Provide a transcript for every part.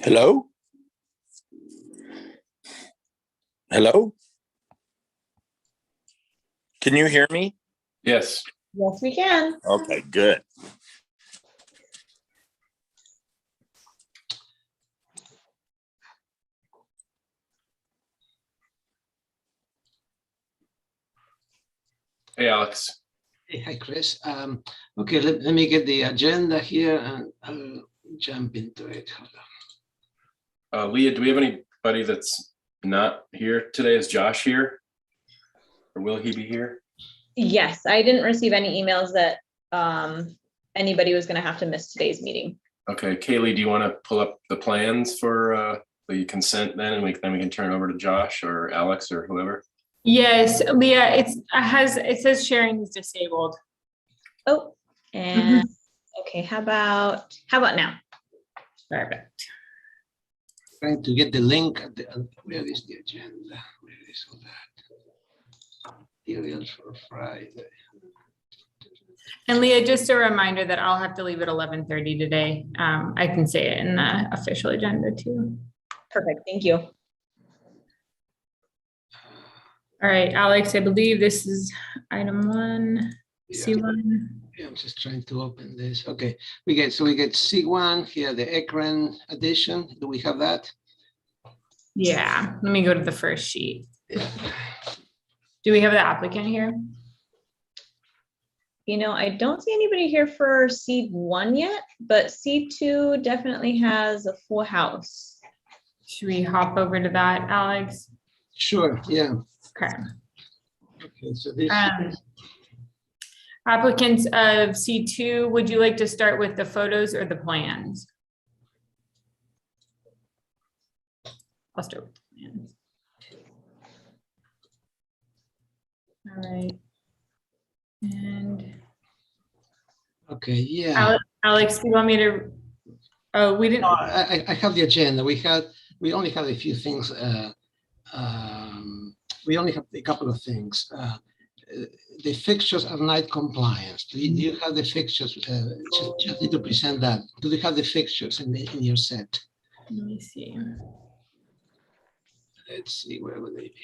Hello? Hello? Can you hear me? Yes. Yes, we can. Okay, good. Hey, Alex. Hey, hi, Chris. Okay, let me get the agenda here and I'll jump into it. Hold on. Leah, do we have anybody that's not here today? Is Josh here? Or will he be here? Yes, I didn't receive any emails that anybody was going to have to miss today's meeting. Okay, Kaylee, do you want to pull up the plans for the consent then, and then we can turn it over to Josh or Alex or whoever? Yes, Leah, it says sharing is disabled. Oh, and okay, how about now? Perfect. Trying to get the link. Where is the agenda? Where is all that? Materials for Friday. And Leah, just a reminder that I'll have to leave at 11:30 today. I can say it in the official agenda too. Perfect, thank you. All right, Alex, I believe this is item 1, Yeah. C1. Yeah, I'm just trying to open this. Okay, we get C1 here, the ECRN addition. Do we have that? Yeah, let me go to the first sheet. Yeah. Do we have the applicant here? You know, I don't see anybody here for C1 yet, but C2 definitely has a full house. Should we hop over to that, Alex? Sure, yeah. Okay. Okay, so this. Applicants of C2, would you like to start with the photos or the plans? I'll start with the plans. All right. And Okay, yeah. Alex, do you want me to? Oh, we didn't. No, I have the agenda. We only have a few things. We only have a couple of things. The fixtures are night compliance. Do you have the fixtures? Just need to present that. Do you have the fixtures in your set? Let me see. Let's see, where would they be?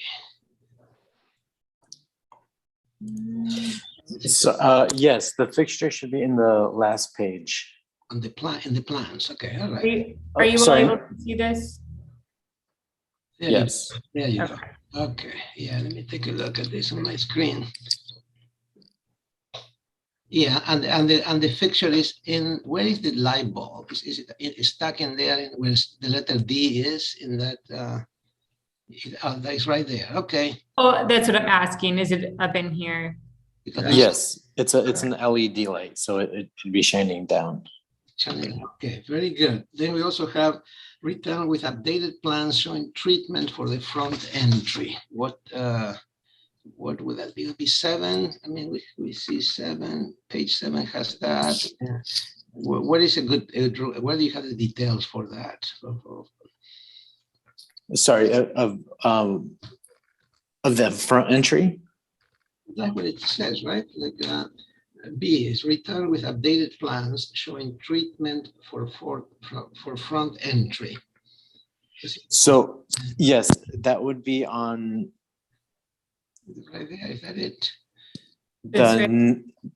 So, yes, the fixture should be in the last page. On the plan, in the plans. Okay, all Are right. you, are you all sorry. able to see this? There Yes. There you Okay. go. Okay, yeah, let me take a look at this on my screen. Yeah, and the fixture is in, where is the light bulb? Is it stuck in there where the letter D is in that? That is right there. Okay. Oh, that's what I'm asking. Is it up in here? Because that's Yes, it's an LED light, so it should be shining down. channel. Okay, very good. Then we also have return with updated plans showing treatment for the front entry. What would that be? It would be 7. I mean, we see 7. Page 7 has that. What is a good? Where do you have the details for that? Sorry, of the front entry. That's what it says, right? Like B is return with updated plans showing treatment for front entry. So yes, that would be on Right there, is that it?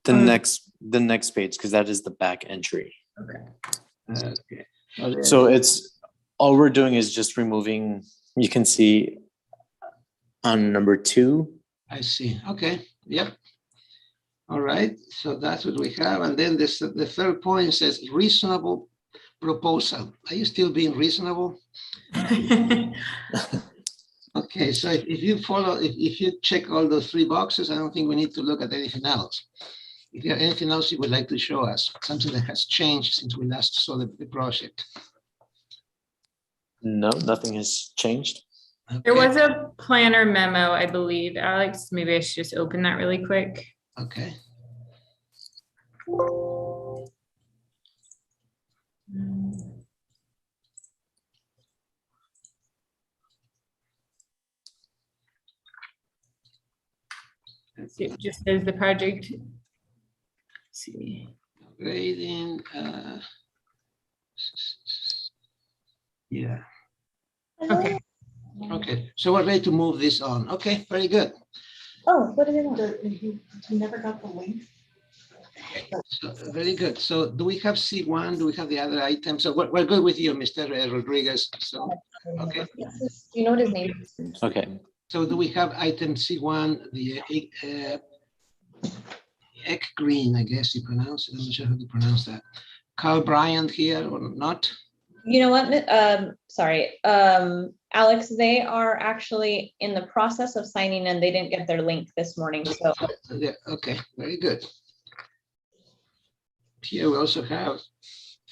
the next page, because that is the back entry. Okay. So it's all we're doing is just removing. You can see on number 2. I see. Okay. Yep. All right. So that's what we have. And then this, the third point says reasonable proposal. Are you still being reasonable? Okay. So if you follow, if you check all those 3 boxes, I don't think we need to look at anything else. If you have anything else you would like to show us, something that has changed since we last saw the project. No, nothing has changed. There Okay. was a planner memo, I believe. Alex, maybe I should just open that really quick. Okay. It just says the project. Let's see. Grading. Yeah. Okay. Okay, so we're ready to move this on. Okay, very good. Oh, what do they want? You never got the link? So, very good. So do we have C1? Do we have the other items? So we're good with you, Mr. Rodriguez. So, okay. Do you know what his name is? Okay, So do we have item C1, the Ek Green, I guess you pronounce it. I'm not sure how to pronounce that. Carl Bryant here or not? You know what? Sorry, Alex, they are actually in the process of signing in. They didn't get their link this morning, so. Yeah, okay, very good. Here we also have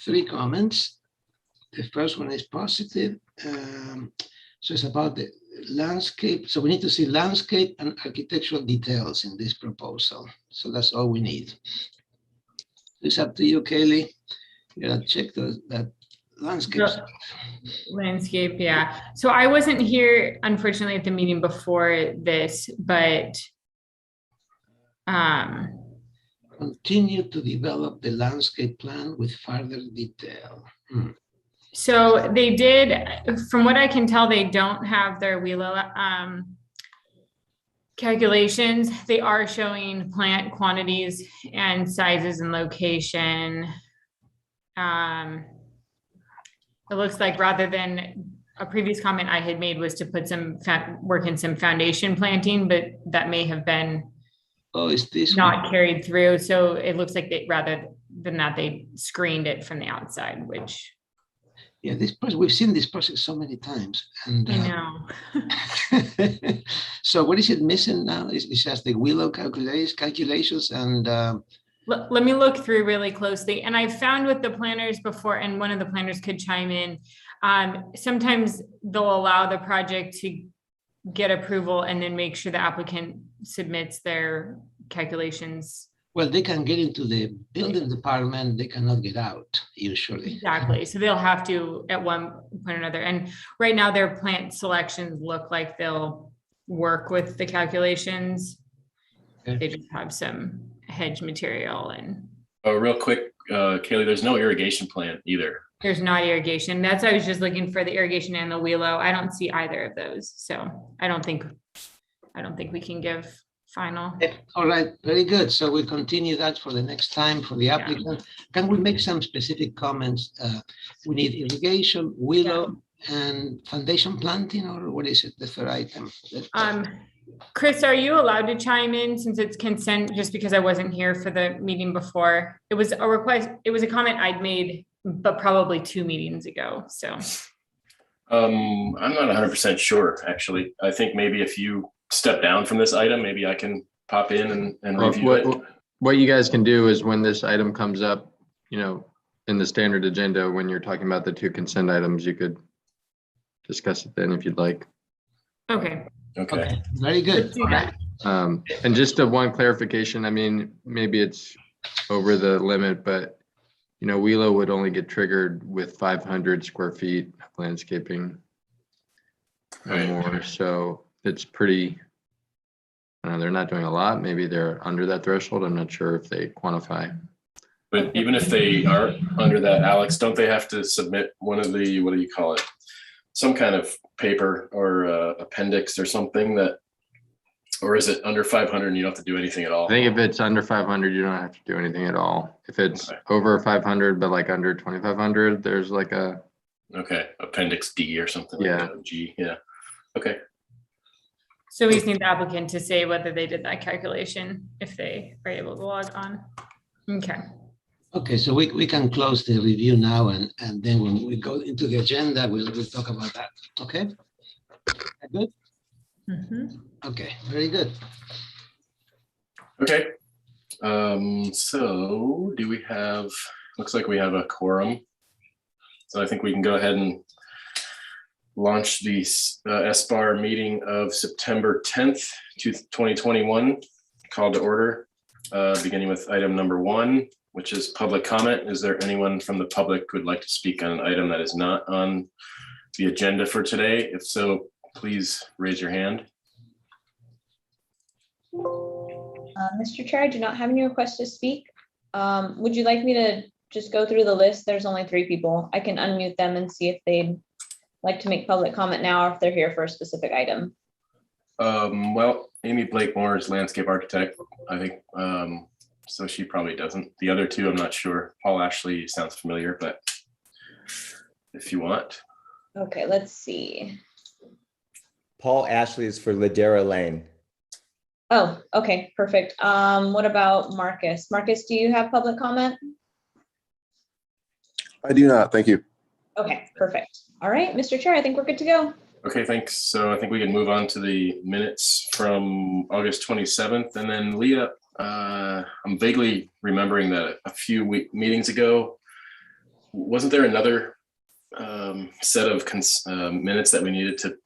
3 comments. The first one is positive. So it's about the landscape. So we need to see landscape and architectural details in this proposal. So that's all we need. It's up to you, Kaylee. You gotta check that landscape. Yeah. Landscape, yeah. So I wasn't here, unfortunately, at the meeting before this, but Continue to develop the landscape plan with further detail. so they did, from what I can tell, they don't have their WILO calculations. They are showing plant quantities and sizes and location. It looks like rather than a previous comment I had made was to put some work in some foundation planting, but that may have been Oh, is this not one? carried through. So it looks like they, rather than that, they screened it from the outside, which Yeah, this process, we've seen this process so many times. And I know. so what is it missing now? It's just the WILO calculations and Let me look through really closely. And I've found with the planners before, and one of the planners could chime in. Sometimes they'll allow the project to get approval and then make sure the applicant submits their calculations. well, they can get into the building department, they cannot get out usually. Exactly. So they'll have to at one point or another. And right now their plant selections look like they'll work with the calculations. Okay. They just have some hedge material and Oh, real quick, Kaylee, there's no irrigation plan either. there's not irrigation. That's why I was just looking for the irrigation and the WILO. I don't see either of those. So I don't think we can give final. All right, very good. So we'll continue that for the next time for the applicant. Can we make some specific comments? We need irrigation, WILO, and foundation planting, or what is it, the third item? Chris, are you allowed to chime in since it's consent, just because I wasn't here for the meeting before? It was a request, it was a comment I'd made, but probably 2 meetings ago, so. I'm not 100% sure, actually. I think maybe if you step down from this item, maybe I can pop in and Well, review it. what you guys can do is when this item comes up, you know, in the standard agenda, when you're talking about the 2 consent items, you could discuss it then if you'd like. Okay. Okay. Very good. Let's do that. And just one clarification, I mean, maybe it's over the limit, but you know, WILO would only get triggered with 500 square feet of landscaping or Right. more. So it's pretty, they're not doing a lot. Maybe they're under that threshold. I'm not sure if they quantify. But even if they are under that, Alex, don't they have to submit one of the, what do you call it? Some kind of paper or appendix or something that, or is it under 500 and you don't have to do anything at all? I think if it's under 500, you don't have to do anything at all. If it's Okay. over 500, but like under 2,500, there's like a, Okay, appendix D or something. Yeah. Like that, G, yeah. Okay, So we just need the applicant to say whether they did that calculation, if they are able to log on. Okay. Okay, so we can close the review now and then when we go into the agenda, we'll talk about that. Okay? Good? Mhm. Okay, very good. okay. So do we have, looks like we have a quorum. So I think we can go ahead and launch the SBAR meeting of September 10th, 2021, called to order, beginning with item number 1, which is public comment. Is there anyone from the public who would like to speak on an item that is not on the agenda for today? If so, please raise your hand. Mr. Chair, I do not have any requests to speak. Would you like me to just go through the list? There's only 3 people. I can unmute them and see if they'd like to make public comment now, or if they're here for a specific item? Well, Amy Blakemore is landscape architect, I think, so she probably doesn't. The other two, I'm not sure. Paul Ashley sounds familiar, but if you want. Okay, let's see. Paul Ashley is for Ladera Lane. Oh, okay, perfect. What about Marcus? Marcus, do you have public comment? I do not, thank you. Okay, perfect. All right, Mr. Chair, I think we're good to go. Okay, thanks. So I think we can move on to the minutes from August 27th. And then Leah, I'm vaguely remembering that a few meetings ago, wasn't there another set of minutes that we needed to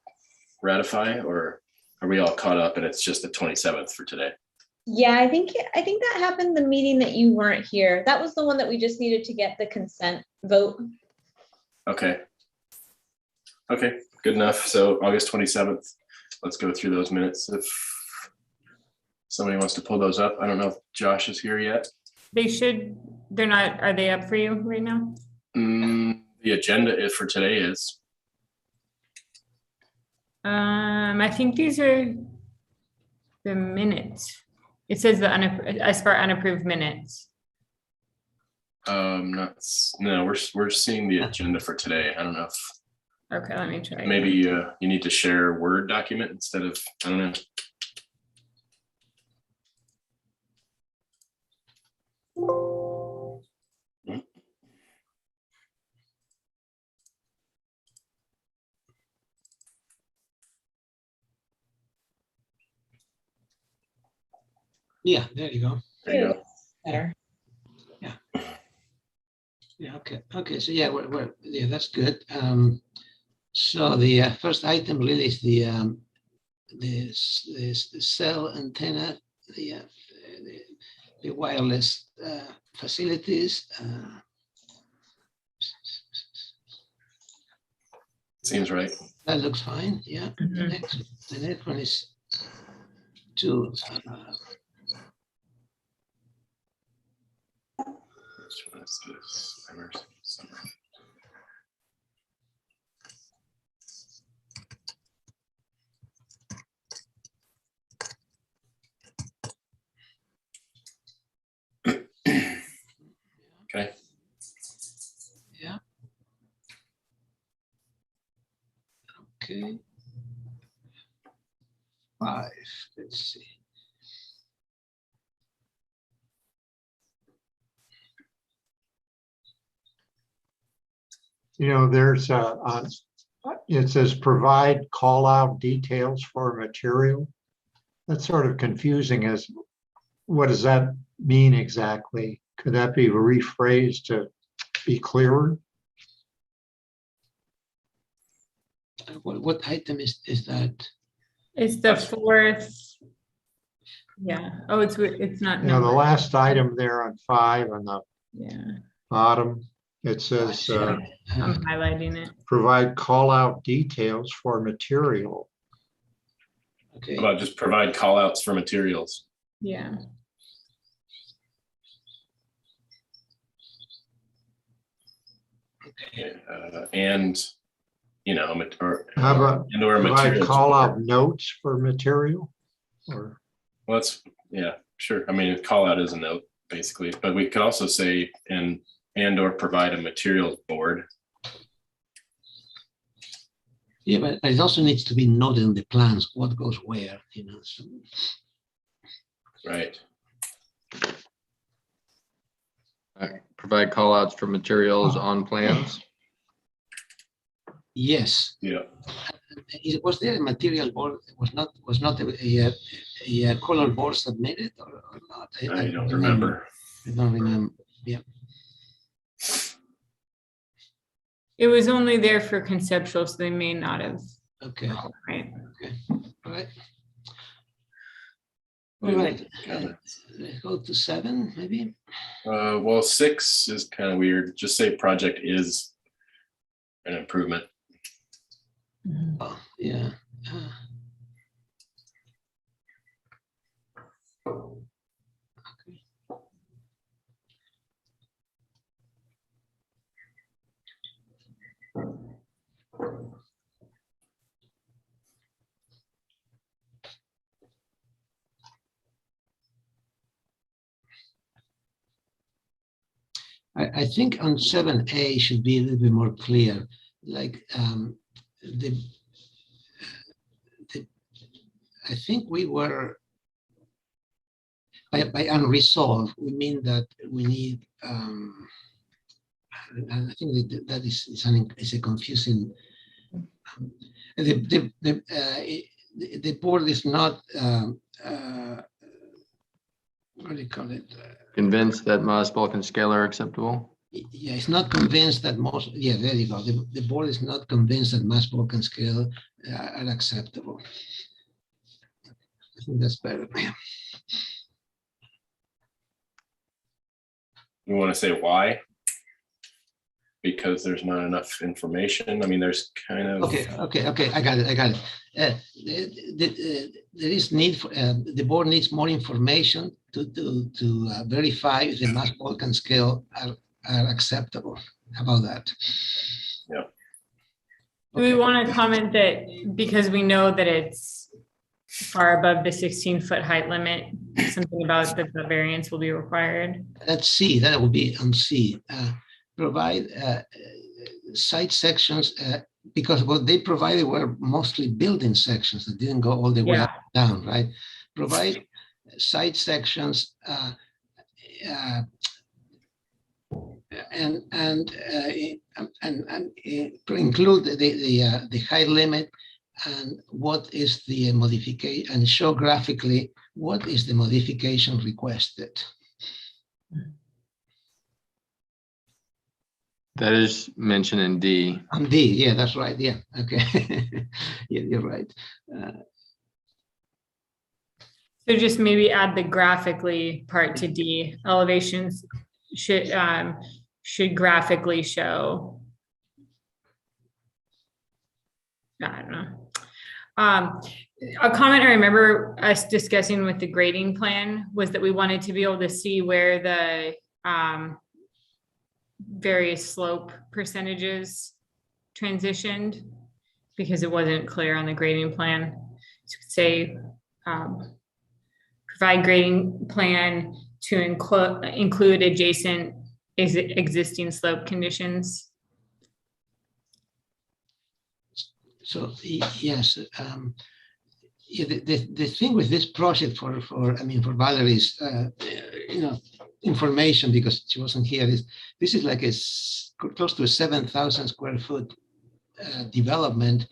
ratify, or are we all caught up and it's just the 27th for today? Yeah, I think that happened the meeting that you weren't here. That was the one that we just needed to get the consent vote. Okay. Okay, good enough. So August 27th, let's go through those minutes. If somebody wants to pull those up, I don't know if Josh is here yet. They're not, are they up for you right now? The agenda for today is. I think these are the minutes. It says the SBAR unapproved minutes. No, we're seeing the agenda for today. I don't know if Okay, let me try. maybe you need to share a Word document instead of, I don't know. Yeah, there you go. There you go. Better. Yeah, okay, so yeah, yeah, that's good. So the first item really is the cell antenna, the wireless facilities. Seems right. That looks fine, yeah. The Mhm. next one is to Which one is this? Emerson Summer. Okay. yeah. Okay. 5, let's see. You know, there's it says provide call out details for material. That's sort of confusing as what does that mean exactly? Could that be rephrased to be clearer? What item is that? It's the fourth. Yeah. Oh, it's not. You know, the numbered. last item there on 5 on the Yeah, bottom, it says I'm highlighting it. provide call out details for material. Okay, How about just provide call outs for materials? Yeah. And, you know, How about or provide materials. call out notes for material? Or Well, that's, yeah, sure. I mean, call out is a note basically, but we could also say and or provide a materials board. yeah, but it also needs to be noted in the plans, what goes where, you know. So, Right. Provide call outs for materials on plans. yes, Yeah. Was there a material board? Was not a color board submitted or not? I don't remember. I don't remember. Yeah. It was only there for conceptual, so they may not have. Okay. Right. All right. All right. Let's go to 7, maybe. Well, 6 is kind of weird. Just say project is an improvement. Oh, yeah. I think on 7A should be a little bit more clear, like I think we were, by unresolved, we mean that we need, and I think that is a confusing, the board is not, what do you call it? Convinced that mass bulk and scale are acceptable? Yeah, it's not convinced that most, yeah, there you go. The board is not convinced that mass bulk and scale are acceptable. I think that's better. You want to say why? Because there's not enough information. I mean, there's kind of. Okay. I got it. There is need for, the board needs more information to verify if the mass bulk and scale are acceptable. How about that? Yeah. Do we want to comment that because we know that it's far above the 16-foot height limit, something about that the variance will be required? Let's see, that will be on C. Provide site sections, because what they provided were mostly building sections that didn't go all the way Yeah. up down, right? Provide site sections and include the height limit and what is the modification, and show graphically what is the modification requested. That is mentioned in D. On D, yeah, that's right. Yeah, okay. Yeah, you're right. So just maybe add the graphically part to D. Elevations should graphically show. I don't know. A comment I remember us discussing with the grading plan was that we wanted to be able to see where the various slope percentages transitioned, because it wasn't clear on the grading plan. So say provide grading plan to include adjacent existing slope conditions. So yes, yeah, the thing with this project for Valerie's information, because she wasn't here, is this is like close to a 7,000 square foot development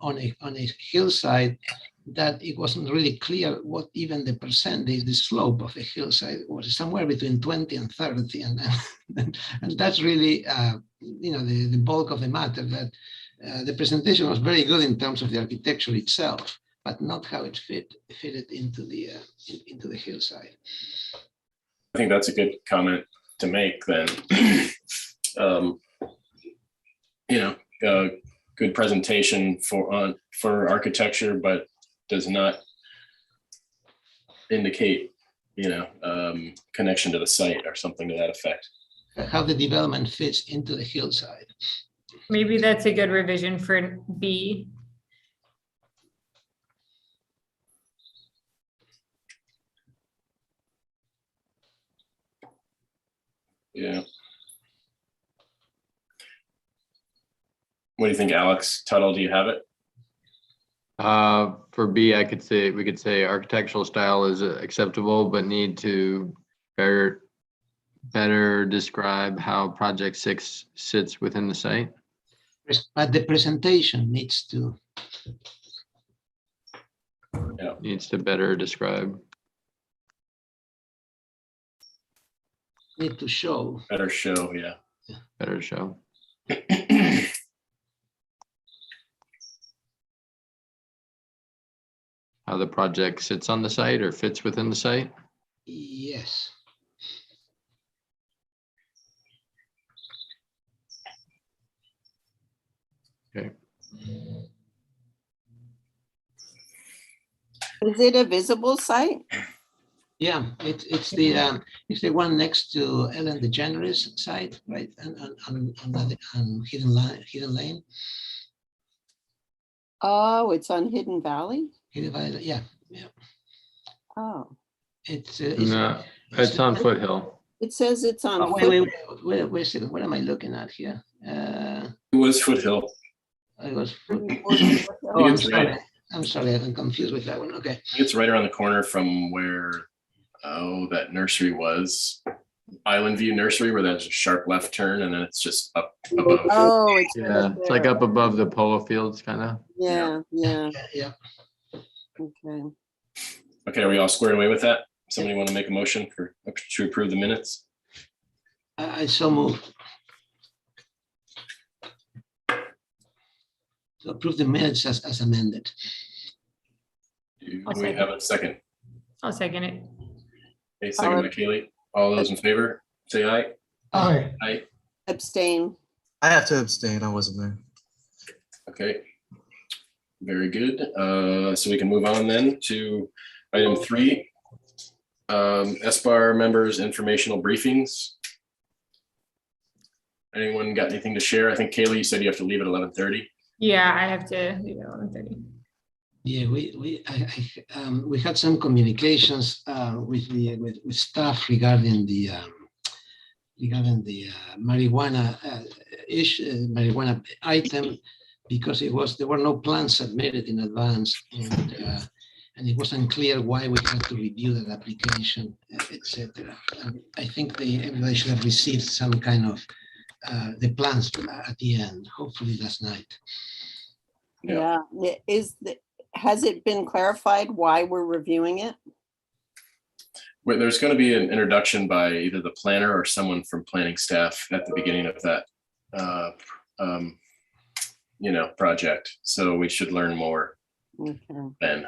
on a hillside that it wasn't really clear what even the the slope of the hillside was, somewhere between 20 and 30, and that's really the bulk of the matter. That the presentation was very good in terms of the architecture itself, but not how it fitted into the hillside. I think that's a good comment to make then. Good presentation for architecture, but does not indicate, connection to the site or something to that effect. How the development fits into the hillside. Maybe that's a good revision for B. Yeah. What do you think, Alex Tuttle? Do you have it? For B, we could say architectural style is acceptable, but need to better describe how project 6 sits within the site. But the presentation needs to. Yeah. Needs to better describe. Need to show. Better show, yeah. Better show. How the project sits on the site or fits within the site? Yes. Okay. Is it a visible site? Yeah, it's the one next to Ellen DeGeneres site, right? And on Hidden Lane. Oh, it's on Hidden Valley? Hidden Valley, yeah. Oh, It's No, it's on Foothill. It says it's on. Oh, wait a second. What am I looking at here? It was Foothill. I was. Foothill. Oh, I'm It's sorry. right. I'm sorry. I'm confused with that one. Okay. I think it's right around the corner from where, that nursery was. Island View Nursery, where there's a sharp left turn and then it's just up above. Oh, it's. right Yeah, it's like there. up above the polo fields, kind of. Yeah, yeah, Yeah. okay. Okay, are we all squared away with that? Somebody want to make a motion to approve the minutes? I so move. To approve the minutes as amended. Do I'll we second. have a second? I'll second it. A second by Kaylee. All those in favor, say aye. Aye. Aye. Abstain. I have to abstain. I wasn't there. Okay. Very good. So we can move on then to item 3. SBAR members informational briefings. Anyone got anything to share? I think Kaylee, you said you have to leave at 11:30. Yeah, I have to leave at 11:30. Yeah, we had some communications with staff regarding the marijuana marijuana item, because there were no plans submitted in advance, and it was unclear why we had to review that application, etc. I think everybody should have received some kind of the plans at the end, hopefully last night. Yeah, has it been clarified why we're reviewing it? Well, there's going to be an introduction by either the planner or someone from planning staff at the beginning of that, project. So we should learn more Okay. then.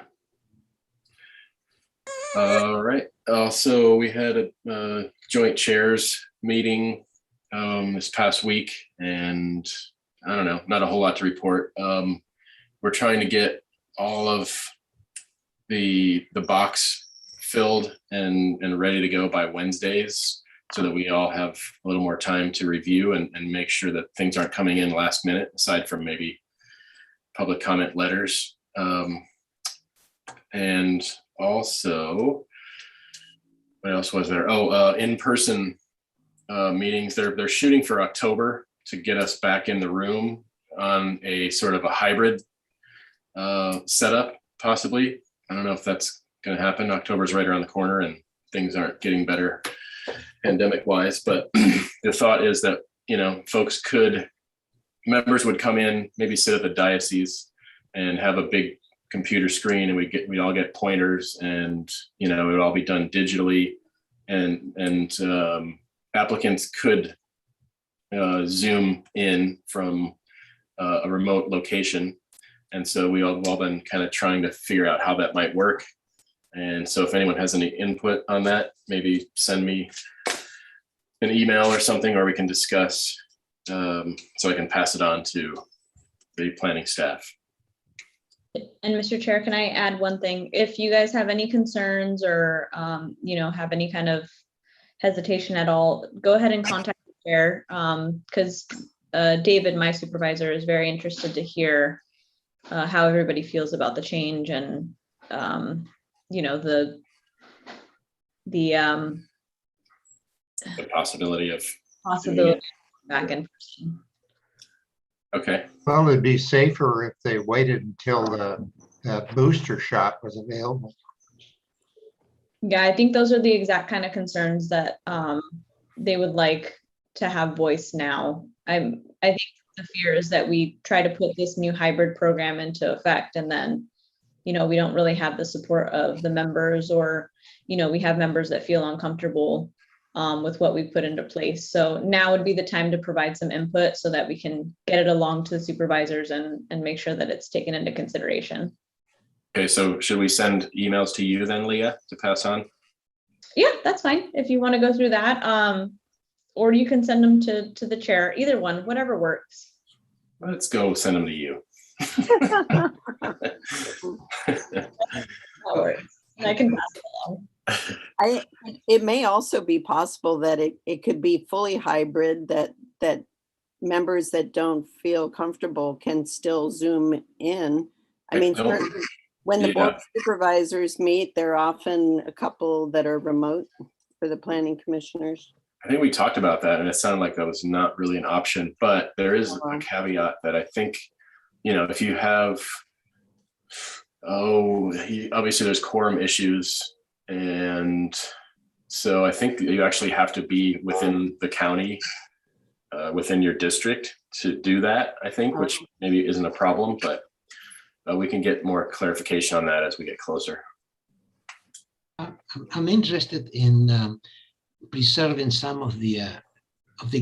All right. Also, we had a joint chairs meeting this past week, and I don't know, not a whole lot to report. We're trying to get all of the box filled and ready to go by Wednesdays, so that we all have a little more time to review and make sure that things aren't coming in last minute, aside from maybe public comment letters. And also, what else was there? In-person meetings. They're shooting for October to get us back in the room on a sort of a hybrid setup, possibly. I don't know if that's going to happen. October's right around the corner and things aren't getting better pandemic wise, but the thought is that, members would come in, maybe sit at the diocese and have a big computer screen, and we'd all get pointers, and it would all be done digitally, and applicants could Zoom in from a remote location. And so we all been kind of trying to figure out how that might work. And so if anyone has any input on that, maybe send me an email or something, or we can discuss, so I can pass it on to the planning staff. And Mr. Chair, can I add one thing? If you guys have any concerns or, have any kind of hesitation at all, go ahead and contact the chair, because David, my supervisor, is very interested to hear how everybody feels about the change, and the possibility of back in person. Okay. Well, it'd be safer if they waited until the booster shot was available. Yeah, I think those are the exact kind of concerns that they would like to have voiced now. I think the fear is that we try to put this new hybrid program into effect, and then, we don't really have the support of the members, or, we have members that feel uncomfortable with what we put into place. So now would be the time to provide some input so that we can get it along to the supervisors and make sure that it's taken into consideration. Okay, so should we send emails to you then, Leah, to pass on? Yeah, that's fine. If you want to go through that, or you can send them to the chair, either one, whatever works. Let's go send them to you. That works. I can pass it along. It may also be possible that it could be fully hybrid, that members that don't feel comfortable can still Zoom in. I mean, certainly when the board of supervisors meet, there are often a couple that are remote for the planning commissioners. I think we talked about that and it sounded like that was not really an option, but there is a caveat that I think, if you have, obviously there's quorum issues. And so I think you actually have to be within the county, within your district to do that, I think, which maybe isn't a problem, but we can get more clarification on that as we get closer. I'm interested in preserving some of the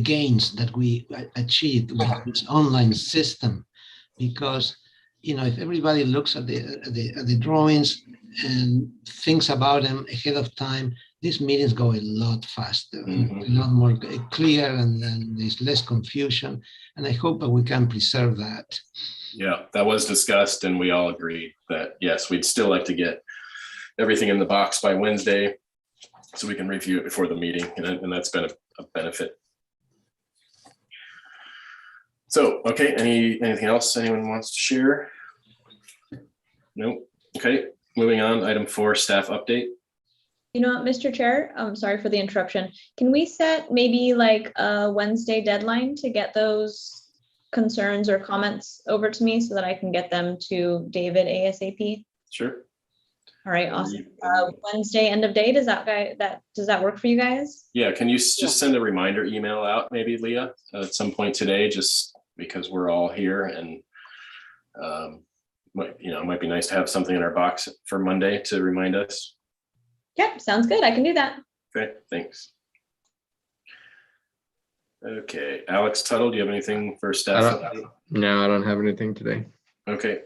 gains that we achieved with this online system, because if everybody looks at the drawings and thinks about them ahead of time, these meetings go a lot faster, a lot more clear, and then there's less confusion. And I hope that we can preserve that. Yeah, that was discussed, and we all agreed that yes, we'd still like to get everything in the box by Wednesday so we can review it before the meeting, and that's been a benefit. So, okay, anything else anyone wants to share? Nope. Okay, moving on, item 4, staff update. You know what, Mr. Chair, I'm sorry for the interruption. Can we set maybe like a Wednesday deadline to get those concerns or comments over to me so that I can get them to David ASAP? Sure. All right, awesome. Wednesday end of day, does that work for you guys? Yeah, can you just send a reminder email out maybe, Leah, at some point today, just because we're all here, and it might be nice to have something in our box for Monday to remind us. Yep, sounds good. I can do that. Okay, thanks. Okay, Alex Tuttle, do you have anything for staff? No, I don't have anything today. Okay,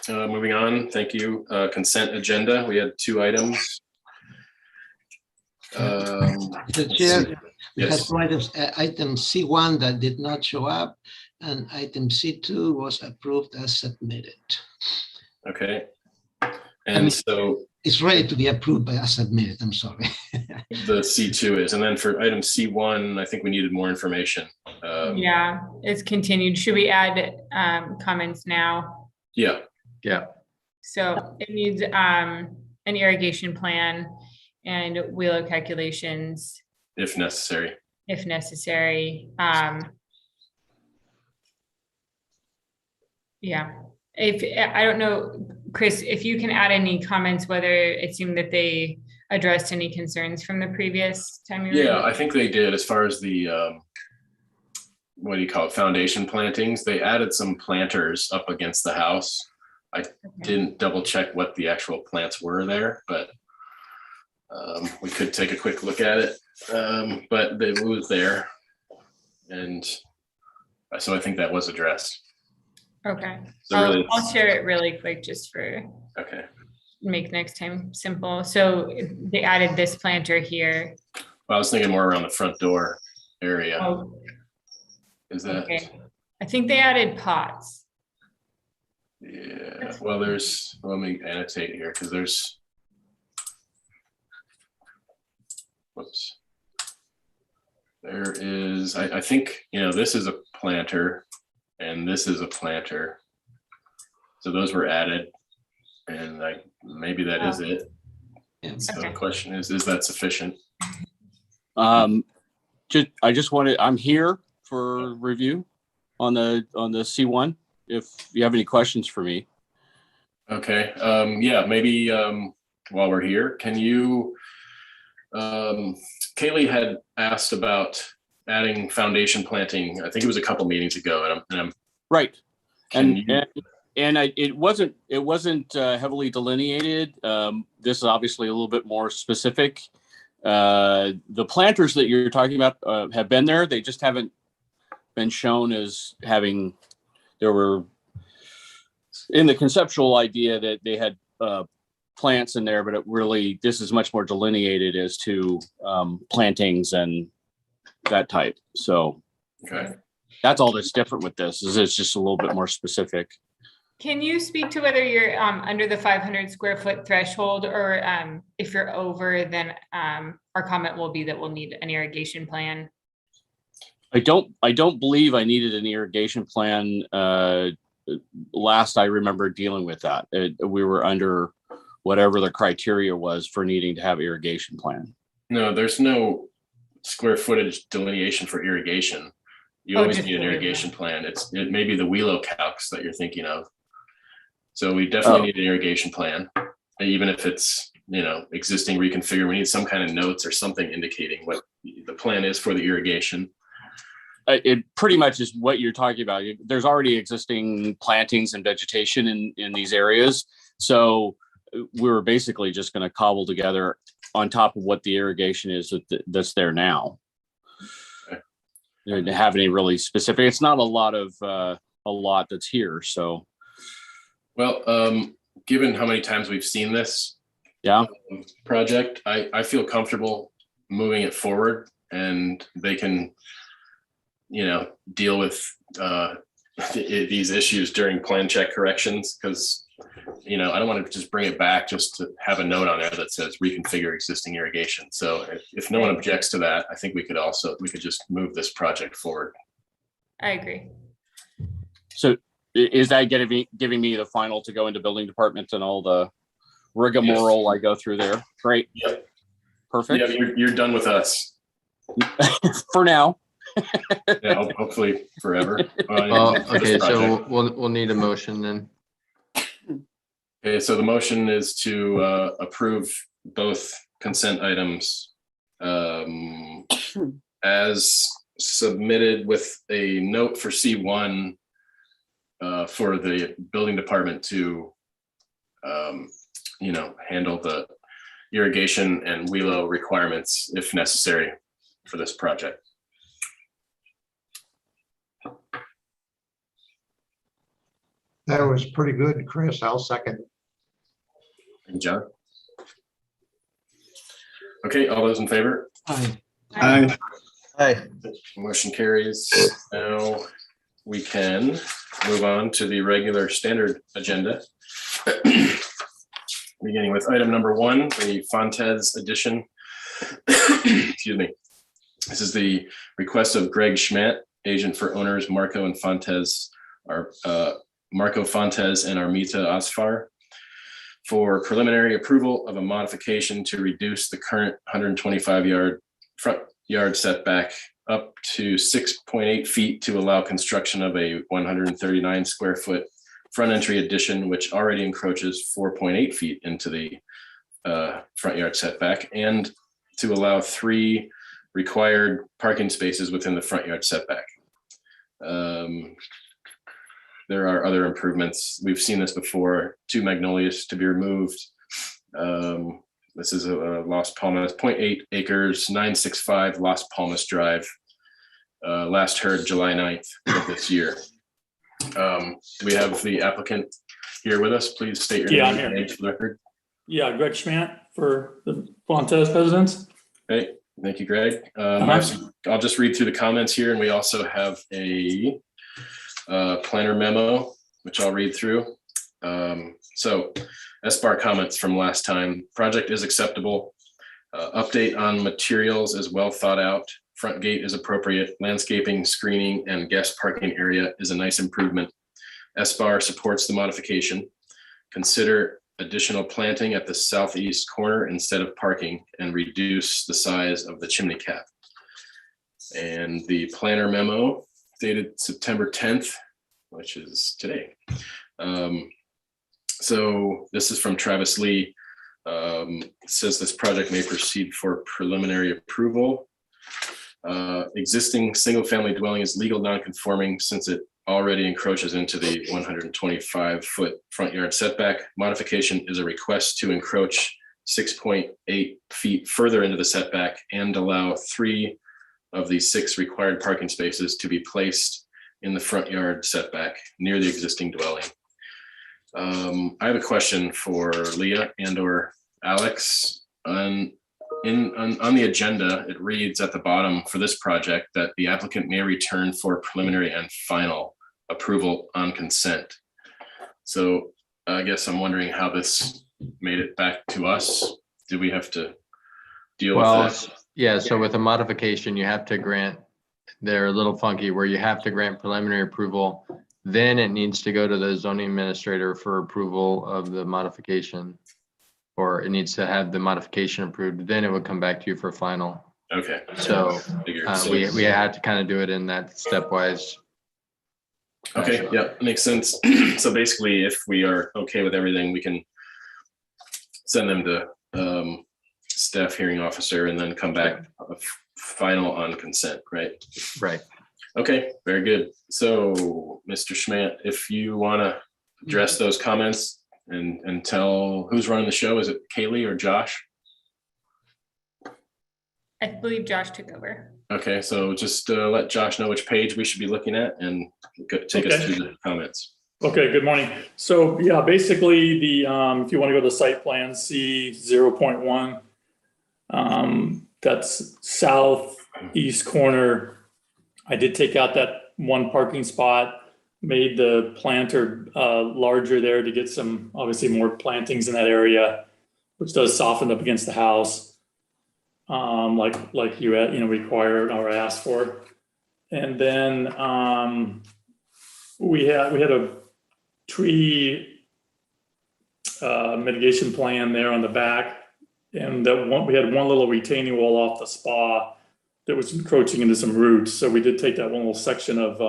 moving on. Thank you. Consent agenda. We had 2 items. The chair, we had Yes. 2 items, item C1 that did not show up, and item C2 was approved as submitted. Okay. And so It's ready to be approved by as submitted, I'm sorry. the C2 is, and then for item C1, I think we needed more information. Yeah, it's continued. Should we add comments now? Yeah, Yeah. So it needs an irrigation plan and wheeler calculations if necessary. if necessary. Yeah, if I don't know, Chris, if you can add any comments, whether it seemed that they addressed any concerns from the previous time. Yeah, I think they did. As far as the what do you call it, foundation plantings, they added some planters up against the house. I didn't double check what the actual plants were there, but we could take a quick look at it. But it was there, and so I think that was addressed. Okay, So really I'll share it really quick just for okay. make next time simple. So they added this planter here. Well, I was thinking more around the front door area. Oh, Is that? okay. I think they added pots. Yeah, well, let me annotate here because there's, whoops. There is, I think, this is a planter and this is a planter. So those were added, and maybe that is it. Yeah. So Okay. the question is that sufficient? I just wanted, I'm here for review on the C1. If you have any questions for me. Okay, yeah, maybe while we're here, can you, Kaylee had asked about adding foundation planting. I think it was a couple meetings ago, and I'm Right. can you- It wasn't heavily delineated. This is obviously a little bit more specific. The planters that you're talking about have been there. They just haven't been shown as having. There were in the conceptual idea that they had plants in there, but this is much more delineated as to plantings and that type. So okay. that's all that's different with this. Is it's just a little bit more specific. Can you speak to whether you're under the 500 square foot threshold, or if you're over, then our comment will be that we'll need an irrigation plan? I don't believe I needed an irrigation plan. Last I remember dealing with that, we were under whatever the criteria was for needing to have irrigation plan. No, there's no square footage delineation for irrigation. You Oh, always just need an the irrigation plan. It may be the Wheelo calcs that you're thinking of. So we definitely need an irrigation plan, even if it's, existing reconfigure. We need some kind of notes or something indicating what the plan is for the irrigation. It pretty much is what you're talking about. There's already existing plantings and vegetation in these areas. So we're basically just going to cobble together on top of what the irrigation is that's there now. To have any really specific, it's not a lot that's here. So, well, given how many times we've seen this project, I feel comfortable moving it forward, and they can, deal with these issues during plan check corrections, because I don't want to just bring it back just to have a note on there that says reconfigure existing irrigation. So if no one objects to that, I think we could just move this project forward. I agree. So is that giving me the final to go into building department and all the rigmarole I go through there? Great. Yep. Perfect. Yeah, you're done with us. For now. Yeah, hopefully forever. Okay, so we'll need a motion then. Okay, so the motion is to approve both consent items as submitted, with a note for C1 for the building department to handle the irrigation and Wheelo requirements if necessary for this project. That was pretty good, Chris. I'll second. And John? Okay, all those in favor? Aye. Aye. Aye. Motion carries. Now we can move on to the regular standard agenda. Beginning with item number 1, the Fontes addition. Excuse me. This is the request of Greg Schmidt, agent for owners Marco and Fontes, Marco Fontes and Armita Asfar, for preliminary approval of a modification to reduce the current 125-yard front yard setback up to 6.8 feet to allow construction of a 139 square foot front entry addition, which already encroaches 4.8 feet into the front yard setback, and to allow 3 required parking spaces within the front yard setback. There are other improvements. We've seen this before. 2 magnolias to be removed. This is a Las Palmas, 0.8 acres, 965 Las Palmas Drive. Last heard July 9th of this year. Do we have the applicant here with us? Please state your name and age for the record. Yeah, Greg Schmidt for the Fontes residents. Okay, thank you, Greg. I'll just read through the comments here, and we also have a planner memo, which I'll read through. So SBAR comments from last time: project is acceptable. Update on materials is well thought out. Front gate is appropriate. Landscaping, screening, and guest parking area is a nice improvement. SBAR supports the modification. Consider additional planting at the southeast corner instead of parking, and reduce the size of the chimney cap. And the planner memo dated September 10th, which is today. So this is from Travis Lee. It says this project may proceed for preliminary approval. Existing single-family dwelling is legal non-conforming since it already encroaches into the 125-foot front yard setback. Modification is a request to encroach 6.8 feet further into the setback and allow 3 of the 6 required parking spaces to be placed in the front yard setback near the existing dwelling. I have a question for Leah and or Alex. On the agenda, it reads at the bottom for this project that the applicant may return for preliminary and final approval on consent. So I guess I'm wondering how this made it back to us. Did we have to deal with this? Yeah, so with a modification, you have to grant, they're a little funky, where you have to grant preliminary approval, then it needs to go to the zoning administrator for approval of the modification, or it needs to have the modification approved, then it would come back to you for final. Okay. So Figured. we had to kind of do it in that stepwise. Okay, fashion. yeah, makes sense. So basically, if we are okay with everything, we can send them to staff hearing officer and then come back final on consent, right? Right. Okay, very good. So, Mr. Schmant, if you want to address those comments and tell who's running the show, is it Kaylee or Josh? I believe Josh took over. Okay, so just let Josh know which page we should be looking at and take us Okay. through the comments. Okay, good morning. So yeah, basically the, if you want to go to the site plan, C 0.1, that's southeast corner. I did take out that one parking spot, made the planter larger there to get some, obviously more plantings in that area, which does soften up against the house. Like you required or asked for. And then we had a tree mitigation plan there on the back. And we had one little retaining wall off the spa that was encroaching into some roots. So we did take that one little section of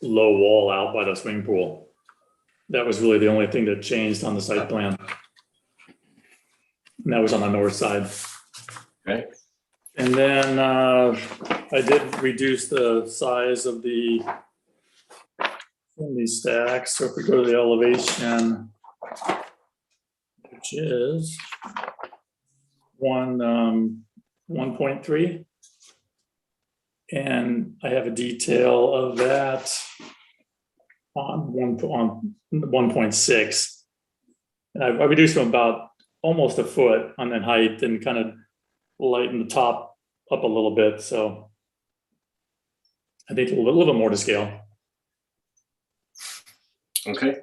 low wall out by the swimming pool. That was really the only thing that changed on the site plan. And that was on the north side. Okay. And then I did reduce the size of the chimney stacks. So if we go to the elevation, which is 1.3. And I have a detail of that on 1.6. And I reduced them about almost a foot on that height and kind of lighten the top up a little bit. So I think a little bit more to scale. Okay.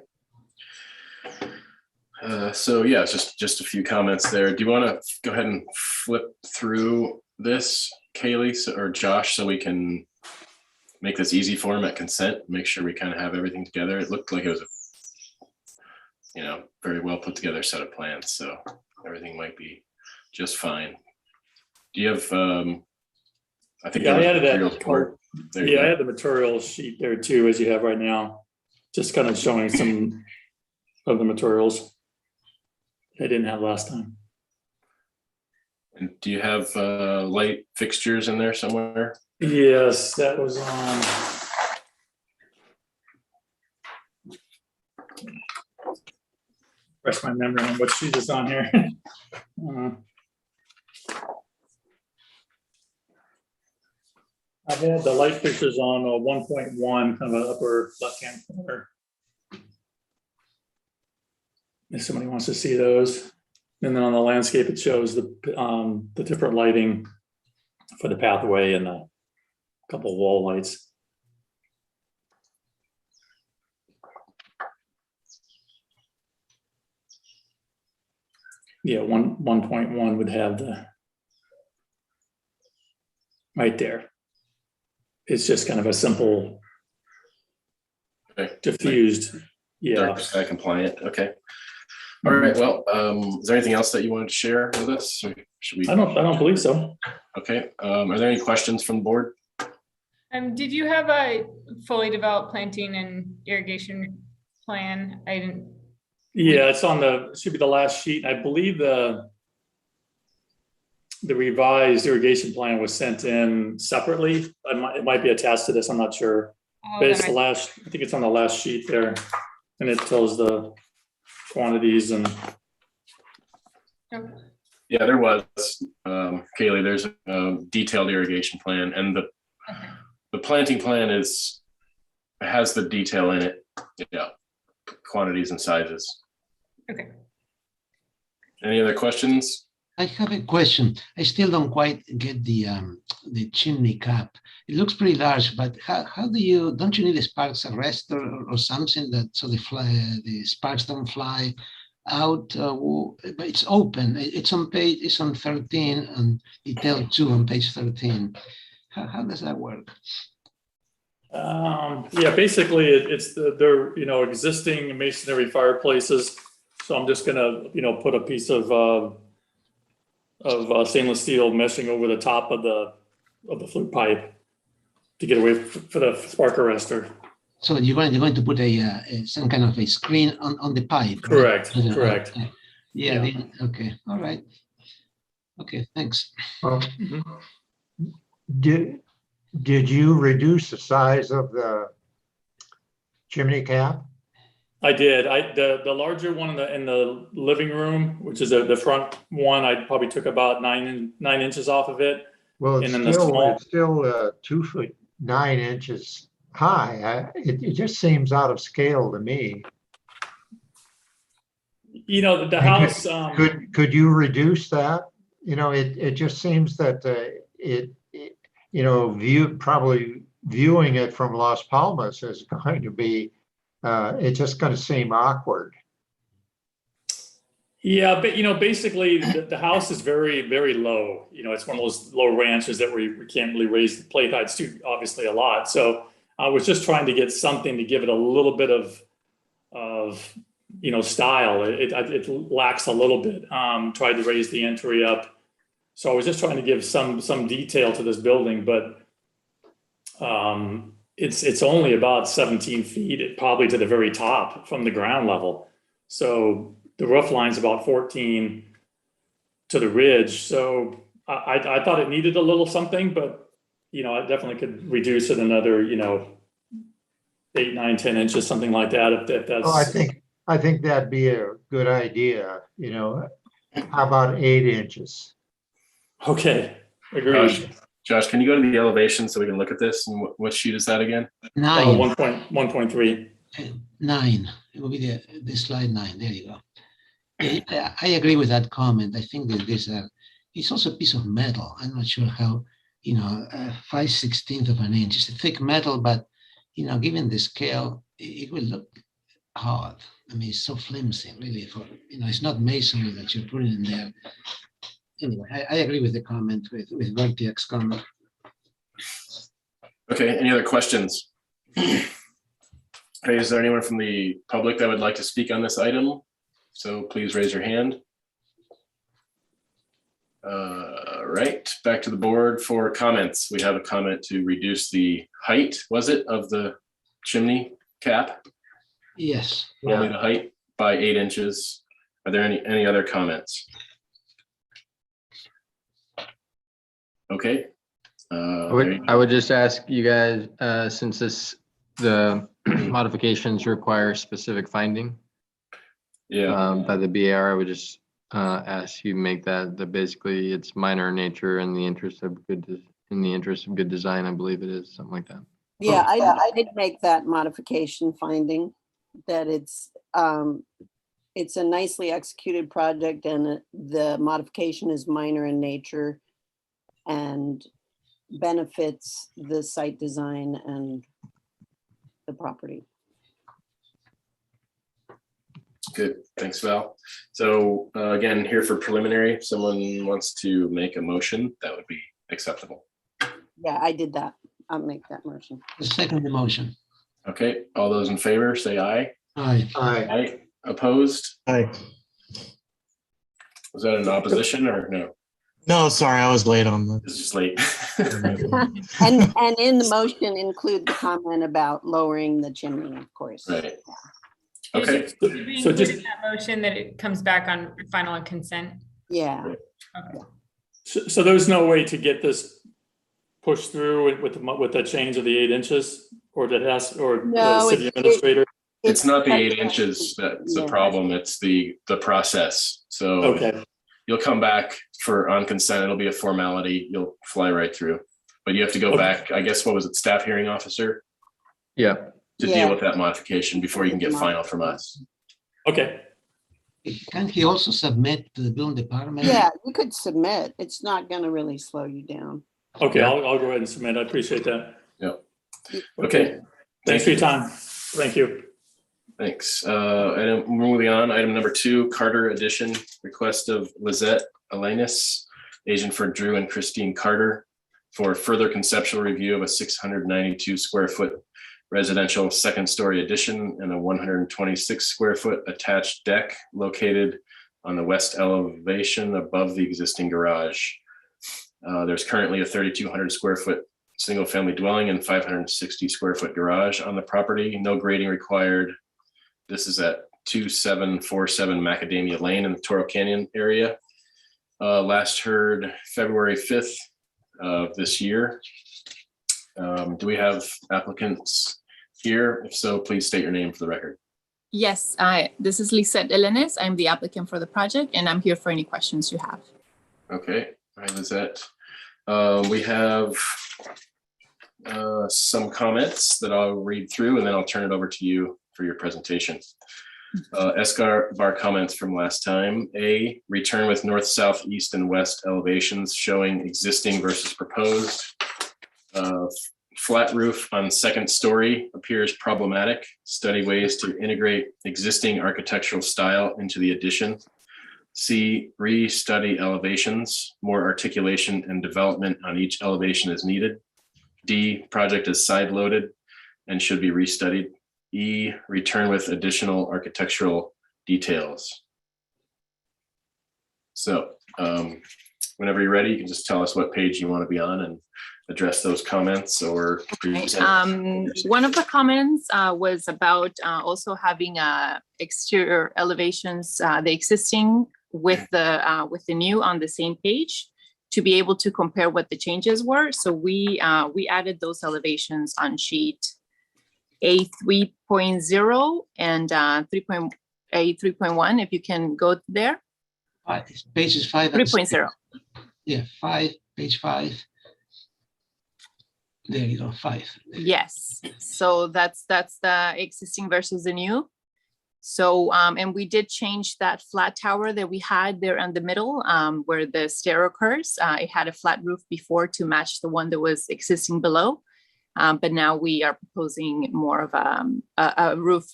So yeah, just a few comments there. Do you want to go ahead and flip through this, Kaylee or Josh, so we can make this easy for him at consent, make sure we kind of have everything together? It looked like it was a, very well put together set of plans, so everything might be just fine. Do you have, I think. Yeah, I added materials that. board. There you Yeah, I go. had the material sheet there too, as you have right now. Just kind of showing some of the materials I didn't have last time. And do you have light fixtures in there somewhere? Yes, that was on. Refresh my memory on what sheet is on here. I had the light fixtures on 1.1, kind of an upper left-hand corner. If somebody wants to see those. And then on the landscape, it shows the different lighting for the pathway and a couple of wall lights. Yeah, 1.1 would have the right there. It's just kind of a simple Okay. diffused. Yeah. Dark sky compliant, okay. All right, well, is there anything else that you wanted to share with us? Or should we? I don't believe so. Okay, are there any questions from the board? Did you have a fully developed planting and irrigation plan? I didn't. Yeah, it's on should be the last sheet. I believe the revised irrigation plan was sent in separately. It might be attached to this, I'm not sure. But it's the last, I think it's on the last sheet there. And it tells the quantities and. Okay. Yeah, there was, Kaylee, there's a detailed irrigation plan, and the planting plan has the detail in it. Yeah, quantities and sizes. Okay. Any other questions? I have a question. I still don't quite get the chimney cap. It looks pretty large, but how do you, don't you need a sparks arrestor or something so the sparks don't fly out? But it's open. It's on 13 and detail 2 on page 13. How does that work? Yeah, basically it's they're existing masonry fireplaces. So I'm just gonna put a piece of stainless steel meshing over the top of the flue pipe to get away for the spark arrestor. So you're going to put some kind of a screen on the pipe. Correct, Right? correct. Okay. Yeah. Yeah. Okay. All right. Okay. Thanks. Well, Mhm. did you reduce the size of the chimney cap? I did. The larger one in the living room, which is the front one, I probably took about 9 inches off of it. Well, And then the small- it's still 2 foot 9 inches high. It just seems out of scale to me. You know, the house. Could you reduce that? You know, it just seems that probably viewing it from Las Palmas is going to be, it's just going to seem awkward. Yeah, but basically the house is very, very low. It's one of those low ranches that we can't really raise the plate heights to, obviously, a lot. So I was just trying to get something to give it a little bit of style. It lacks a little bit. Tried to raise the entry up. So I was just trying to give some detail to this building, but it's only about 17 feet, probably to the very top from the ground level. So the roof line's about 14 to the ridge. So I thought it needed a little something, but I definitely could reduce it another 8, 9, 10 inches, something like that. If that's. Oh, I think that'd be a good idea. How about 8 inches? Okay, agreed. Josh, can you go to the elevation so we can look at this? And what sheet is that again? 9. 1.3. 9. It will be the slide 9. There you go. I agree with that comment. I think that it's also a piece of metal. I'm not sure how, 5/16 of an inch. It's a thick metal, but given the scale, it will look hard. I mean, it's so flimsy, really. It's not masonry that you're putting in there. Anyway, I agree with the comment with Vertiax's comment. Okay, any other questions? Okay, is there anyone from the public that would like to speak on this item? So please raise your hand. Right, back to the board for comments. We have a comment to reduce the height, was it, of the chimney cap? Yes. Only the height by 8 inches. Are there any other comments? Okay. I would just ask you guys, since the modifications require specific finding. Yeah. By the BAR, I would just ask you make that basically it's minor in nature in the interest of good design. I believe it is something like that. Yeah, I did make that modification finding that it's a nicely executed project and the modification is minor in nature and benefits the site design and the property. Good, thanks, Val. So again, here for preliminary, if someone wants to make a motion, that would be acceptable. Yeah, I did that. I'll make that motion. Second the motion. Okay, all those in favor, say aye. Aye. Aye. Opposed? Aye. Was that an opposition or no? No, sorry, I was late on It's just late. And in the motion include the comment about lowering the chimney, of course. Right. Okay. Did we So include just- in that motion that it comes back on final consent? Yeah. Okay. So there's no way to get this pushed through with the change of the 8 inches, or the No, city administrator? It's not the 8 inches that's the problem, it's the process. So Okay, you'll come back on consent, it'll be a formality, you'll fly right through. But you have to go Okay. back, I guess, what was it, staff hearing officer? Yeah. To Yeah. deal with that modification before you can get final from us. okay. Can he also submit to the building department? Yeah, you could submit. It's not gonna really slow you down. Okay, I'll go ahead and submit. I appreciate that. Okay, Thanks for your time. Thank you. thanks. Moving on, item number 2, Carter Edition, request of Lizette Alanis, agent for Drew and Christine Carter, for further conceptual review of a 692 square foot residential second story addition and a 126 square foot attached deck located on the west elevation above the existing garage. There's currently a 3,200 square foot single-family dwelling and 560 square foot garage on the property. No grading required. This is at 2747 Macadamia Lane in the Toro Canyon area. Last heard February 5th of this year. Do we have applicants here? If so, please state your name for the record. Yes, this is Lisette Elenes. I'm the applicant for the project, and I'm here for any questions you have. Okay, hi Lizette. We have some comments that I'll read through, and then I'll turn it over to you for your presentation. Escar comments from last time. A, return with north, south, east, and west elevations showing existing versus proposed. Flat roof on second story appears problematic. Study ways to integrate existing architectural style into the addition. C, re-study elevations. More articulation and development on each elevation is needed. D, project is side-loaded and should be restudied. E, return with additional architectural details. So whenever you're ready, you can just tell us what page you want to be on and address those comments or present. One of the comments was about also having exterior elevations, the existing with the new on the same page to be able to compare what the changes were. So we added those elevations on sheet A 3.0 and 3.1, if you can go there. Page is 5. 3.0. Yeah, 5, page 5. There you go, 5. Yes, so that's the existing versus the new. So, and we did change that flat tower that we had there in the middle where the stair occurs. It had a flat roof before to match the one that was existing below. But now we are proposing more of a roof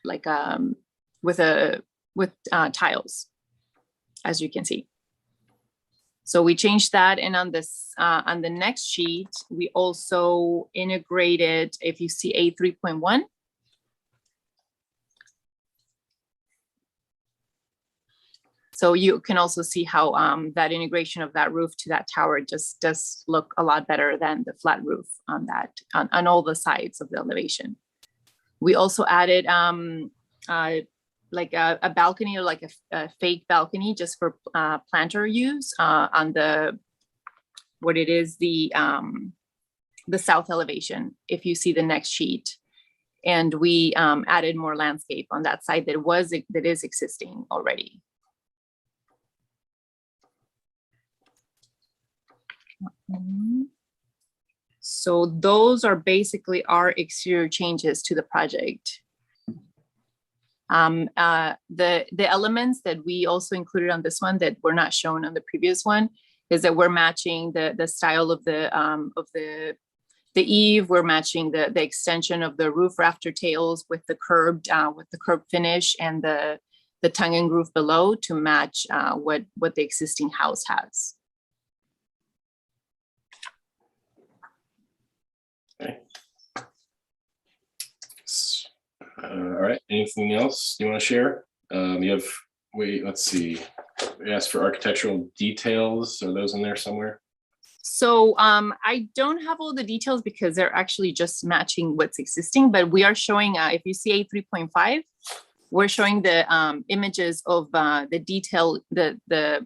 like with tiles, as you can see. So we changed that, and on this on the next sheet, we also integrated, if you see A 3.1. So you can also see how that integration of that roof to that tower just does look a lot better than the flat roof on that, on all the sides of the elevation. We also added like a balcony, or like a fake balcony just for planter use on the, what it is, the south elevation, if you see the next sheet. And we added more landscape on that side that is existing already. So those are basically our exterior changes to the project. The elements that we also included on this one that were not shown on the previous one is that we're matching the style of the eave. We're matching the extension of the roof rafter tails with the curved finish and the tongue and groove below to match what the existing house has. Okay. All right, anything else you want to share? Let's see. We asked for architectural details. Are those in there somewhere? So I don't have all the details because they're actually just matching what's existing, but we are showing, if you see A 3.5, we're showing the images of the detail, the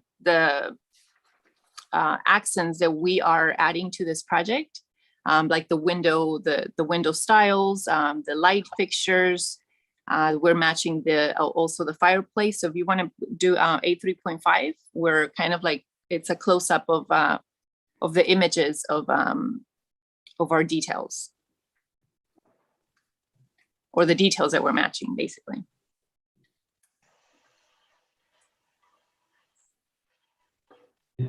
accents that we are adding to this project. Like the window styles, the light fixtures. We're matching also the fireplace. So if you want to do A 3.5, we're kind of like, it's a close-up of the images of our details, or the details that we're matching, basically. Yeah.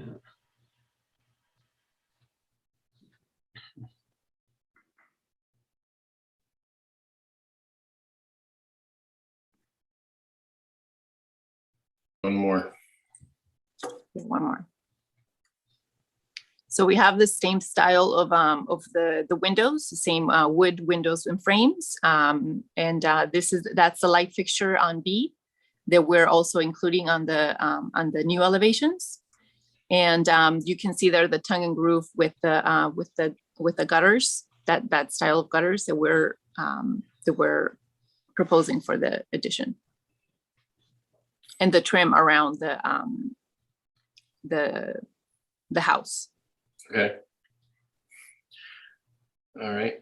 One more. One more. So we have the same style of the windows, the same wood windows and frames. That's the light fixture on B. that we're also including on the new elevations. And you can see there the tongue and groove with the gutters, that style of gutters that we're proposing for the addition. And the trim around the house. Okay. All right.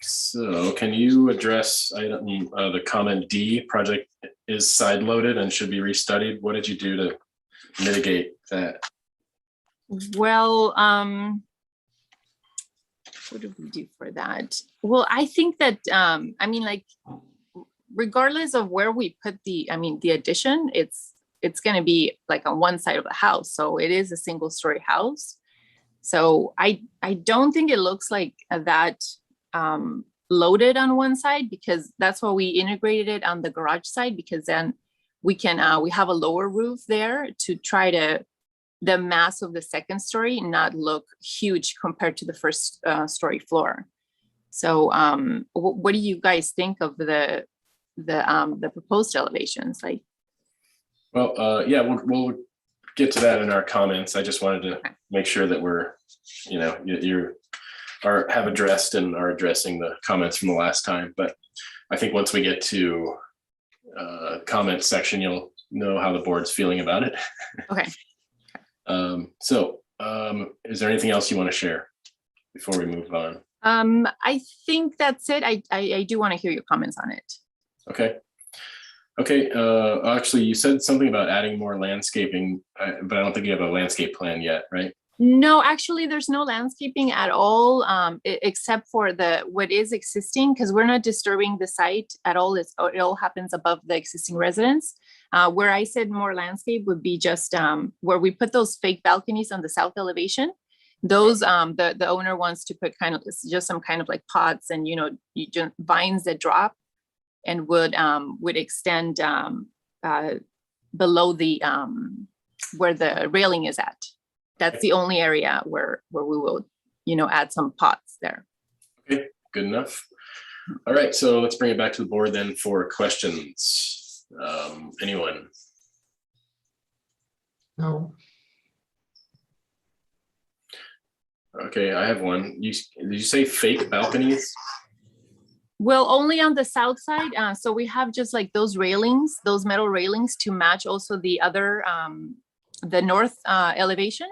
So can you address item the comment D, project is side loaded and should be restudied? What did you do to mitigate that? Well, what did we do for that? Well, I think that I mean, like, regardless of where we put the addition, it's going to be like on one side of the house, so it is a single story house. So I don't think it looks like that loaded on one side, because that's why we integrated it on the garage side, because then we can we have a lower roof there to try to the mass of the second story not look huge compared to the first story floor. So what do you guys think of the proposed elevations? Like, well, yeah, we'll get to that in our comments. I just wanted to make sure that we're, you have addressed and are addressing the comments from the last time. But I think once we get to comment section, you'll know how the board's feeling about it. Okay. Is there anything else you want to share before we move on? I think that's it. I do want to hear your comments on it. Okay. Okay. Actually, you said something about adding more landscaping, but I don't think you have a landscape plan yet, right? No, actually, there's no landscaping at all, except for what is existing, because we're not disturbing the site at all. It all happens above the existing residence. Where I said more landscape would be just where we put those fake balconies on the south elevation. Those the owner wants to put kind of just some kind of like pots and vines that drop and would extend below the where the railing is at. That's the only area where we will, add some pots there. Okay, good enough. All right, so let's bring it back to the board then for questions. Anyone? No. Okay, I have one. Did you say fake balconies? Well, only on the south side. So we have just like those railings, those metal railings to match also the other, the north elevation.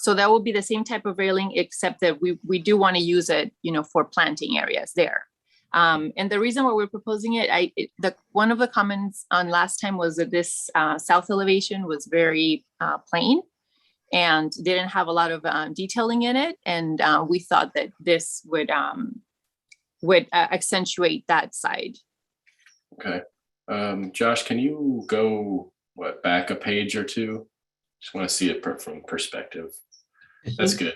So that will be the same type of railing, except that we do want to use it, for planting areas there. And the reason why we're proposing it, one of the comments on last time was that this south elevation was very plain and didn't have a lot of detailing in it. And we thought that this would accentuate that side. Okay. Josh, can you go back a page or two? Just want to see it from perspective. That's good.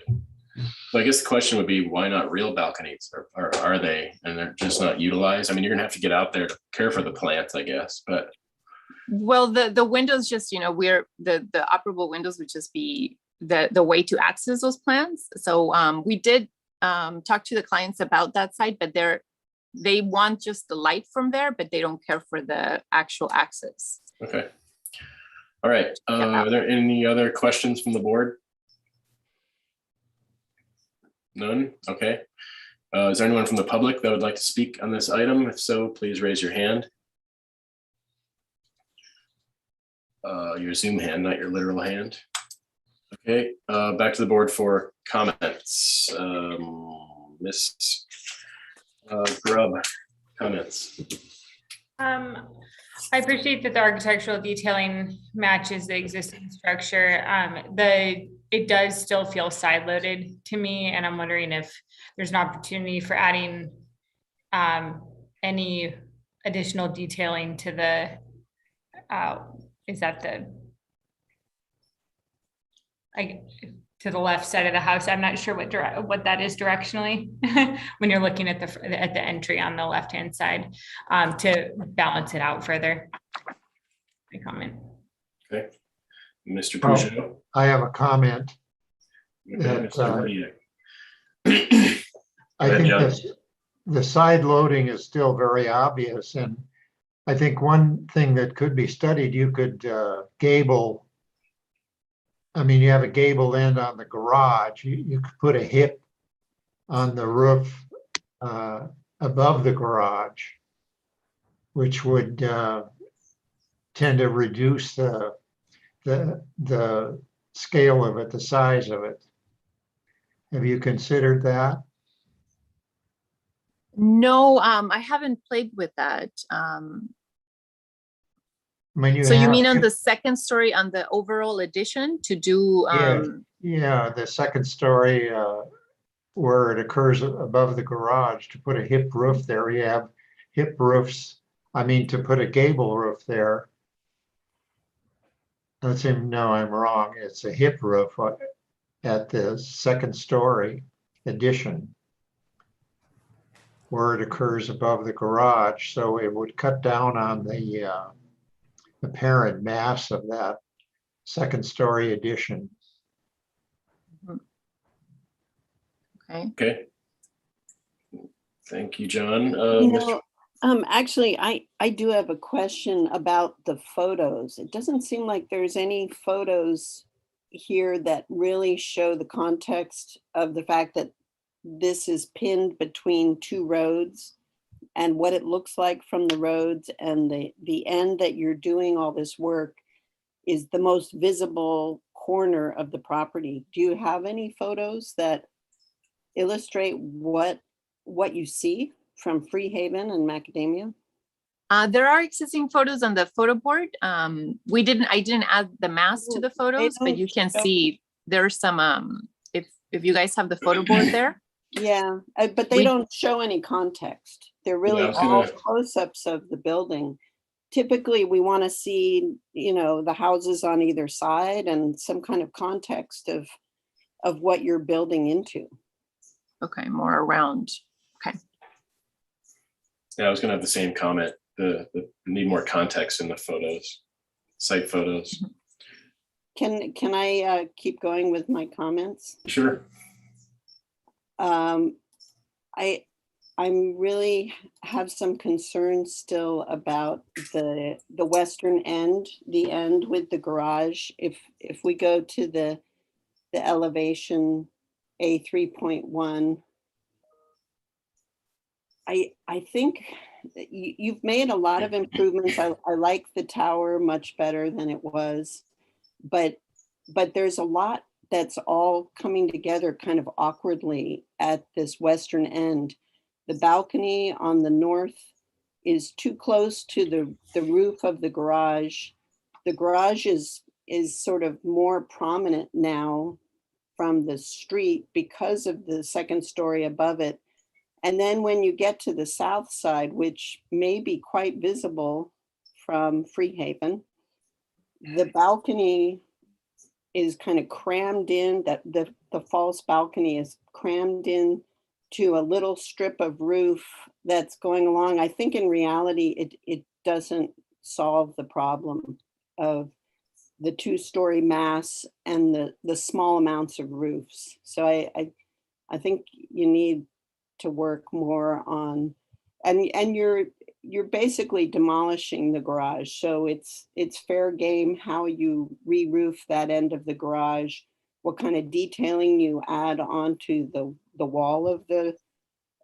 So I guess the question would be, why not real balconies, or are they, and they're just not utilized? I mean, you're gonna have to get out there to care for the plants, I guess, but. Well, the windows just, we're the operable windows would just be the way to access those plants. So we did talk to the clients about that side, but they want just the light from there, but they don't care for the actual access. Okay. All right. Are there any other questions from the board? None? Okay. Is there anyone from the public that would like to speak on this item? If so, please raise your hand. Your Zoom hand, not your literal hand. Okay, back to the board for comments. Ms. Grubb, comments. I appreciate that the architectural detailing matches the existing structure. It does still feel side loaded to me, and I'm wondering if there's an opportunity for adding any additional detailing to the to the left side of the house. I'm not sure what that is directionally when you're looking at the entry on the left-hand side, to balance it out further. My comment. Okay, Mr. Peugeot. I have a comment. Okay, that, I think the side loading is still very obvious, and I think one thing that could be studied, you could gable. I mean, you have a gable end on the garage. You could put a hip on the roof above the garage, which would tend to reduce the scale of it, the size of it. Have you considered that? No, I haven't played with that. I mean, So you mean on have- the second story on the overall addition to do, Yeah, the second story where it occurs above the garage, to put a hip roof there. You have hip roofs. I mean, to put a gable roof there. Let's say, no, I'm wrong. It's a hip roof at the second story addition, where it occurs above the garage. So it would cut down on the apparent mass of that second story addition. okay. Okay. Thank you, John. You Mr. know, actually, I do have a question about the photos. It doesn't seem like there's any photos here that really show the context of the fact that this is pinned between two roads and what it looks like from the roads, and the end that you're doing all this work is the most visible corner of the property. Do you have any photos that illustrate what you see from Freehaven and Macadamia? There are existing photos on the photo board. I didn't add the mass to the photos, but you can see there's some, if you guys have the photo board there. Yeah, but they don't show any context. They're really all close-ups of the building. Typically, we want to see, the houses on either side and some kind of context of what you're building into. Okay, more around. Okay. Yeah, I was gonna have the same comment. The need more context in the photos, site photos. Can I keep going with my comments? Sure. I'm really have some concerns still about the western end, the end with the garage. If we go to the elevation A 3.1, I think that you've made a lot of improvements. I like the tower much better than it was, but there's a lot that's all coming together kind of awkwardly at this western end. The balcony on the north is too close to the roof of the garage. The garage is sort of more prominent now from the street because of the second story above it. And then when you get to the south side, which may be quite visible from Freehaven, the balcony is kind of crammed in, that the false balcony is crammed in to a little strip of roof that's going along. I think in reality, it doesn't solve the problem of the two-story mass and the small amounts of roofs. So I think you need to work more on, and you're basically demolishing the garage. So it's fair game how you re-roof that end of the garage, what kind of detailing you add onto the wall of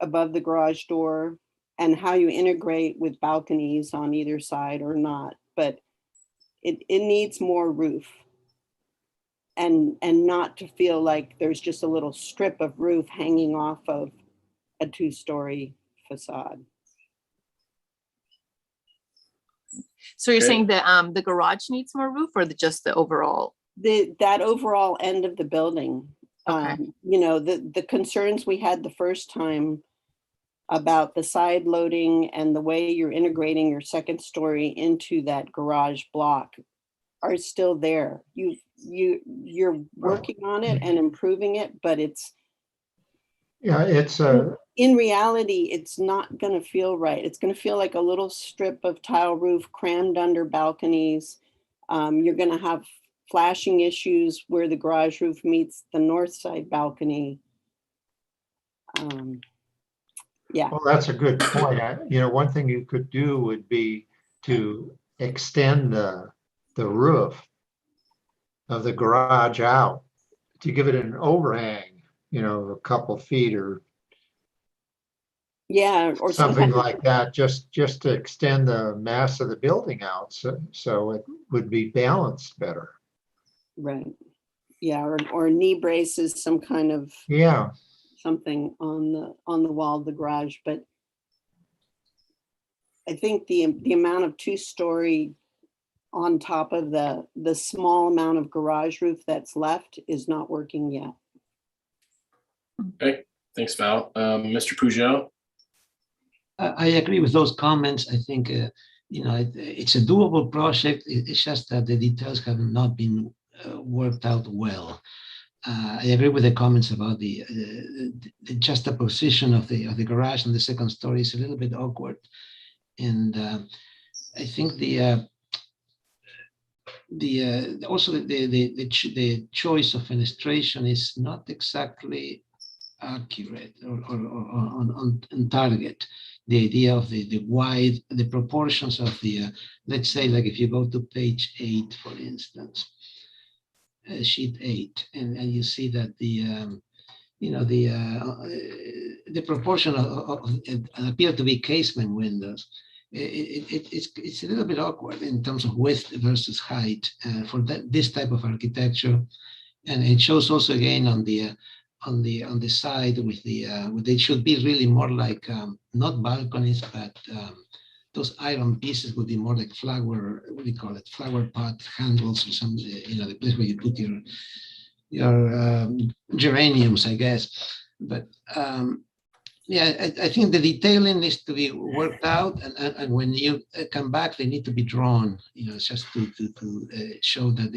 above the garage door, and how you integrate with balconies on either side or not. But it needs more roof, and not to feel like there's just a little strip of roof hanging off of a two-story facade. So you're saying that the garage needs more roof, or just the overall? That overall end of the building. Okay. The concerns we had the first time about the side loading and the way you're integrating your second story into that garage block are still there. You're working on it and improving it, but it's in reality, it's not going to feel right. It's going to feel like a little strip of tile roof crammed under balconies. You're going to have flashing issues where the garage roof meets the north side balcony. Yeah. Well, that's a good point. One thing you could do would be to extend the roof of the garage out, to give it an overhang, a couple feet or Yeah, or something sometimes, like that, just to extend the mass of the building out, so it would be balanced better. right. Yeah, or knee braces, some kind of Yeah, something on the wall of the garage, but I think the amount of 2-story on top of the small amount of garage roof that's left is not working yet. Okay, thanks, Val. Mr. Pujol? I agree with those comments. I think, it's a doable project. It's just that the details have not been worked out well. I agree with the comments about the juxtaposition of the garage and the second story is a little bit awkward. And I think also the choice of fenestration is not exactly accurate or on target. The idea of the proportions of let's say, like if you go to page 8, for instance, sheet 8, and you see that the proportion of appear to be casement windows. It's a little bit awkward in terms of width versus height for this type of architecture, and it shows also again on the side with it should be really more like not balconies, but those iron pieces would be more like flower, what do you call it, flower pot handles or something, the place where you put your geraniums, I guess. But yeah, I think the detailing needs to be worked out, and when you come back, they need to be drawn. Just to show that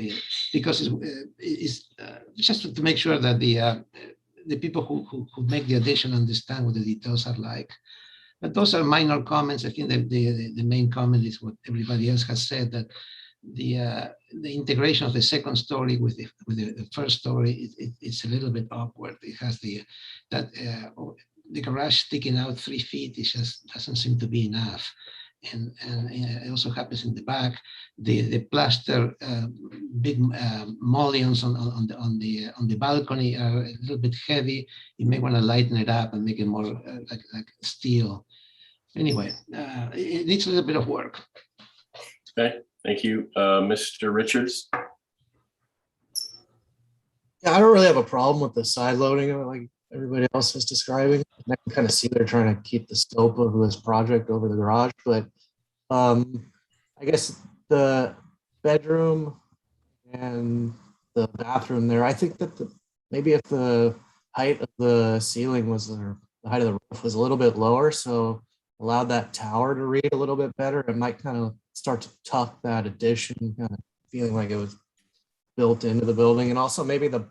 because it's just to make sure that the people who make the addition understand what the details are like. But those are minor comments. I think that the main comment is what everybody else has said, that the integration of the second story with the first story, it's a little bit awkward. It has the garage sticking out 3 feet. It just doesn't seem to be enough. And it also happens in the back. The plaster big mullions on the balcony are a little bit heavy. You may want to lighten it up and make it more like steel. Anyway, it needs a little bit of work. Okay, thank you. Mr. Richards? Yeah, I don't really have a problem with the side loading of it like everybody else is describing. I can kind of see they're trying to keep the scope of this project over the garage, but I guess the bedroom and the bathroom there, I think that maybe if the height of the ceiling was, or the height of the roof was a little bit lower, so allowed that tower to read a little bit better, it might kind of start to tuck that addition, kind of feeling like it was built into the building. And also maybe the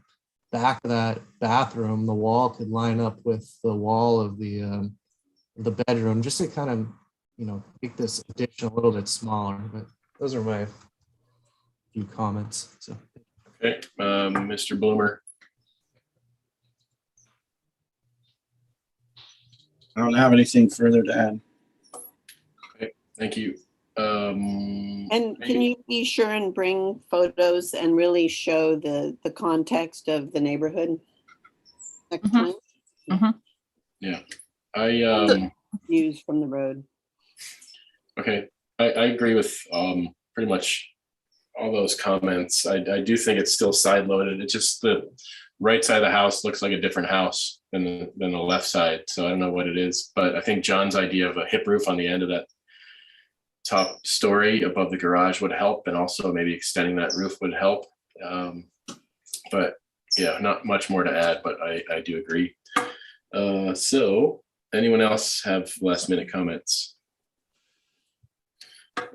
back of that bathroom, the wall could line up with the wall of the bedroom, just to kind of, make this addition a little bit smaller. But those are my few comments. So. Okay, Mr. Bloomer. I don't have anything further to add. Okay, thank you. And can you be sure and bring photos and really show the context of the neighborhood next time? Yeah, Views from the road. Okay, I agree with pretty much all those comments. I do think it's still side loaded. It's just the right side of the house looks like a different house than the left side. So I don't know what it is, but I think John's idea of a hip roof on the end of that top story above the garage would help, and also maybe extending that roof would help. But yeah, not much more to add, but I do agree. So anyone else have last minute comments?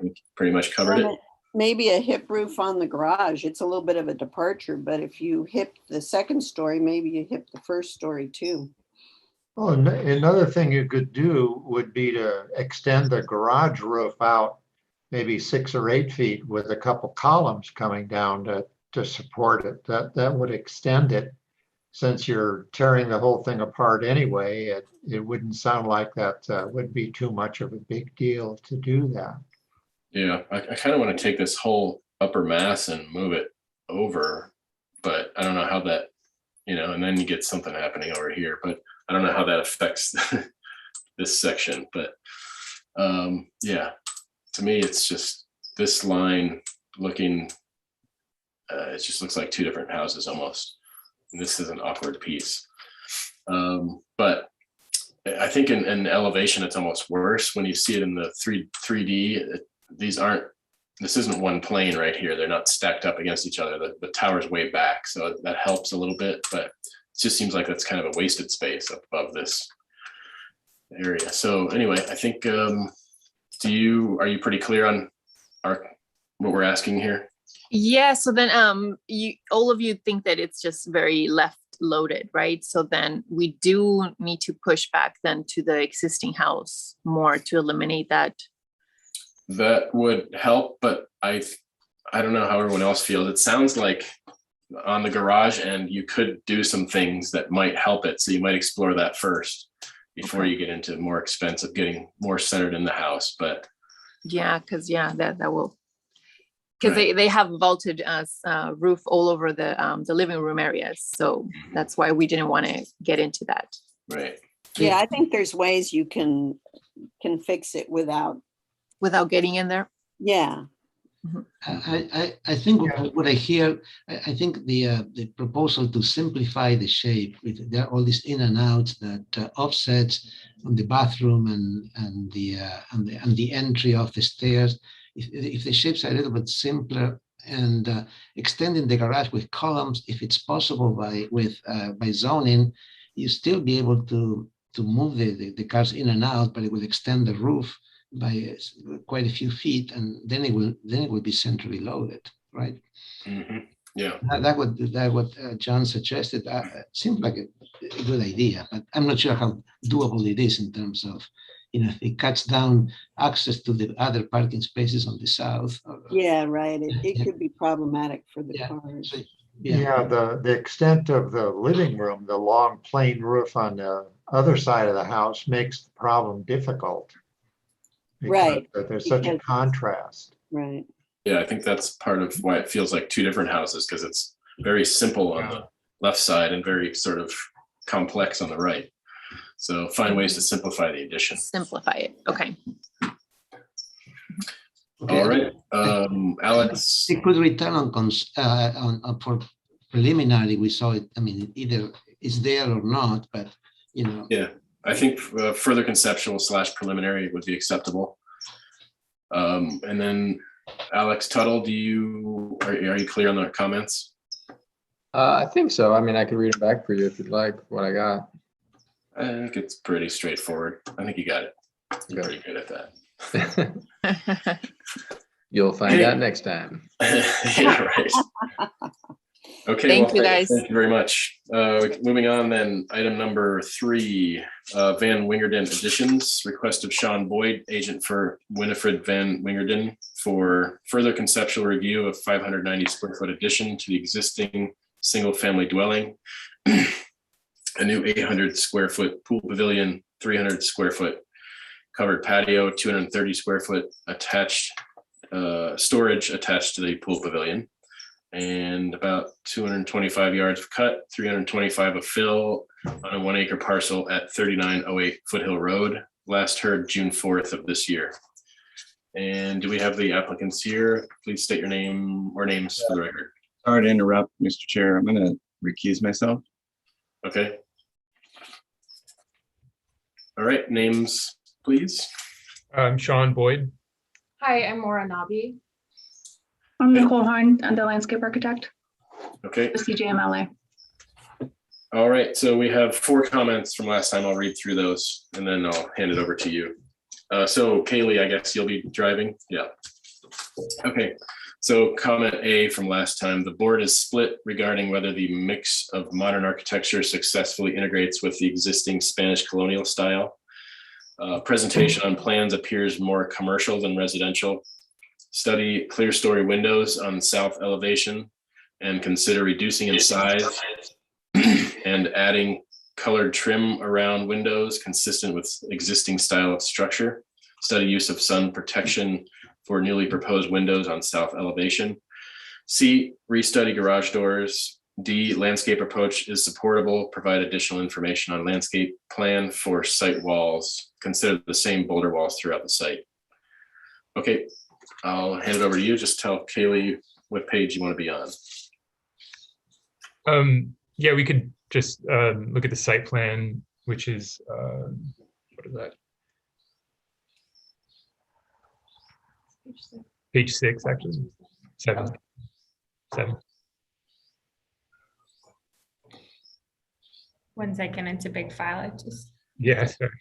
We pretty much covered it. Maybe a hip roof on the garage. It's a little bit of a departure, but if you hip the second story, maybe you hip the first story too. Well, another thing you could do would be to extend the garage roof out maybe 6 or 8 feet with a couple columns coming down to support it. That would extend it. Since you're tearing the whole thing apart anyway, it wouldn't sound like that would be too much of a big deal to do that. Yeah, I kind of want to take this whole upper mass and move it over, but I don't know how that, and then you get something happening over here, but I don't know how that affects this section, but yeah, to me, it's just this line looking, it just looks like two different houses almost. And this is an awkward piece. But I think in elevation, it's almost worse when you see it in the 3D. This isn't one plane right here. They're not stacked up against each other. The tower's way back, so that helps a little bit, but it just seems like that's kind of a wasted space up above this area. So anyway, I think, are you pretty clear on what we're asking here? Yeah, so then all of you think that it's just very left loaded, right? So then we do need to push back then to the existing house more to eliminate that. That would help, but I don't know how everyone else feels. It sounds like on the garage end, you could do some things that might help it. So you might explore that first before you get into more expensive, getting more centered in the house. But yeah, because that will, because they have vaulted roof all over the living room areas. So that's why we didn't want to get into that. Right. Yeah, I think there's ways you can fix it without getting in there. Yeah. I think what I hear, I think the proposal to simplify the shape with there are all these in and outs that offsets on the bathroom and the entry of the stairs. If the shapes are a little bit simpler and extending the garage with columns, if it's possible by zoning, you still be able to move the cars in and out, but it will extend the roof by quite a few feet, and then it will be centrally loaded, right? Mm-hmm. Yeah. That what John suggested seemed like a good idea, but I'm not sure how doable it is in terms of, if it cuts down access to the other parking spaces on the south. Yeah, right. It could be problematic for the cars. Yeah, the extent of the living room, the long plain roof on the other side of the house makes the problem difficult. Right. There's such a contrast. Right. Yeah, I think that's part of why it feels like two different houses, because it's very simple on the left side and very sort of complex on the right. So find ways to simplor the addition. Simplify it. Okay. All right, Alex. It could return on for preliminary. We saw it. I mean, either it's there or not, but Yeah, I think further conceptual / preliminary would be acceptable. And then Alex Tuttle, are you clear on the comments? I think so. I mean, I could read it back for you if you'd like what I got. I think it's pretty straightforward. I think you got it. You're pretty good at that. You'll find out next time. Yeah, right. Okay. Thank you, guys. Thank you very much. Moving on then, item number 3, Van Wingerden Additions, request of Sean Boyd, agent for Winifred Van Wingerden, for further conceptual review of 590 square foot addition to the existing single family dwelling. A new 800 square foot pool pavilion, 300 square foot covered patio, 230 square foot attached storage attached to the pool pavilion, and about 225 yards of cut, 325 of fill on a 1 acre parcel at 3908 Foothill Road. Last heard June 4th of this year. And do we have the applicants here? Please state your name or names for the record. Sorry to interrupt, Mr. Chair. I'm going to recuse myself. Okay. All right, names, please. I'm Sean Boyd. Hi, I'm Maura Nabi. I'm Nicole Hine, I'm the landscape architect. Okay. The CJMLA. All right, so we have 4 comments from last time. I'll read through those and then I'll hand it over to you. So Kaylee, I guess you'll be driving? Yeah. Okay, so comment A from last time, the board is split regarding whether the mix of modern architecture successfully integrates with the existing Spanish colonial style. Presentation on plans appears more commercial than residential. Study clear story windows on south elevation and consider reducing in size and adding colored trim around windows consistent with existing style of structure. Study use of sun protection for newly proposed windows on south elevation. C, restudy garage doors. D, landscape approach is supportable, provide additional information on landscape plan for site walls. Consider the same boulder walls throughout the site. Okay, I'll hand it over to you. Just tell Kaylee what page you want to be on. Yeah, we could just look at the site plan, which is, what is that? Page 6, actually. 7. One second, it's a big file. It just. Yeah, sorry.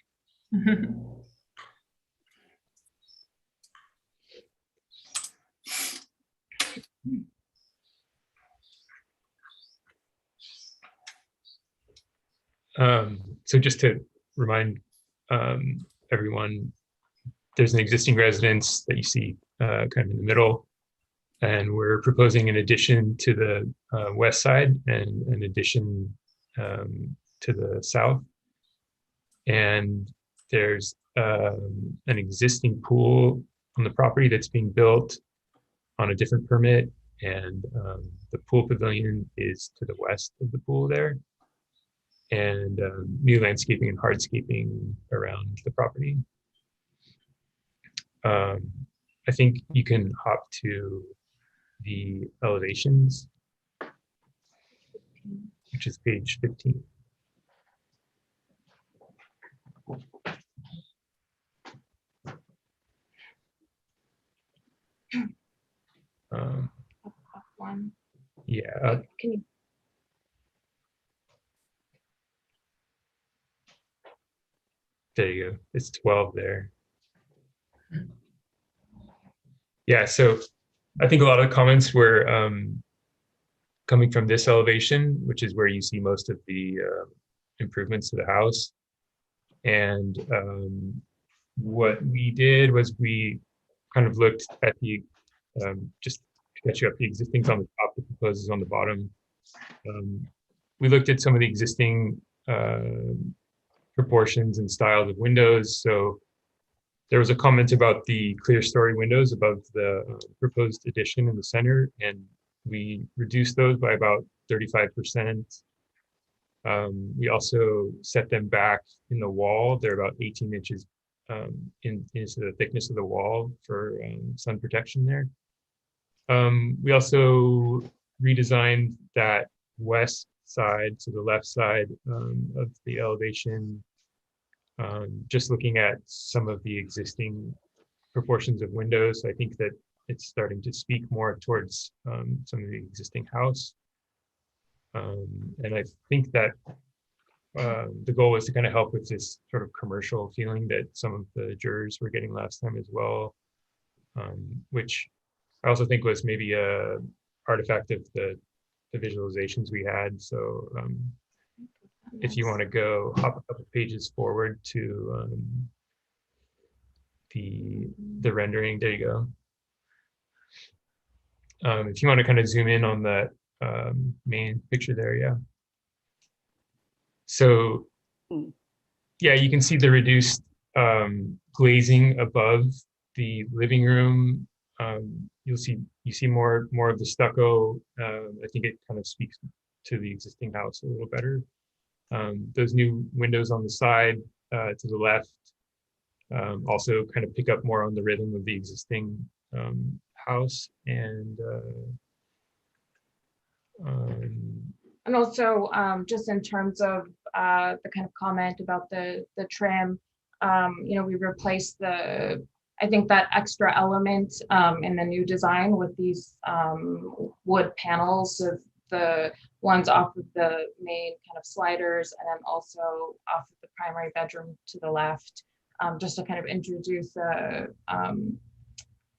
So just to remind everyone, there's an existing residence that you see kind of in the middle, and we're proposing an addition to the west side and an addition to the south. And there's an existing pool on the property that's being built on a different permit, and the pool pavilion is to the west of the pool there, and new landscaping and hardscaping around the property. I think you can hop to the elevations, which is page 15. One. Yeah. Can you? There you go. It's 12 there. Yeah, so I think a lot of the comments were coming from this elevation, which is where you see most of the improvements to the house. And what we did was we kind of looked at the, just to catch you up, the existing's on the top, the proposed is on the bottom. We looked at some of the existing proportions and styles of windows. So there was a comment about the clear story windows above the proposed addition in the center, and we reduced those by about 35%. We also set them back in the wall. They're about 18 inches into the thickness of the wall for sun protection there. We also redesigned that west side to the left side of the elevation, just looking at some of the existing proportions of windows. I think that it's starting to speak more towards some of the existing house. And I think that the goal was to kind of help with this sort of commercial feeling that some of the jurors were getting last time as well, which I also think was maybe a artifact of the visualizations we had. So if you want to go hop a couple pages forward to the rendering, there you go. If you want to kind of zoom in on that main picture there, yeah. So yeah, you can see the reduced glazing above the living room. You see more of the stucco. I think it kind of speaks to the existing house a little better. Those new windows on the side to the left also kind of pick up more on the rhythm of the existing house, and also just in terms of the kind of comment about the trim, we replaced I think that extra element in the new design with these wood panels of the ones off of the main kind of sliders, and then also off of the primary bedroom to the left, just to kind of introduce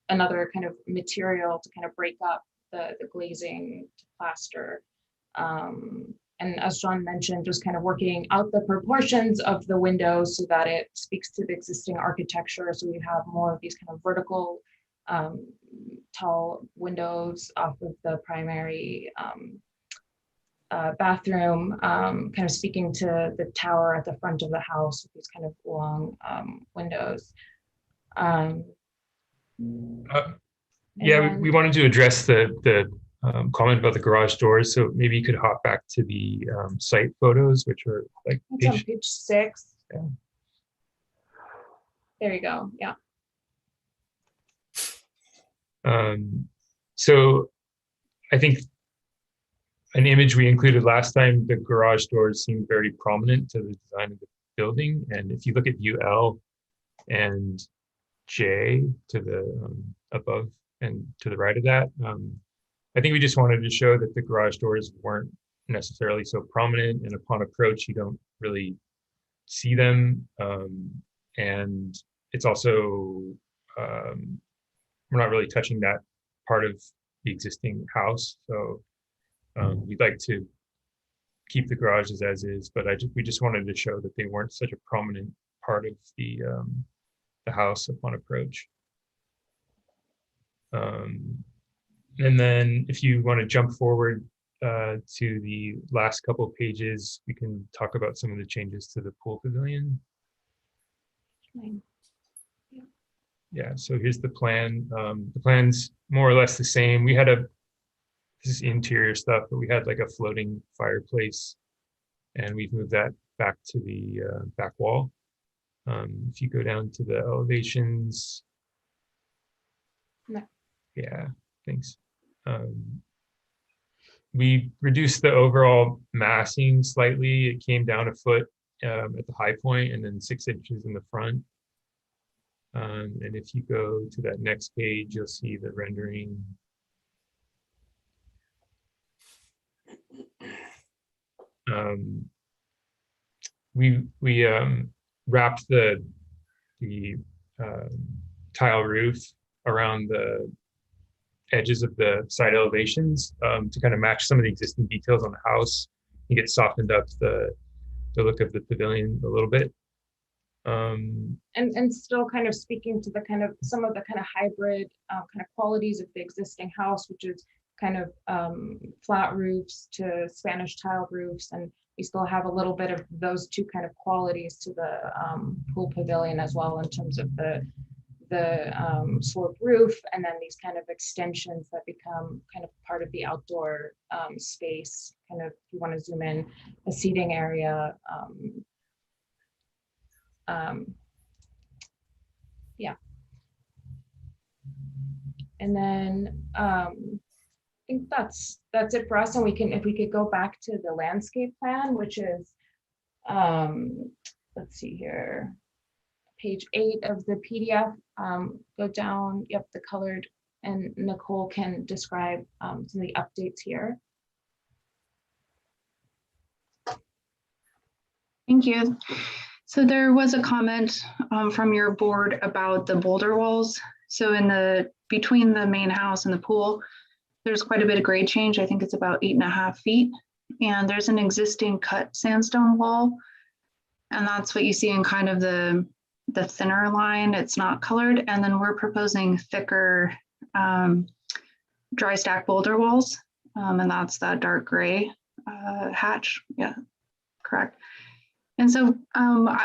another kind of material to kind of break up the glazing to plaster. And as John mentioned, just kind of working out the proportions of the windows so that it speaks to the existing architecture. So we have more of these kind of vertical, tall windows off of the primary bathroom, kind of speaking to the tower at the front of the house with these kind of long windows. Yeah, And we wanted to address the comment about the garage doors. So maybe you could hop back to the site photos, which are like it's on page. page 6. Yeah. There you go. Yeah. So I think an image we included last time, the garage doors seemed very prominent to the design of the building. And if you look at view L and J to the above and to the right of that, I think we just wanted to show that the garage doors weren't necessarily so prominent, and upon approach, you don't really see them. And it's also, we're not really touching that part of the existing house. So we'd like to keep the garages as is, but we just wanted to show that they weren't such a prominent part of the house upon approach. And then if you want to jump forward to the last couple of pages, we can talk about some of the changes to the pool pavilion. Yeah, so here's the plan. The plan's more or less the same. We had this is interior stuff, but we had like a floating fireplace, and we've moved that back to the back wall. If you go down to the elevations. No. Yeah, thanks. We reduced the overall massing slightly. It came down a foot at the high point and then 6 inches in the front. And if you go to that next page, you'll see the rendering. We wrapped the tile roof around the edges of the side elevations to kind of match some of the existing details on the house. I think it softened up the look of the pavilion a little bit. And still kind of speaking to the kind of some of the kind of hybrid kind of qualities of the existing house, which is kind of flat roofs to Spanish tile roofs, and we still have a little bit of those two kind of qualities to the pool pavilion as well, in terms of the sloped roof, and then these kind of extensions that become kind of part of the outdoor space. Kind of, if you want to zoom in, a seating area. Yeah. And then I think that's it for us. And we can, if we could go back to the landscape plan, which is let's see here, page 8 of the PDF. Go down, yep, the colored, and Nicole can describe some of the updates here. Thank you. So there was a comment from your board about the boulder walls. So between the main house and the pool, there's quite a bit of grade change. I think it's about 8.5 feet. And there's an existing cut sandstone wall. And that's what you see in kind of the thinner line. It's not colored. And then we're proposing thicker dry stack boulder walls. And that's that dark gray hatch. Yeah, correct. And so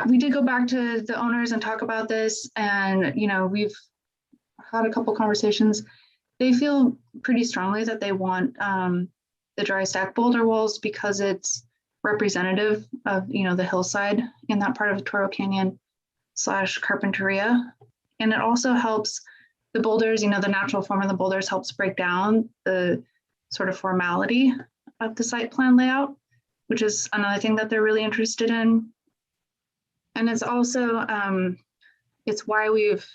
we did go back to the owners and talk about this, and we've had a couple conversations. They feel pretty strongly that they want the dry stack boulder walls because it's representative of the hillside in that part of Toro Canyon / Carpinteria, and it also helps the boulders. The natural form of the boulders helps break down the sort of formality of the site plan layout, which is another thing that they're really interested in. And it's also, it's why we've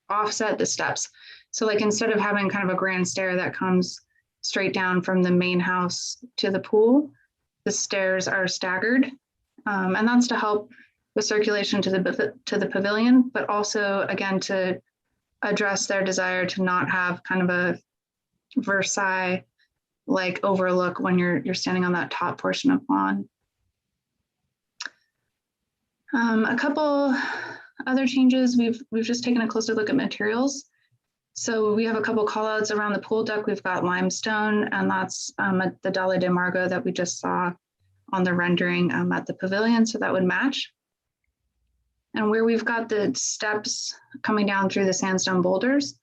offset the steps. So like instead of having kind of a grand stair that comes straight down from the main house to the pool, the stairs are staggered. And that's to help with circulation to the pavilion, but also again, to address their desire to not have kind of a Versailles like overlook when you're standing on that top portion of lawn. A couple other changes, we've just taken a closer look at materials. So we have a couple call outs around the pool deck. We've got limestone, and that's at the Dalle de Margo that we just saw on the rendering at the pavilion, so that would match. And where we've got the steps coming down through the sandstone boulders,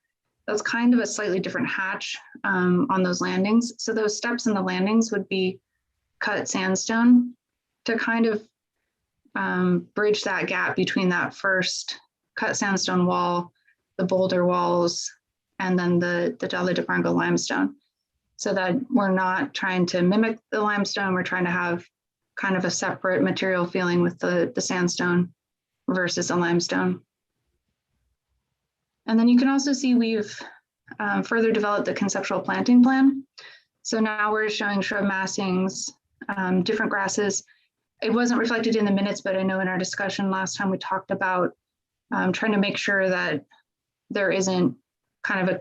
that's kind of a slightly different hatch on those landings. So those steps and the landings would be cut sandstone to kind of bridge that gap between that first cut sandstone wall, the boulder walls, and then the Delta de Franco limestone. So that we're not trying to mimic the limestone, we're trying to have kind of a separate material feeling with the sandstone versus a limestone. And then you can also see we've further developed the conceptual planting plan. So now we're showing shrub massings, different grasses. It wasn't reflected in the minutes, but I know in our discussion last time we talked about trying to make sure that there isn't kind of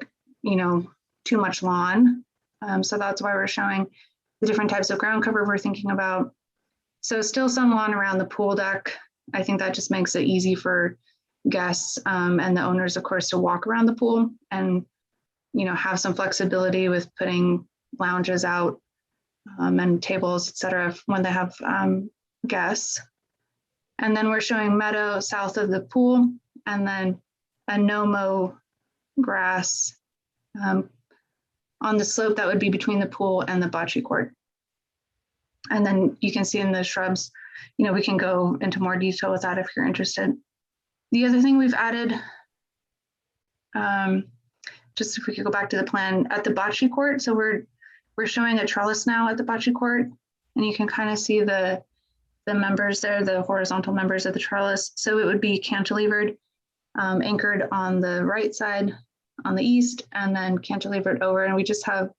too much lawn. So that's why we're showing the different types of ground cover we're thinking about. So still some lawn around the pool deck. I think that just makes it easy for guests and the owners, of course, to walk around the pool and have some flexibility with putting lounges out and tables, et cetera, when they have guests. And then we're showing meadow south of the pool, and then a no-mow grass on the slope that would be between the pool and the bocce court. And then you can see in the shrubs, we can go into more detail with that if you're interested. The other thing we've added, just if we could go back to the plan at the bocce court. So we're showing a trellis now at the bocce court, and you can kind of see the members there, the horizontal members of the trellis. So it would be cantilevered, anchored on the right side on the east, and then cantilevered over. And we just have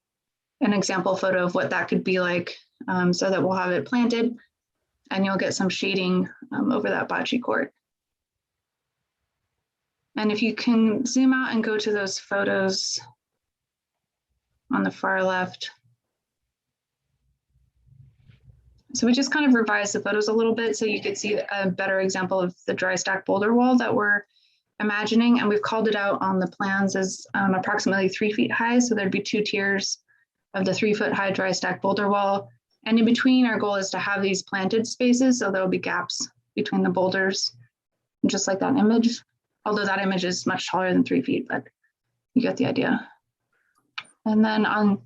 an example photo of what that could be like, so that we'll have it planted and you'll get some shading over that bocce court. And if you can zoom out and go to those photos on the far left. So we just kind of revised the photos a little bit so you could see a better example of the dry stack boulder wall that we're imagining. And we've called it out on the plans as approximately 3 feet high. So there'd be 2 tiers of the 3-foot high dry stack boulder wall. And in between, our goal is to have these planted spaces. So there'll be gaps between the boulders, just like that image. Although that image is much taller than 3 feet, but you get the idea. And then on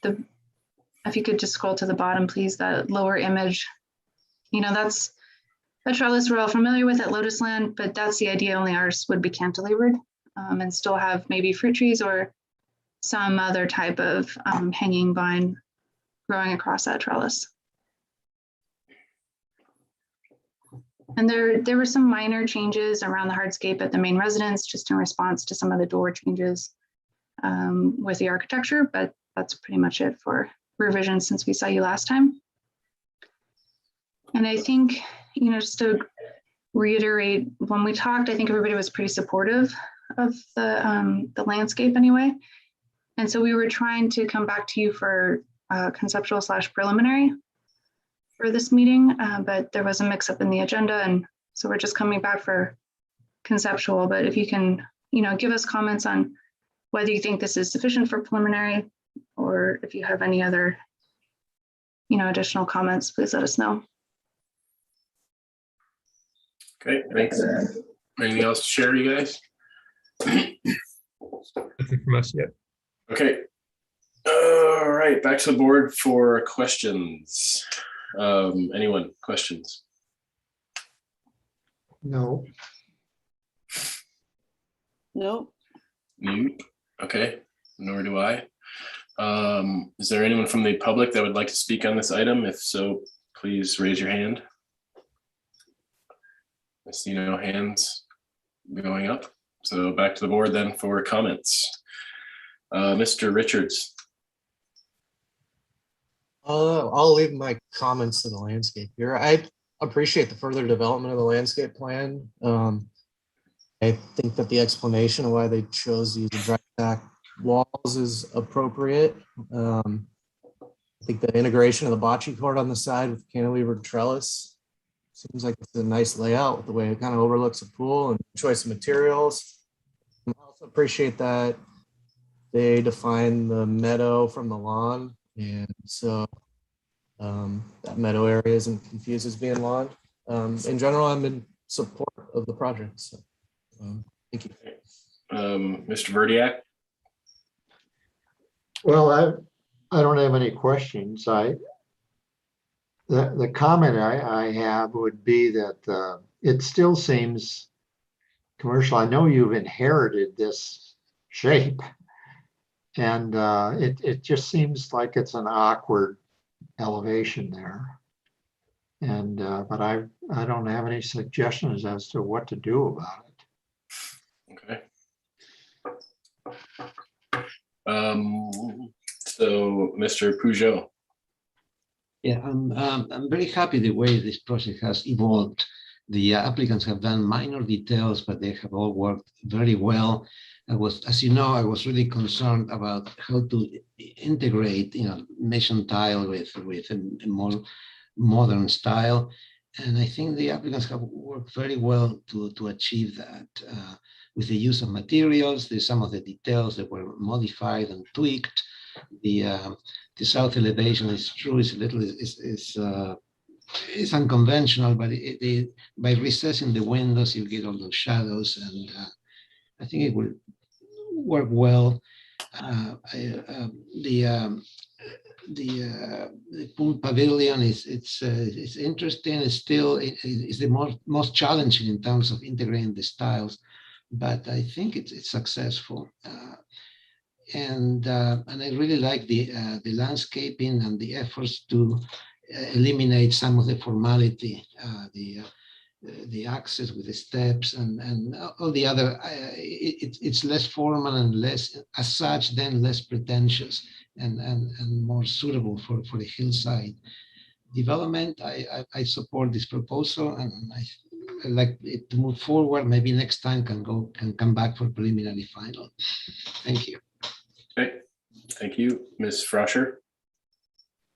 the, if you could just scroll to the bottom, please, that lower image, that's a trellis we're all familiar with at Lotus Land, but that's the idea. Only ours would be cantilevered and still have maybe fruit trees or some other type of hanging vine growing across that trellis. And there were some minor changes around the hardscape at the main residence, just in response to some of the door changes with the architecture, but that's pretty much it for revisions since we saw you last time. And I think, just to reiterate, when we talked, I think everybody was pretty supportive of the landscape anyway. And so we were trying to come back to you for conceptual / preliminary for this meeting, but there was a mix up in the agenda. And so we're just coming back for conceptual, but if you can, give us comments on whether you think this is sufficient for preliminary, or if you have any other, additional comments, please let us know. Okay, thanks. Anything else to share, you guys? Nothing from us yet. Okay. All right, back to the board for questions. Anyone, questions? No. Nope. Okay, nor do I. Is there anyone from the public that would like to speak on this item? If so, please raise your hand. I see no hands going up. So back to the board then for comments. Mr. Richards. I'll leave my comments to the landscape here. I appreciate the further development of the landscape plan. I think that the explanation of why they chose to use the dry stack walls is appropriate. I think the integration of the bocce court on the side with cantilevered trellis seems like it's a nice layout with the way it kind of overlooks the pool and choice of materials. I also appreciate that they define the meadow from the lawn, and so that meadow area isn't confused as being lawn. In general, I'm in support of the project. So, thank you. Mr. Verdiak? Well, I don't have any questions. The comment I have would be that it still seems commercial. I know you've inherited this shape, and it just seems like it's an awkward elevation there. And but I don't have any suggestions as to what to do about it. Okay. So Mr. Peugeot. Yeah, I'm very happy the way this project has evolved. The applicants have done minor details, but they have all worked very well. As you know, I was really concerned about how to integrate, mesh tile with a more modern style. And I think the applicants have worked very well to achieve that. With the use of materials, there's some of the details that were modified and tweaked. The south elevation is true, is unconventional, but by recessing the windows, you get all those shadows, and I think it will work well. The pool pavilion it's interesting. It's still is the most challenging in terms of integrating the styles, but I think it's successful. And I really like the landscaping and the efforts to eliminate some of the formality, the access with the steps and all the other. It's less formal and less, as such, then less pretentious and more suitable for the hillside development. I support this proposal, and I like it to move forward. Maybe next time can come back for preliminary final. Thank you. Okay, thank you, Ms. Froscher.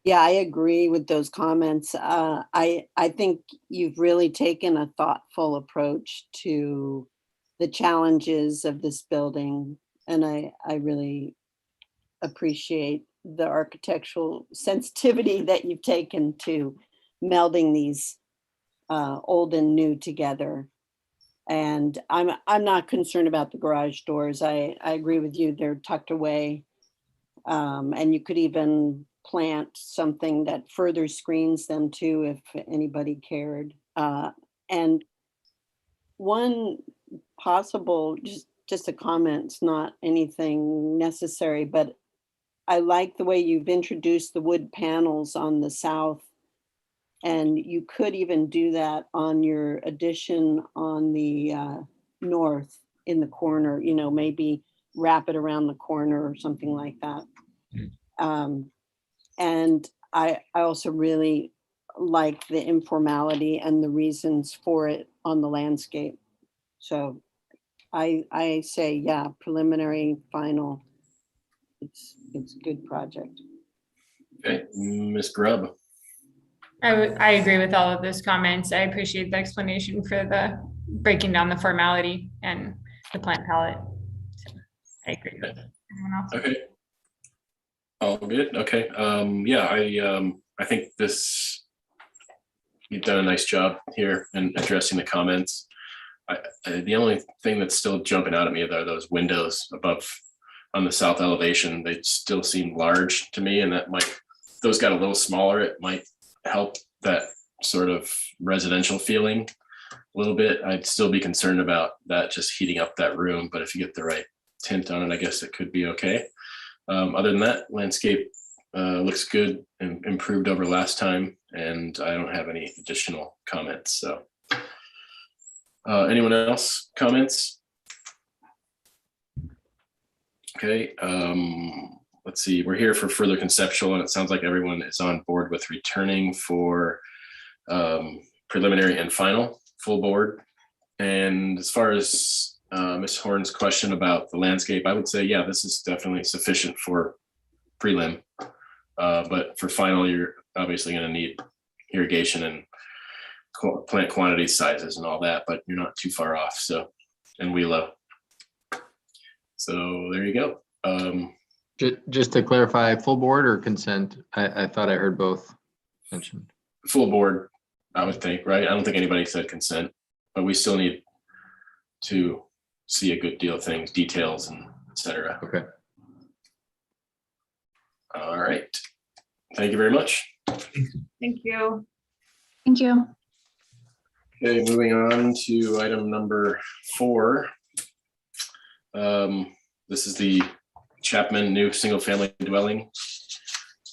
Yeah, I agree with those comments. I think you've really taken a thoughtful approach to the challenges of this building, and I really appreciate the architectural sensitivity that you've taken to melding these old and new together. And I'm not concerned about the garage doors. I agree with you, they're tucked away. And you could even plant something that further screens them too, if anybody cared. And one possible, just a comment, it's not anything necessary, but I like the way you've introduced the wood panels on the south. And you could even do that on your addition on the north in the corner, maybe wrap it around the corner or something like that. And I also really like the informality and the reasons for it on the landscape. So I say, yeah, preliminary, final, it's a good project. Okay, Ms. Grubb. I agree with all of those comments. I appreciate the explanation for the breaking down the formality and the plant palette. So I agree with everyone else. Okay. All good. Okay. Yeah, I think you've done a nice job here in addressing the comments. The only thing that's still jumping out at me are those windows above on the south elevation. They still seem large to me, and those got a little smaller. It might help that sort of residential feeling a little bit. I'd still be concerned about that just heating up that room, but if you get the right tint on it, I guess it could be okay. Other than that, landscape looks good and improved over last time, and I don't have any additional comments. So anyone else comments? Okay, let's see, we're here for further conceptual, and it sounds like everyone is on board with returning for preliminary and final, full board. And as far as Ms. Horn's question about the landscape, I would say, yeah, this is definitely sufficient for prelim. But for final, you're obviously going to need irrigation and plant quantity sizes and all that, but you're not too far off. So, and WELO. So there you go. Just to clarify, full board or consent? I thought I heard both mentioned. Full board, I would think, right? I don't think anybody said consent. but we still need to see a good deal of things, details and et cetera. Okay. All right. Thank you very much. Thank you. Thank you. Okay, moving on to item number 4. This is the Chapman new single-family dwelling.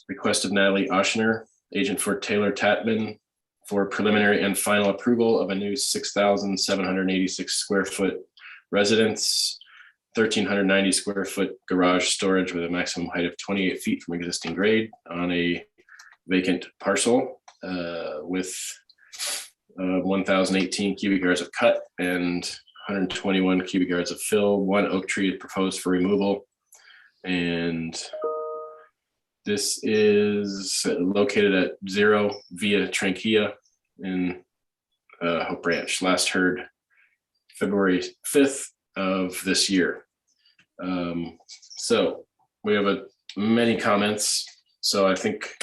Request of Natalie Oshner, agent for Taylor Tatman, for preliminary and final approval of a new 6,786 square foot residence, 1,390 square foot garage storage with a maximum height of 28 feet from existing grade on a vacant parcel with 1,018 cubic yards of cut and 121 cubic yards of fill. 1 oak tree is proposed for removal. And this is located at 0 Via Tranquilla in Hope Branch. Last heard February 5th of this year. So we have many comments. So I think,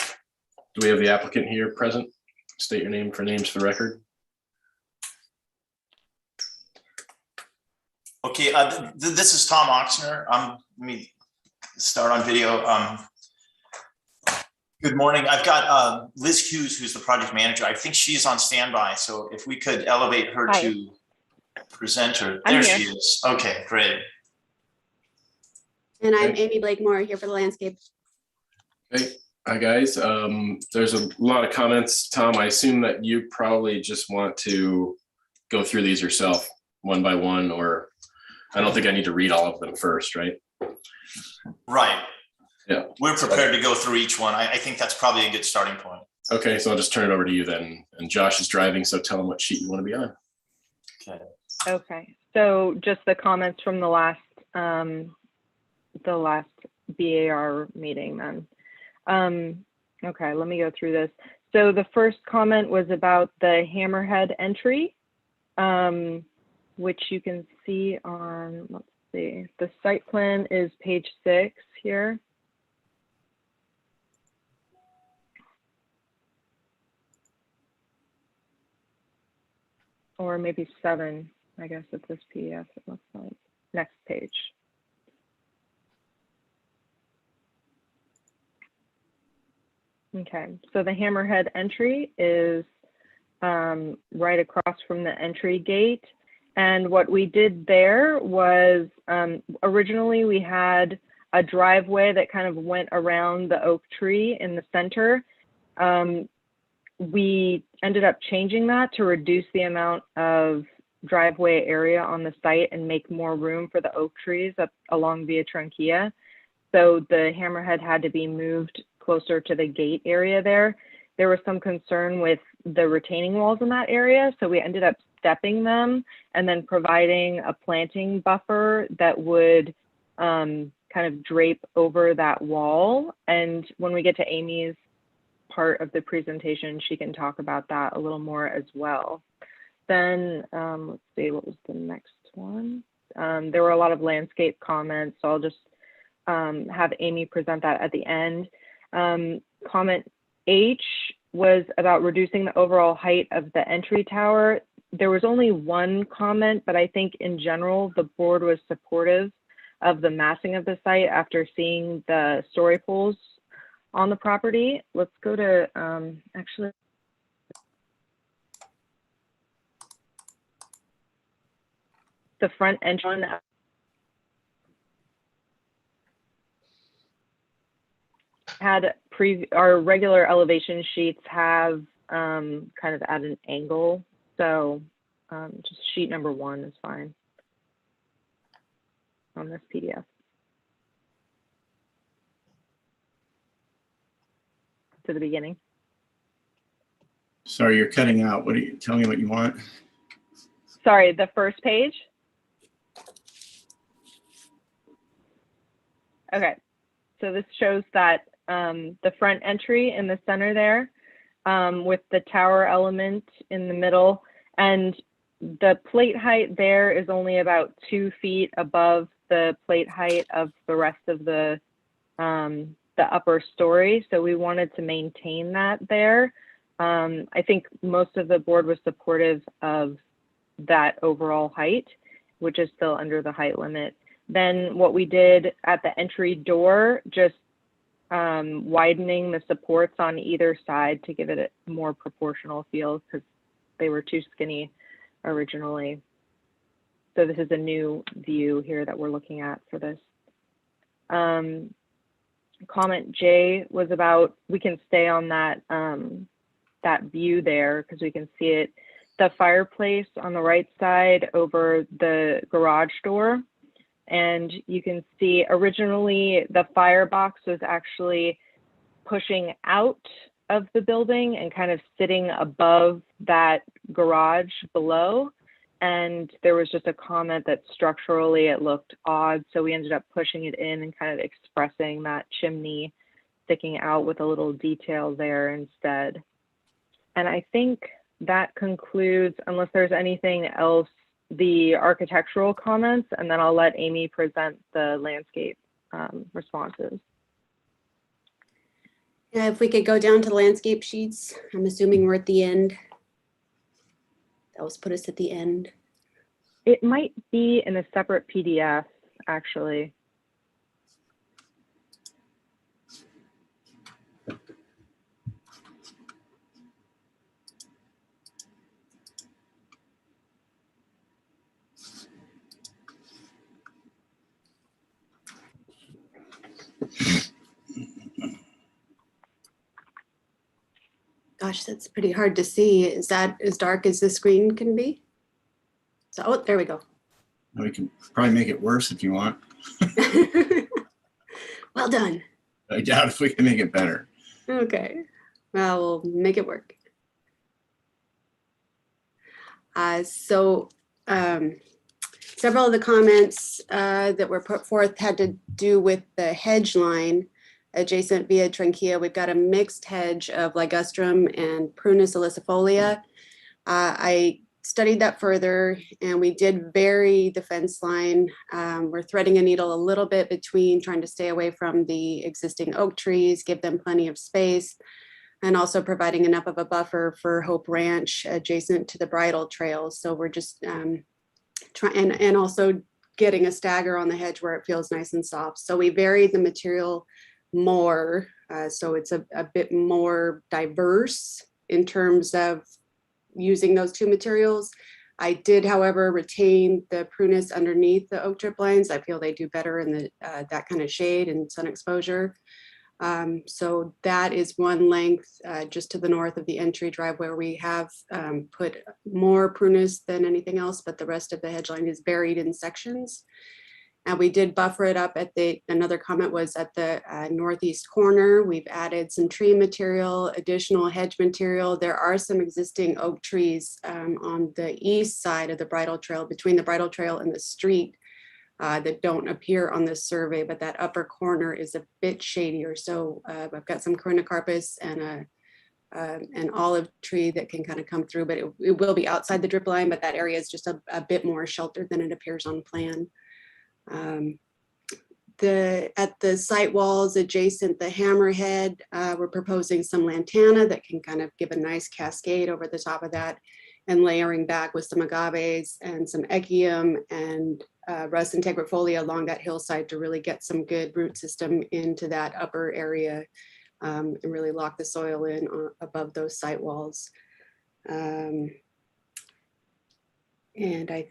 do we have the applicant here present? State your name for names for the record. Okay, this is Tom Oxner. Let me start on video. Good morning. I've got Liz Hughes, who's the project manager. I think she's on standby. So if we could elevate her Hi. to present her. I'm There here. she is. Okay, great. And I'm Amy Blakemore here for the landscape. Hey, hi guys. There's a lot of comments. Tom, I assume that you probably just want to go through these yourself one by one, or I don't think I need to read all of them first, right? Right. Yeah. We're prepared to go through each one. I think that's probably a good starting point. Okay, so I'll just turn it over to you then. And Josh is driving, so tell him what sheet you want to be on. Okay. Okay, so just the comments from the last BAR meeting then. Okay, let me go through this. So the first comment was about the hammerhead entry, which you can see on, let's see, the site plan is page 6 here. Or maybe 7, I guess, of this PDF, it looks like. Next page. Okay, so the hammerhead entry is right across from the entry gate. And what we did there was originally we had a driveway that kind of went around the oak tree in the center. We ended up changing that to reduce the amount of driveway area on the site and make more room for the oak trees up along Via Tranquilla. So the hammerhead had to be moved closer to the gate area there. There was some concern with the retaining walls in that area, so we ended up stepping them and then providing a planting buffer that would kind of drape over that wall. And when we get to Amy's part of the presentation, she can talk about that a little more as well. Then let's see, what was the next one? There were a lot of landscape comments, so I'll just have Amy present that at the end. Comment H was about reducing the overall height of the entry tower. There was only one comment, but I think in general, the board was supportive of the massing of the site after seeing the story poles on the property. Let's go to actually. The front entrance. Had our regular elevation sheets have kind of at an angle. So just sheet number 1 is fine on this PDF. To the beginning. Sorry, you're cutting out. What do you tell me what you want? Sorry, the first page. Okay, so this shows that the front entry in the center there with the tower element in the middle, and the plate height there is only about 2 feet above the plate height of the rest of the upper story. So we wanted to maintain that there. I think most of the board was supportive of that overall height, which is still under the height limit. Then what we did at the entry door, just widening the supports on either side to give it a more proportional feel because they were too skinny originally. So this is a new view here that we're looking at for this. Comment J was about, we can stay on that, that view there because we can see it. The fireplace on the right side over the garage door. And you can see originally the firebox was actually pushing out of the building and kind of sitting above that garage below. And there was just a comment that structurally it looked odd. So we ended up pushing it in and kind of expressing that chimney sticking out with a little detail there instead. And I think that concludes, unless there's anything else, the architectural comments, and then I'll let Amy present the landscape responses. Yeah, if we could go down to the landscape sheets, I'm assuming we're at the end. That was put us at the end. It might be in a separate PDF, actually. Gosh, that's pretty hard to see. Is that as dark as the screen can be? So, oh, there we go. We can probably make it worse if you want. Well done. I doubt if we can make it better. Okay, well, we'll make it work. Several of the comments that were put forth had to do with the hedge line adjacent Via Tranquilla. We've got a mixed hedge of ligustrum and Prunus ilicifolia. I studied that further and we did vary the fence line. We're threading a needle a little bit between trying to stay away from the existing oak trees, give them plenty of space, and also providing enough of a buffer for Hope Ranch adjacent to the bridle trails. So we're just trying, and also getting a stagger on the hedge where it feels nice and soft. So we varied the material more, so it's a bit more diverse in terms of using those two materials. I did, however, retain the prunus underneath the oak trip lines. I feel they do better in the that kind of shade and sun exposure. So that is one length just to the north of the entry drive where we have put more prunus than anything else, but the rest of the hedge line is buried in sections. And we did buffer it up at another comment was at the northeast corner. We've added some tree material, additional hedge material. There are some existing oak trees on the east side of the bridle trail, between the bridle trail and the street that don't appear on this survey, but that upper corner is a bit shadier. So I've got some Coronicarpus and an olive tree that can kind of come through, but it will be outside the drip line, but that area is just a bit more sheltered than it appears on plan. At the site walls adjacent the hammerhead, we're proposing some lantana that can kind of give a nice cascade over the top of that, and layering back with some agaves and some echium and Rus integrifolia along that hillside to really get some good root system into that upper area and really lock the soil in above those site walls. And I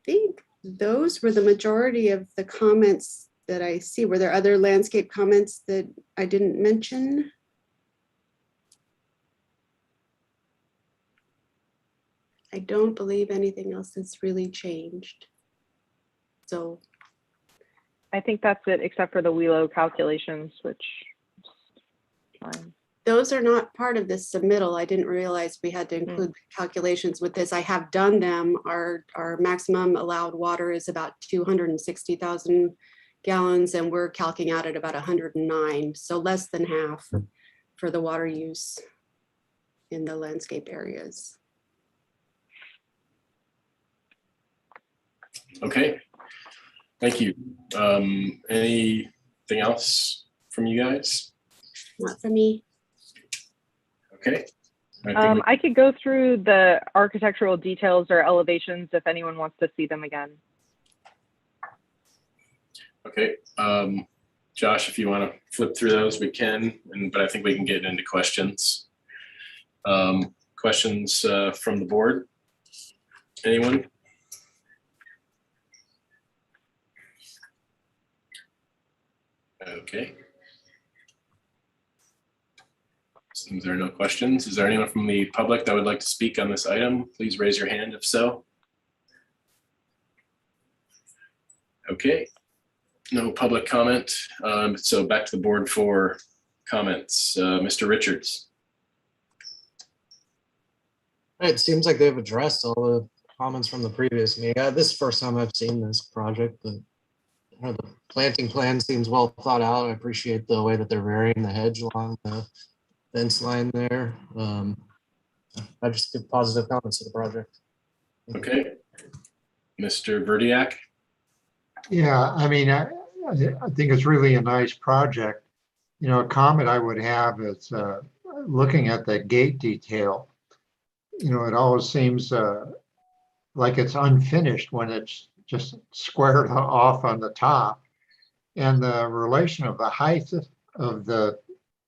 think those were the majority of the comments that I see. Were there other landscape comments that I didn't mention? I don't believe anything else has really changed. So I think that's it, except for the WELO calculations, which is fine. Those are not part of this submittal. I didn't realize we had to include calculations with this. I have done them. Our maximum allowed water is about 260,000 gallons, and we're calculating out at about 109. So less than half for the water use in the landscape areas. Okay, thank you. Anything else from you guys? Not for me. Okay, I could go through the architectural details or elevations if anyone wants to see them again. Okay, Josh, if you want to flip through those, we can, but I think we can get into questions. Questions from the board? Anyone? Okay. Seems there are no questions. Is there anyone from the public that would like to speak on this item? Please raise your hand if so. Okay, no public comment. So back to the board for comments. Mr. Richards. It seems like they've addressed all the comments from the previous meeting. This is the first time I've seen this project, but the planting plan seems well thought out. I appreciate the way that they're varying the hedge along the fence line there. I just give positive comments to the project. Okay, Mr. Verdiak. Yeah, I mean, I think it's really a nice project. You know, a comment I would have is looking at the gate detail. You know, it always seems like it's unfinished when it's just squared off on the top. And the relation of the height of the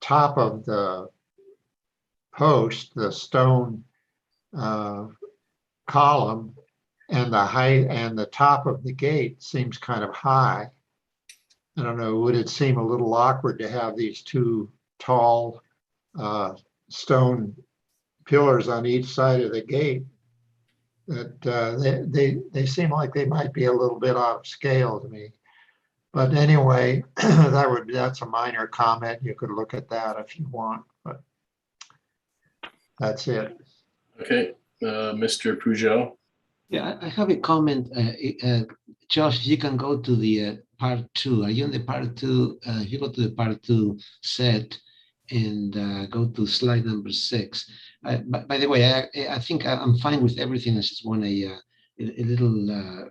top of the post, the stone column, and the height and the top of the gate seems kind of high. I don't know, would it seem a little awkward to have these two tall stone pillars on each side of the gate? That they seem like they might be a little bit out of scale to me. But anyway, that's a minor comment. You could look at that if you want, but that's it. Okay, Mr. Peugeot. Yeah, I have a comment. Josh, you can go to the part 2. Are you on the part 2? If you go to the part 2 set and go to slide number 6. By the way, I think I'm fine with everything. I just want a little,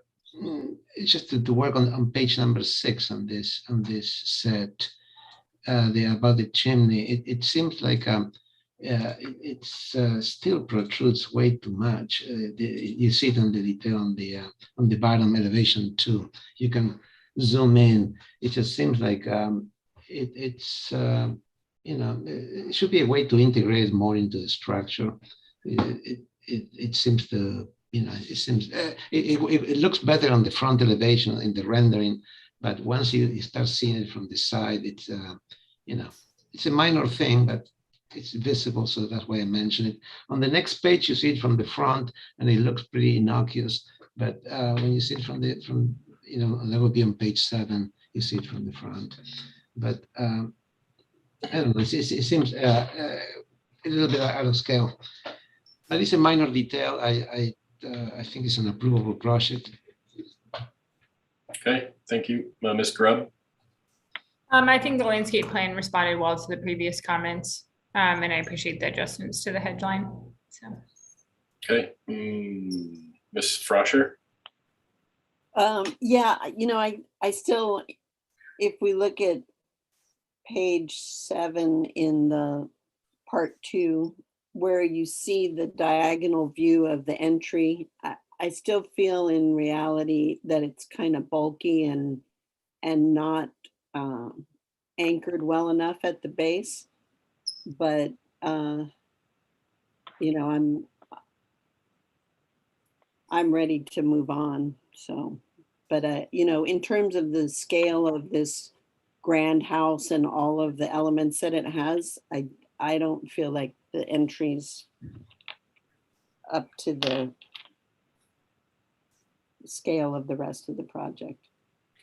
just to work on page number 6 on this set. About the chimney. It seems like it's still protrudes way too much. You see it on the detail on the bottom elevation too. You can zoom in. It just seems like it's you know, it should be a way to integrate more into the structure. It seems to, you know, it seems it looks better on the front elevation in the rendering, but once you start seeing it from the side, it's you know, it's a minor thing, but it's visible, so that's why I mentioned it. On the next page, you see it from the front, and it looks pretty innocuous. But when you see it from you know, that would be on page 7. You see it from the front, but I don't know. It seems a little bit out of scale. But it's a minor detail. I think it's an approvable project. Okay, thank you, Ms. Grubb. I think the landscape plan responded well to the previous comments, and I appreciate the adjustments to the headline. So. Okay, Ms. Froscher. Yeah, you know, I still, if we look at page 7 in the part 2, where you see the diagonal view of the entry, I still feel in reality that it's kind of bulky and not anchored well enough at the base. But you know, I'm ready to move on. So, but you know, in terms of the scale of this grand house and all of the elements that it has, I don't feel like the entry's up to the scale of the rest of the project.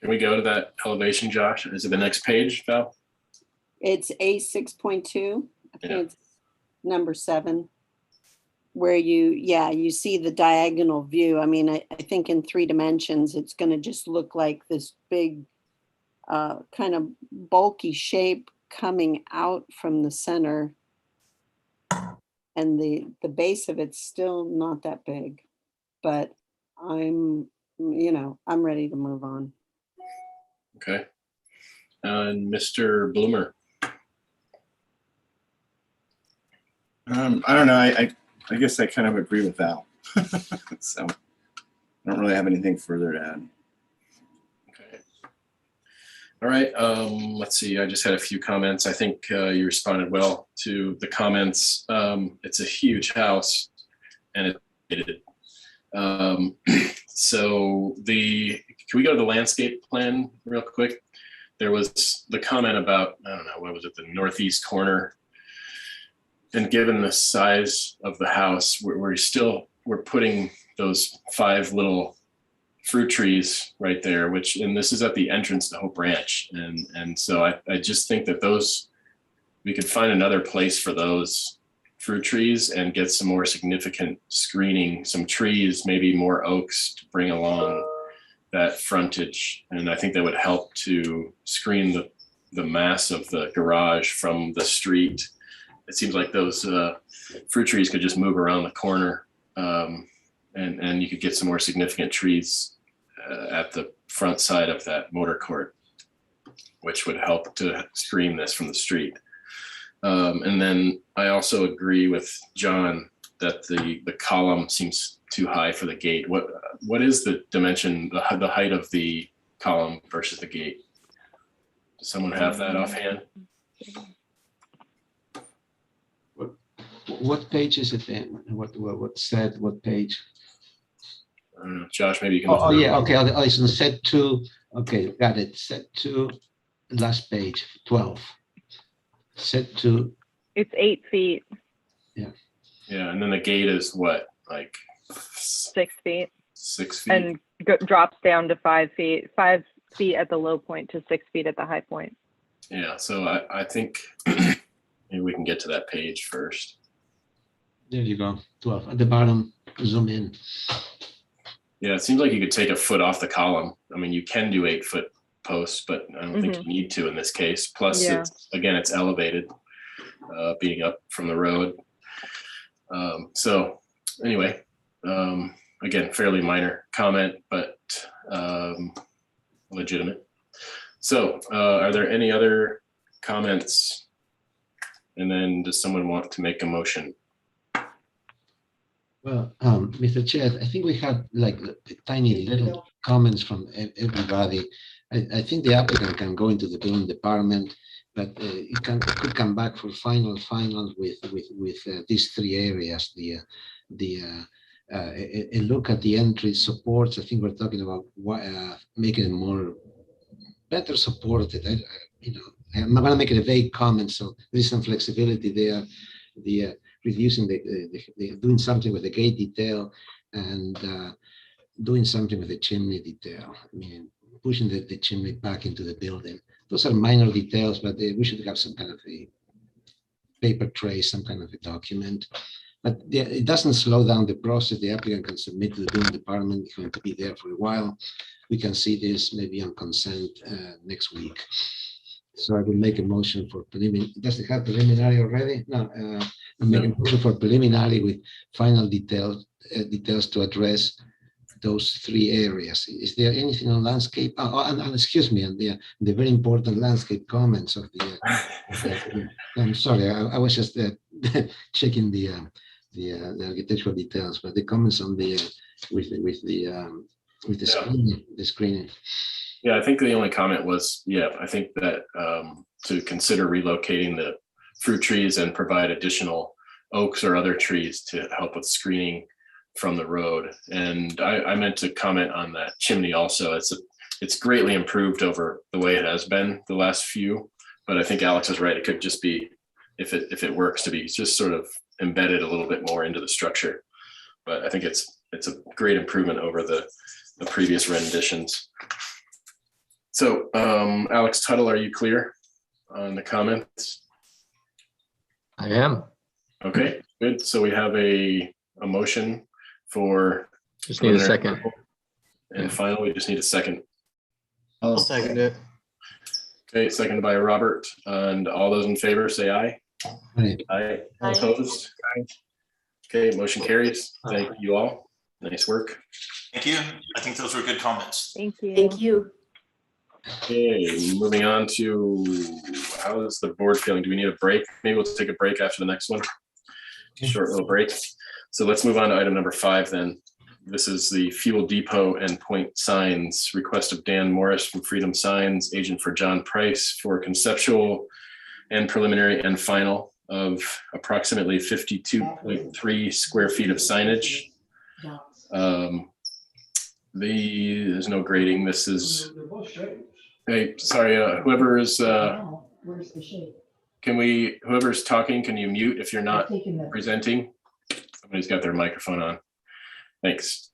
Can we go to that elevation, Josh? Is it the next page, Val? It's A6.2. I think it's number 7, where you see the diagonal view. I mean, I think in 3 dimensions, it's going to just look like this big kind of bulky shape coming out from the center. And the base of it's still not that big, but I'm ready to move on. Okay. And Mr. Bloomer. I don't know. I guess I kind of agree with Val. So I don't really have anything further to add. Okay. All right. Let's see. I just had a few comments. I think you responded well to the comments. It's a huge house, and so can we go to the landscape plan real quick? There was the comment about, I don't know, what was it, the northeast corner. And given the size of the house, we're putting those 5 little fruit trees right there, and this is at the entrance to Hope Ranch. And so I just think that we could find another place for those fruit trees and get some more significant screening, some trees, maybe more oaks to bring along that frontage. And I think that would help to screen the mass of the garage from the street. It seems like those fruit trees could just move around the corner, and you could get some more significant trees at the front side of that motor court, which would help to screen this from the street. And then I also agree with John that the column seems too high for the gate. What is the dimension, the height of the column versus the gate? Does someone have that offhand? What page is it in? What said, what page? I don't know. Josh, maybe you can. Oh, yeah, okay. Oh, it's on set 2. Okay, got it. Set 2, last page, 12. Set 2. It's 8 feet, Yeah, and then the gate is what, like 6 feet, 6 feet? and drops down to 5 feet, 5 feet at the low point to 6 feet at the high point. Yeah, so I think maybe we can get to that page first. There you go, 12. At the bottom, zoom in. Yeah, it seems like you could take a foot off the column. I mean, you can do 8-foot posts, but I don't think you need to in this case. Plus, Yeah. it's elevated, being up from the road. So anyway, again, fairly minor comment, but legitimate. So are there any other comments? And then does someone want to make a motion? Well, Mr. Chair, I think we had like tiny little comments from everybody. I think the applicant can go into the building department, but it could come back for final with these 3 areas. A look at the entry supports. I think we're talking about making it more better supported. I'm not going to make it a vague comment, so there is some flexibility there. Reducing doing something with the gate detail and doing something with the chimney detail. I mean, pushing the chimney back into the building. Those are minor details, but we should have some kind of a paper trace, some kind of a document. But it doesn't slow down the process. The applicant can submit to the building department. It's going to be there for a while. We can see this maybe on consent next week. So I will make a motion for preliminary. Does it have preliminary already? No. I'm making a motion for preliminary with final details to address those 3 areas. Is there anything on landscape? And excuse me, and the very important landscape comments of the. I'm sorry, I was just checking the architectural details, but the comments on the with the screening. Yeah, I think the only comment was, I think that to consider relocating the fruit trees and provide additional oaks or other trees to help with screening from the road. And I meant to comment on that chimney also. It's greatly improved over the way it has been the last few, but I think Alex is right. It could just be, if it works, to be just sort of embedded a little bit more into the structure. But I think it's a great improvement over the previous renditions. So Alex Tuttle, are you clear on the comments? I am. Okay, good. So we have a motion for. Just need a second. And finally, we just need a second. I'll second it. Okay, seconded by Robert. And all those in favor say aye. Aye. Aye. Opposed? Okay, motion carries. Thank you all. Nice work. Thank you. I think those were good comments. Thank you. Thank you. Okay, moving on to how is the board feeling? Do we need a break? Maybe we'll take a break after the next one. short little break. So let's move on to item number 5 then. This is the Fuel Depot and Point Signs, request of Dan Morris from Freedom Signs, agent for John Price, for conceptual and preliminary and final of approximately 52.3 square feet of signage. There's no grading. This is, hey, sorry, whoever is, whoever's talking, can you mute if you're not presenting? Somebody's got their microphone on. Thanks.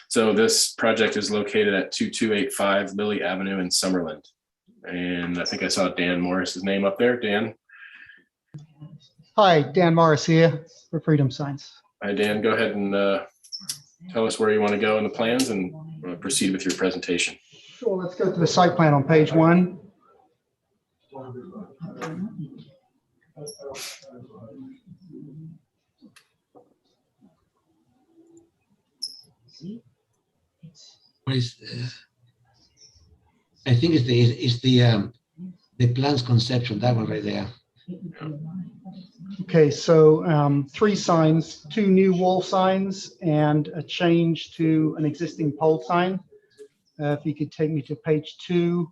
So this project is located at 2285 Lily Avenue in Summerlin. And I think I saw Dan Morris's name up there. Dan? Hi, Dan Morris here for Freedom Signs. Hi, Dan. Go ahead and tell us where you want to go in the plans and proceed with your presentation. Sure, let's go to the site plan on page 1. What is, I think it's the plans conceptual, that one right there. Okay, so 3 signs, 2 new wall signs and a change to an existing pole sign. If you could take me to page 2,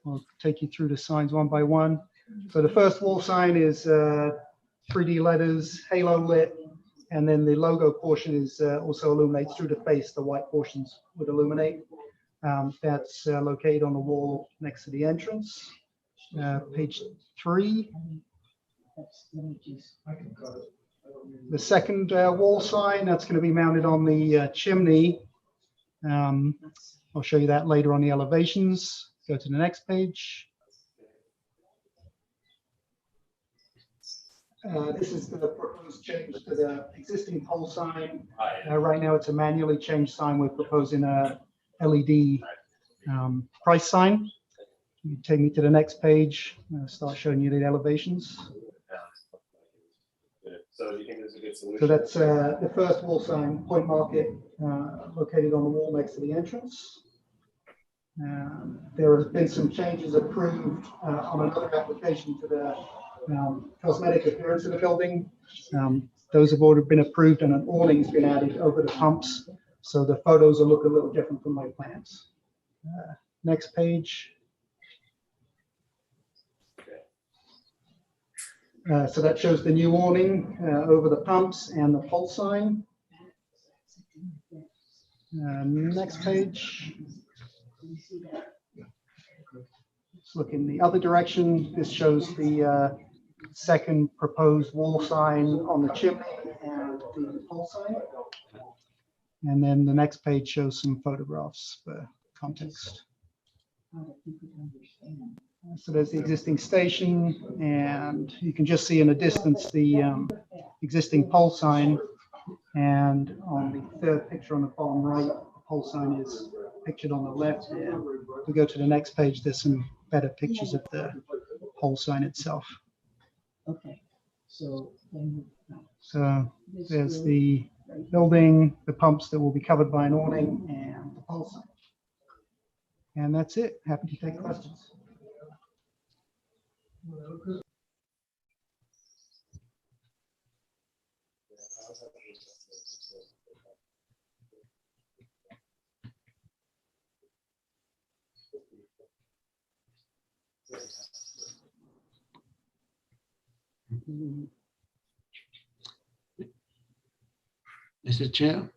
I'll take you through the signs one by one. So the first wall sign is 3D letters, halo lit, and then the logo portion is also illuminates through the face. The white portions would illuminate. That's located on the wall next to the entrance. Page 3. The second wall sign, that's going to be mounted on the chimney. I'll show you that later on the elevations. Go to the next page. This is the proposed change to the existing pole sign. Right now, it's a manually changed sign. We're proposing a LED price sign. You take me to the next page. I'll start showing you the elevations. So do you think there's a good solution? So that's the first wall sign, Point Market, located on the wall next to the entrance. There have been some changes approved on another application to the cosmetic appearance of the building. Those have already been approved and an awning's been added over the pumps. So the photos will look a little different from my plans. Next page. So that shows the new awning over the pumps and the pole sign. Next page. Let's look in the other direction. This shows the second proposed wall sign on the chimney and the pole sign. And then the next page shows some photographs for context. So there's the existing station, and you can just see in the distance the existing pole sign. And on the third picture on the bottom right, the pole sign is pictured on the left there. If we go to the next page, there's some better pictures of the pole sign itself. Okay, so there's the building, the pumps that will be covered by an awning, and the pole sign. And that's it. Happy to take questions. Mr. Chair.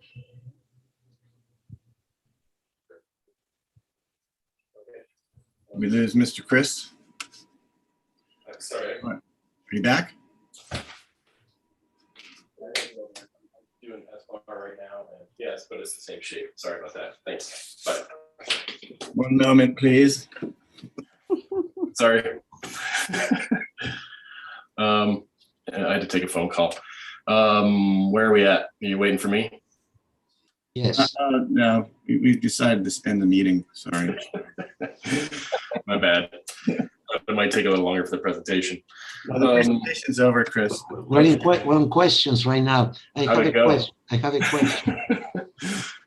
We lose Mr. Chris. Sorry. Are you back? Doing SBR right now. And yes, but it's the same shape. Sorry about that. Thanks. Bye. One moment, please. Sorry. I had to take a phone call. Where are we at? Are you waiting for me? Yes. No, we decided to end the meeting. Sorry. My bad. It might take a little longer for the presentation. Well, the presentation's over, Chris. We're on questions right now. I have a question.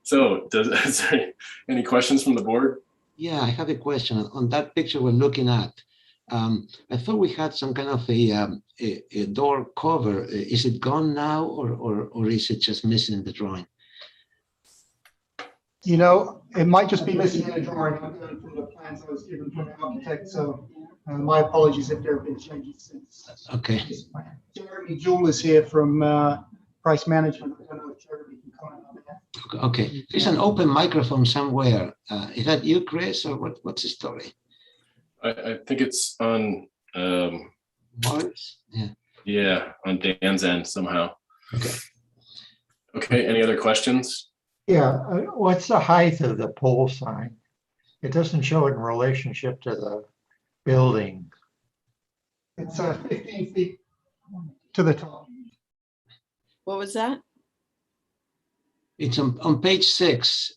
So, sorry, any questions from the board? Yeah, I have a question. On that picture we're looking at, I thought we had some kind of a door cover. Is it gone now, or is it just missing in the drawing? You know, it might just be missing in a drawing. I'm going from the plans I was given from the architect, so my apologies if there have been changes since. Okay. Jeremy Jewell is here from Price Management. I don't know if Jeremy can comment on that. Okay, there's an open microphone somewhere. Is that you, Chris, or what's the story? I think it's on, Morris? yeah, on Dan's end somehow. Okay, any other questions? Yeah, what's the height of the pole sign? It doesn't show it in relationship to the building. It's 15 feet to the top. What was that? It's on page 6.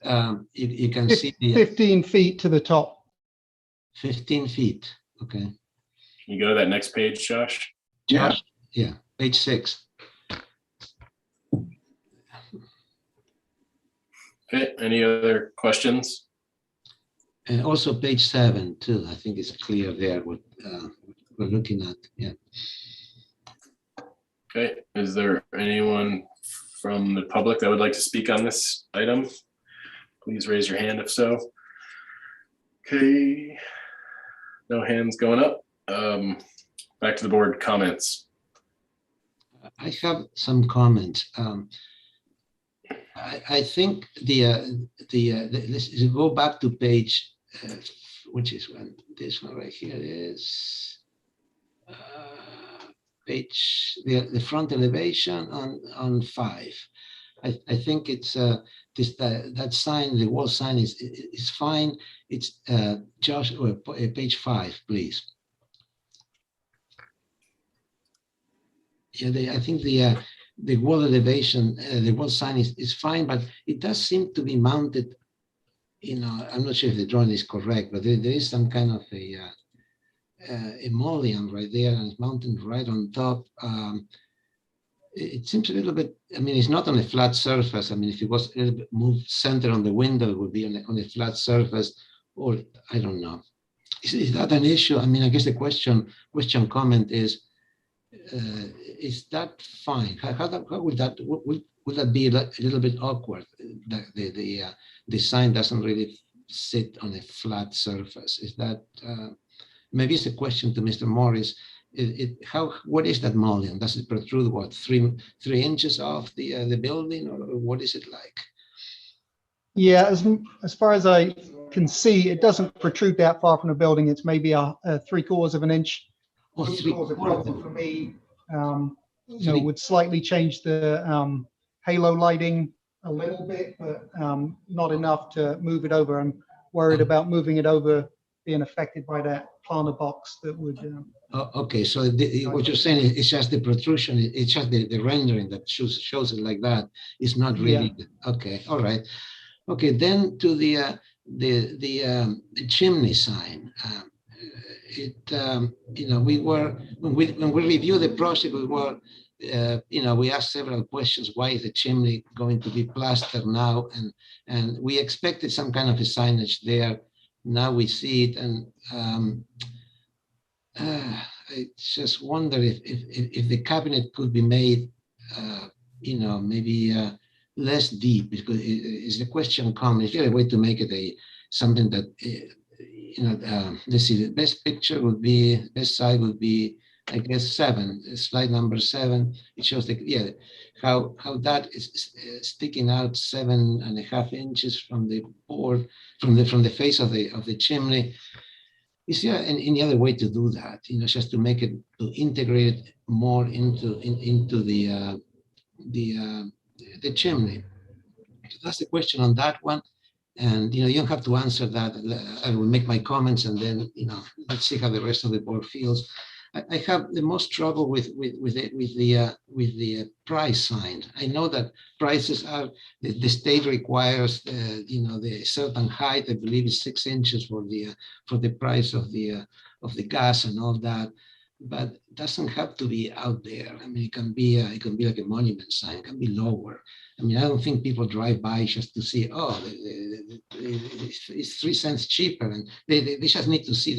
You can see the 15 feet to the top. 15 feet. Okay. Can you go to that next page, Josh? Josh? Yeah, page 6. Okay, any other questions? And also page 7 too. I think it's clear there what we're looking at. Yeah. Okay, is there anyone from the public that would like to speak on this item? Please raise your hand if so. Okay, no hands going up. Back to the board comments. I have some comments. I think let's go back to page, which is one, this one right here is page, the front elevation on 5. I think it's that sign, the wall sign is fine. It's Josh, page 5, please. Yeah, I think the wall elevation, the wall sign is fine, but it does seem to be mounted. You know, I'm not sure if the drawing is correct, but there is some kind of a mullion right there, and it's mounted right on top. It seems a little bit. I mean, it's not on a flat surface. I mean, if it was a little bit moved center on the window, it would be on a flat surface, or I don't know. Is that an issue? I mean, I guess the question comment is that fine? How would that would that be a little bit awkward? The sign doesn't really sit on a flat surface. Is that maybe it's a question to Mr. Morris? What is that mullion? Does it protrude what 3 inches off the building, or what is it like? Yeah, as far as I can see, it doesn't protrude that far from the building. It's maybe a 3/4 of an inch. Oh, 3/4 for me, would slightly change the halo lighting a little bit, but not enough to move it over. I'm worried about moving it over, being affected by that planter box that would. Okay, so what you're saying is it's just the protrusion. It's just the rendering that shows it like that. It's not really okay. All right. Okay, then to the chimney sign. We were when we reviewed the project, we were we asked several questions. Why is the chimney going to be plastered now? And we expected some kind of a signage there. Now we see it, and I just wonder if the cabinet could be made, maybe less deep, because is the question common? Is there a way to make it something that let's see, the best side would be, I guess, 7, slide number 7. It shows how that is sticking out 7.5 inches from the board, from the face of the chimney. Is there any other way to do that? Just to make it, to integrate it more into the chimney. So that's the question on that one. And you don't have to answer that. I will make my comments, and then let's see how the rest of the board feels. I have the most trouble with the price sign. I know that prices are the state requires the certain height. I believe it's 6 inches for the price of the gas and all that, but it doesn't have to be out there. I mean, it can be like a monument sign. It can be lower. I mean, I don't think people drive by just to see, it's 3 cents cheaper, and they just need to see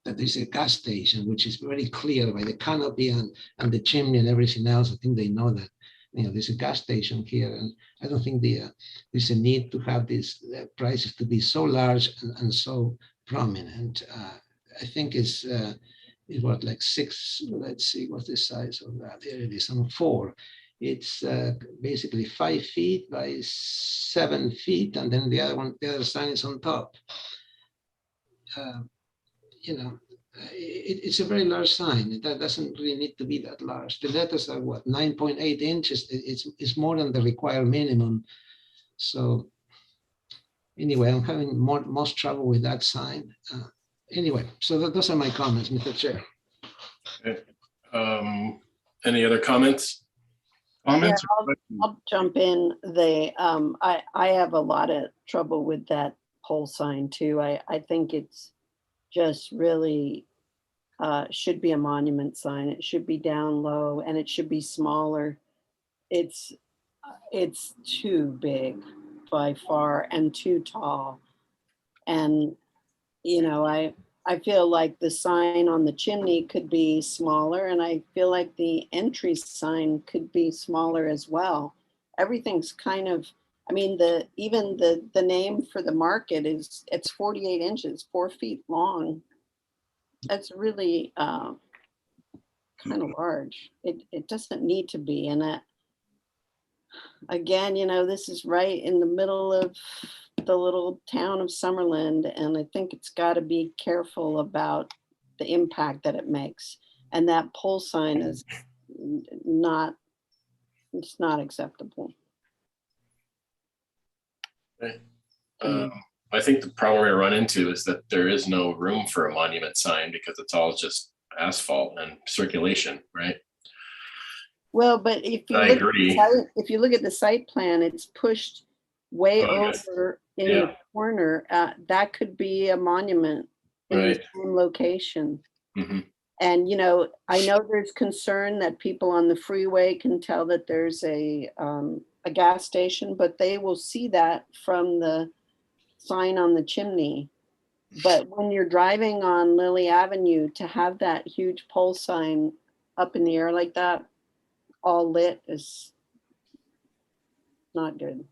that there's a gas station, which is very clear by the canopy and the chimney and everything else. I think they know that, there's a gas station here, and I don't think there's a need to have these prices to be so large and so prominent. I think it's what, like 6, let's see, what's the size of that? There it is on 4. It's basically 5 feet by 7 feet, and then the other sign is on top. It's a very large sign. That doesn't really need to be that large. The letters are what, 9.8 inches. It's more than the required minimum. So anyway, I'm having most trouble with that sign. Anyway, so those are my comments, Mr. Chair. Okay. Any other comments? Yeah, I'll jump in. I have a lot of trouble with that pole sign too. I think it's just really should be a monument sign. It should be down low and it should be smaller. It's too big by far and too tall. And I feel like the sign on the chimney could be smaller, and I feel like the entry sign could be smaller as well. Everything's kind of, even the name for the market it's 48 inches, 4 feet long. That's really kind of large. It doesn't need to be. And again, this is right in the middle of the little town of Summerlin, and I think it's got to be careful about the impact that it makes. And that pole sign is not acceptable. Okay. I think the problem we're gonna run into is that there is no room for a monument sign because it's all just asphalt and circulation, right? Well, but if you look at the site plan, it's pushed way over in the corner. That could be a monument in the same location. Mm-hmm. And I know there's concern that people on the freeway can tell that there's a gas station, but they will see that from the sign on the chimney. But when you're driving on Lily Avenue, to have that huge pole sign up in the air like that, all lit, is not good.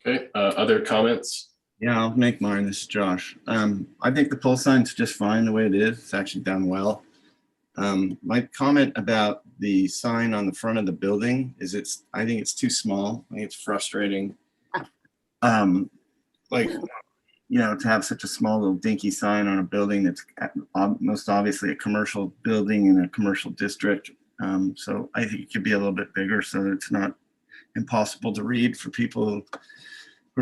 Okay, other comments? Yeah, I'll make mine. This is Josh. I think the pole sign's just fine the way it is. It's actually done well. My comment about the sign on the front of the building is I think it's too small. I think it's frustrating. To have such a small little dinky sign on a building that's most obviously a commercial building in a commercial district. So I think it could be a little bit bigger so that it's not impossible to read for people who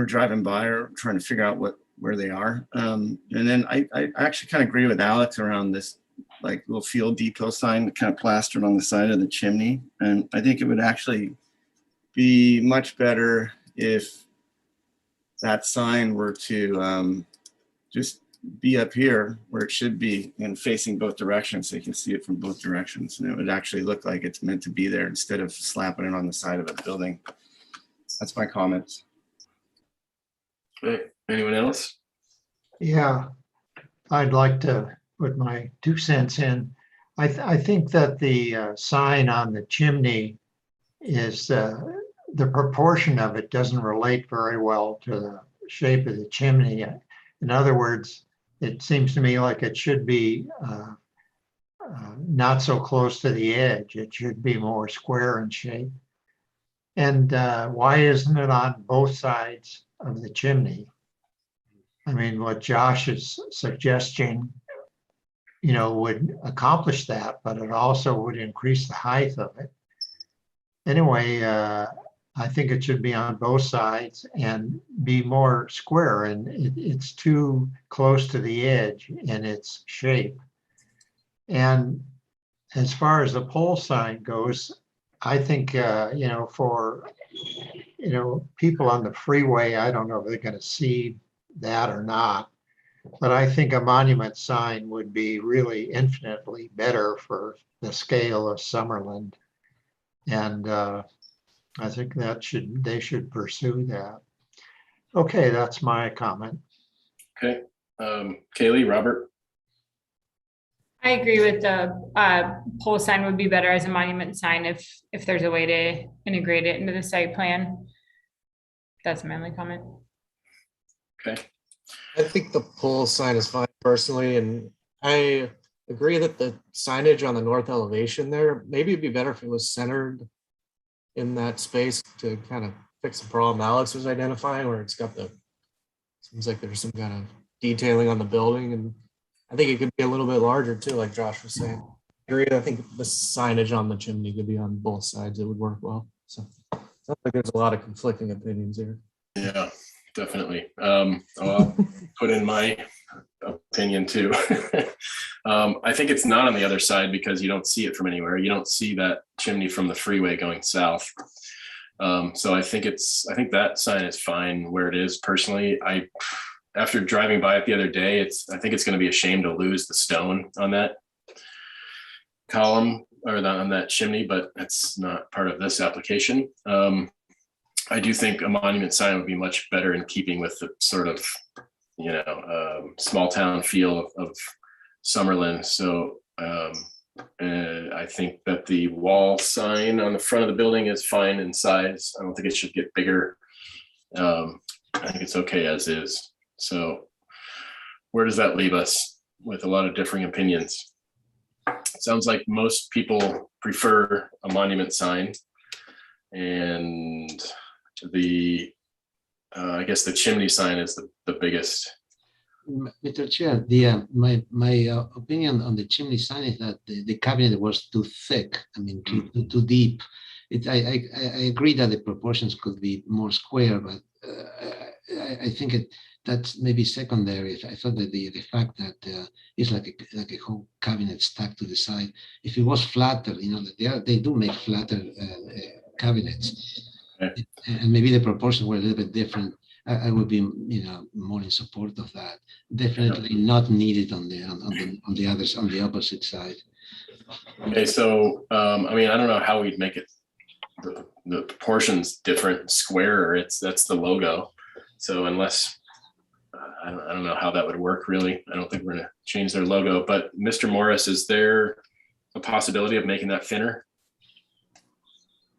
are driving by or trying to figure out where they are. And then I actually kind of agree with Alex around this little fuel depot sign kind of plastered on the side of the chimney. And I think it would actually be much better if that sign were to just be up here where it should be and facing both directions so you can see it from both directions. And it would actually look like it's meant to be there instead of slapping it on the side of a building. That's my comments. Okay. Anyone else? Yeah, I'd like to put my 2 cents in. I think that the sign on the chimney is the proportion of it doesn't relate very well to the shape of the chimney. In other words, it seems to me like it should be not so close to the edge. It should be more square in shape. And why isn't it on both sides of the chimney? I mean, what Josh is suggesting, would accomplish that, but it also would increase the height of it. Anyway, I think it should be on both sides and be more square, and it's too close to the edge in its shape. And as far as the pole sign goes, I think, for, people on the freeway, I don't know if they're going to see that or not, but I think a monument sign would be really infinitely better for the scale of Summerlin. And I think they should pursue that. Okay, that's my comment. Okay. Kaylee, Robert? I agree with the pole sign would be better as a monument sign if there's a way to integrate it into the site plan. That's my only comment. Okay. I think the pole sign is fine personally, and I agree that the signage on the north elevation there, maybe it'd be better if it was centered in that space to kind of fix the problem Alex was identifying, where it's got the, seems like there's some kind of detailing on the building, and I think it could be a little bit larger too, like Josh was saying. I agree. I think the signage on the chimney could be on both sides. It would work well. So sounds like there's a lot of conflicting opinions here. Yeah, definitely. I'll put in my opinion too. I think it's not on the other side because you don't see it from anywhere. You don't see that chimney from the freeway going south. So I think that sign is fine where it is personally. After driving by it the other day, I think it's going to be a shame to lose the stone on that column or on that chimney, but that's not part of this application. I do think a monument sign would be much better in keeping with the sort of, small town feel of Summerlin. So I think that the wall sign on the front of the building is fine in size. I don't think it should get bigger. I think it's okay as is. So where does that leave us with a lot of differing opinions? It sounds like most people prefer a monument sign, and I guess the chimney sign is the biggest. Mr. Chair, my opinion on the chimney sign is that the cabinet was too thick. I mean, too deep. I agree that the proportions could be more square, but I think that's maybe secondary. I thought that the fact that it's like a whole cabinet stacked to the side. If it was flatter, they do make flatter cabinets, okay. And maybe the proportions were a little bit different. I would be, more in support of that. Definitely not needed on the opposite side. Okay, so I don't know how we'd make it the proportions different, square. That's the logo. So unless I don't know how that would work really. I don't think we're gonna change their logo. But Mr. Morris, is there a possibility of making that thinner?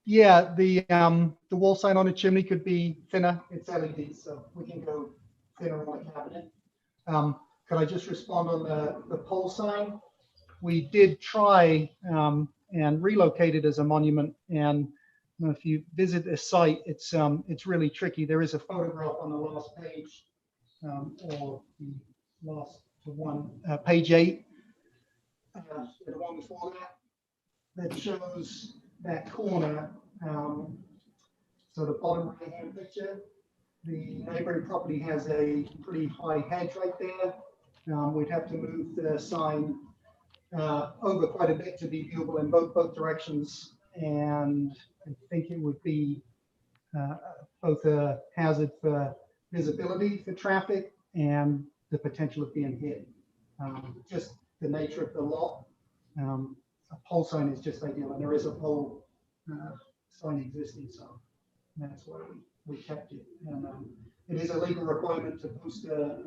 Yeah, the wall sign on the chimney could be thinner. It's LED, so we can go thinner on the cabinet. Could I just respond on the pole sign? We did try and relocate it as a monument, and if you visit the site, it's really tricky. There is a photograph on the last page, or the last one, page 8, the one before that shows that corner. So the bottom right hand picture, the neighboring property has a pretty high hedge right there. We'd have to move the sign over quite a bit to be viewable in both directions, and I think it would be both a hazard for visibility for traffic and the potential of being hit. Just the nature of the lot. A pole sign is just ideal, and there is a pole sign existing, so that's why we kept it. And it is a legal requirement to post the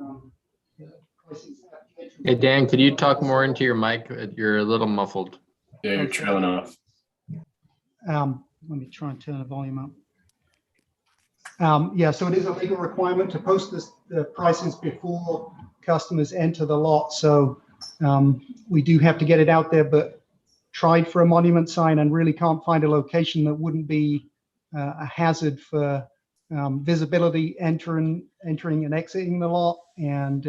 prices at the entrance. Hey, Dan, could you talk more into your mic? You're a little muffled. Yeah, you're trailing off. Let me try and turn the volume up. Yeah, so it is a legal requirement to post the prices before customers enter the lot. So we do have to get it out there, but tried for a monument sign and really can't find a location that wouldn't be a hazard for visibility entering and exiting the lot, and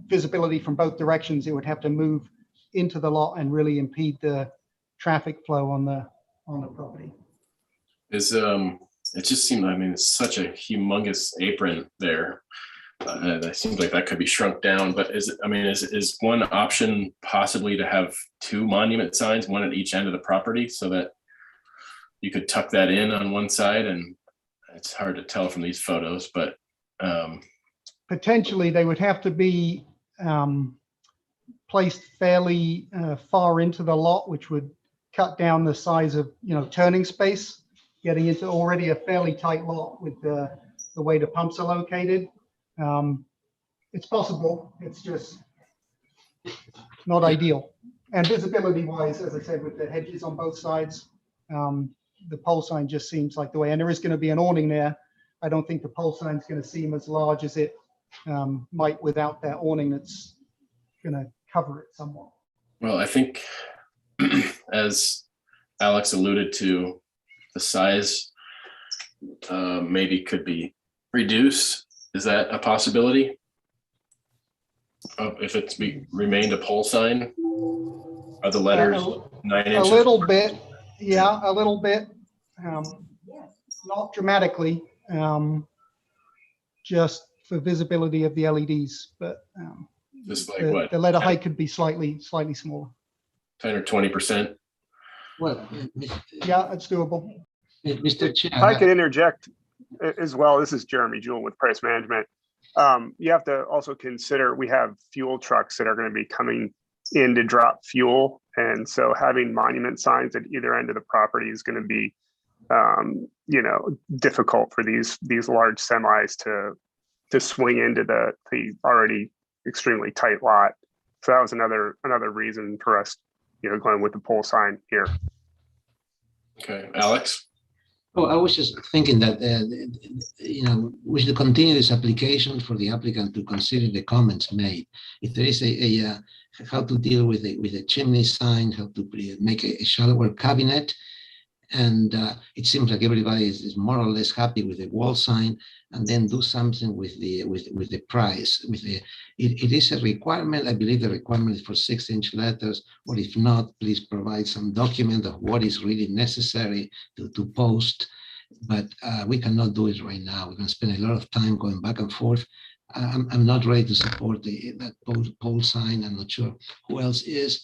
visibility from both directions. It would have to move into the lot and really impede the traffic flow on the property. It just seemed, it's such a humongous apron there. It seems like that could be shrunk down, but is one option possibly to have 2 monument signs, one at each end of the property, so that you could tuck that in on one side? And it's hard to tell from these photos, but potentially they would have to be placed fairly far into the lot, which would cut down the size of turning space, getting into already a fairly tight lot with the way the pumps are located. It's possible. It's just not ideal. And visibility wise, as I said, with the hedges on both sides, the pole sign just seems like the way, and there is going to be an awning there. I don't think the pole sign is going to seem as large as it might without that awning that's going to cover it somewhat. Well, I think as Alex alluded to, the size maybe could be reduced. Is that a possibility? If it's remained a pole sign? Are the letters 9 inches? A little bit, yeah, a little bit. Not dramatically, just for visibility of the LEDs, but just like what? The letter height could be slightly smaller. 10 or 20%? Well, yeah, it's doable. Mr. Chair. If I could interject as well, this is Jeremy Jewell with Price Management. You have to also consider we have fuel trucks that are going to be coming in to drop fuel. And so having monument signs at either end of the property is going to be, difficult for these large semis to swing into the already extremely tight lot. So that was another reason for us, going with the pole sign here. Okay, Alex? Oh, I was just thinking that, we should continue this application for the applicant to consider the comments made. If there is how to deal with a chimney sign, how to make a shallower cabinet. And it seems like everybody is more or less happy with the wall sign, and then do something with the price. It is a requirement. I believe the requirement is for 6-inch letters, or if not, please provide some document of what is really necessary to post. But we cannot do it right now. We're going to spend a lot of time going back and forth. I'm not ready to support that pole sign. I'm not sure who else is.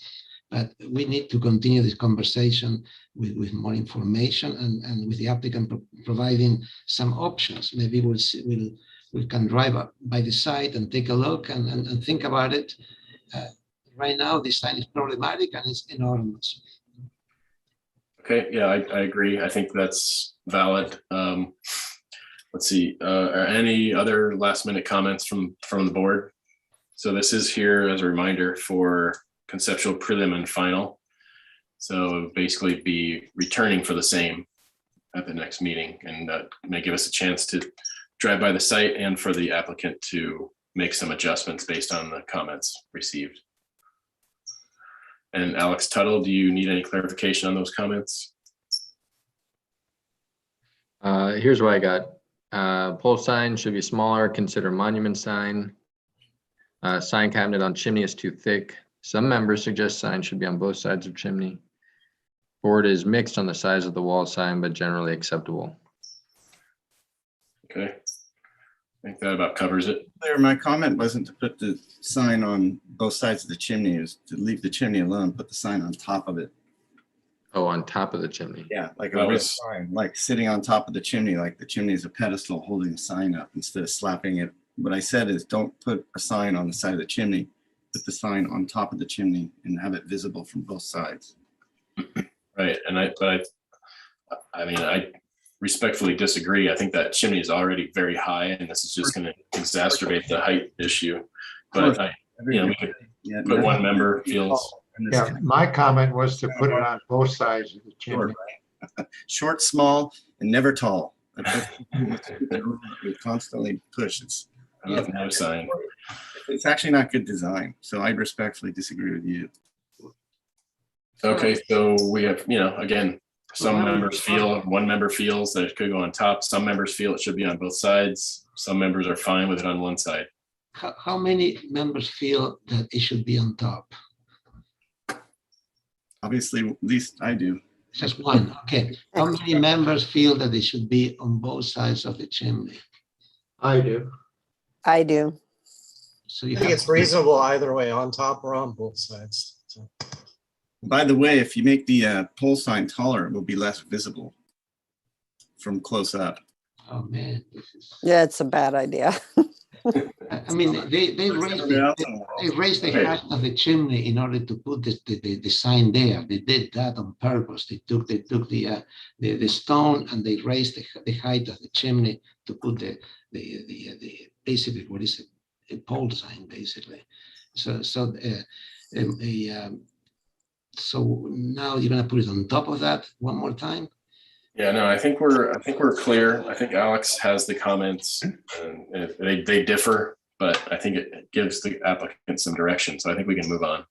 But we need to continue this conversation with more information and with the applicant providing some options. Maybe we can drive up by the site and take a look and think about it. Right now, this sign is problematic and it's enormous. Okay, yeah, I agree. I think that's valid. Let's see, are any other last minute comments from the board? So this is here as a reminder for conceptual, prelim, and final. So basically be returning for the same at the next meeting, and that may give us a chance to drive by the site and for the applicant to make some adjustments based on the comments received. And Alex Tuttle, do you need any clarification on those comments? Here's what I got. Pole sign should be smaller, consider monument sign. Sign cabinet on chimney is too thick. Some members suggest sign should be on both sides of chimney. Board is mixed on the size of the wall sign, but generally acceptable. Okay. I think that about covers it. There, my comment wasn't to put the sign on both sides of the chimney, it was to leave the chimney alone, put the sign on top of it. Oh, on top of the chimney. Yeah, like a real sign, like sitting on top of the chimney, like the chimney is a pedestal holding a sign up instead of slapping it. What I said is don't put a sign on the side of the chimney, put the sign on top of the chimney and have it visible from both sides. Right, and I respectfully disagree. I think that chimney is already very high, and this is just going to exacerbate the height issue. But we could put one member feels. Yeah, my comment was to put it on both sides of the chimney. Short, small, and never tall. We constantly push. It's no sign. It's actually not good design. So I respectfully disagree with you. Okay, so we have, again, some members feel, one member feels that it could go on top. Some members feel it should be on both sides. Some members are fine with it on one side. How many members feel that it should be on top? Obviously, at least I do. Just one, okay. How many members feel that it should be on both sides of the chimney? I do. I do. So I think it's reasonable either way, on top or on both sides. So. By the way, if you make the pole sign taller, it will be less visible from close up. Oh man, yeah, it's a bad idea. I mean, they raised the height of the chimney in order to put the sign there. They did that on purpose. They took the stone and they raised the height of the chimney to put the basically what is a pole sign basically. So So now you're gonna put it on top of that one more time? Yeah, no, I think we're clear. I think Alex has the comments and they differ, but I think it gives the applicant some direction. So I think we can move on.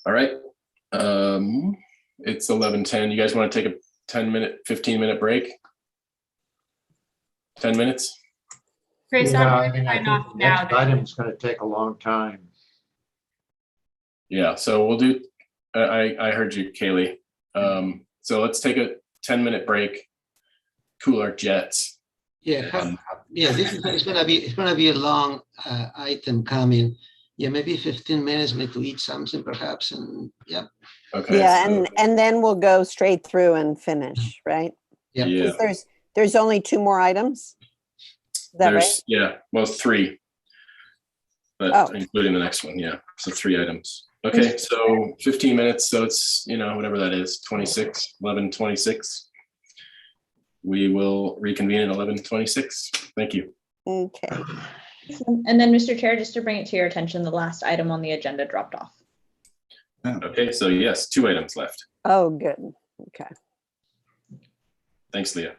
All right. It's 11:10. You guys want to take a 15-minute break? 10 minutes? Chris, Yeah, I'm I mean, I sign think off the now. next item's gonna take a long time. Yeah, so we'll do, I heard you, Kaylee. So let's take a 10-minute break, cool our jets. Yeah, this is, it's gonna be a long item coming. Yeah, maybe 15 minutes, maybe to eat something perhaps, and yeah. Okay. Yeah, so- and then we'll go straight through and finish, right? Yeah. 'Cause there's only 2 more items. Is that right? Yeah, well, 3. But Oh. including the next one, yeah. So 3 items. Okay, so 15 minutes. So it's, whatever that is, 11:26. We will reconvene at 11:26. Thank you. Okay. And then, Mr. Chair, just to bring it to your attention, the last item on the agenda dropped off. Okay, so yes, 2 items left. Oh, good. Okay. Thanks, Leah.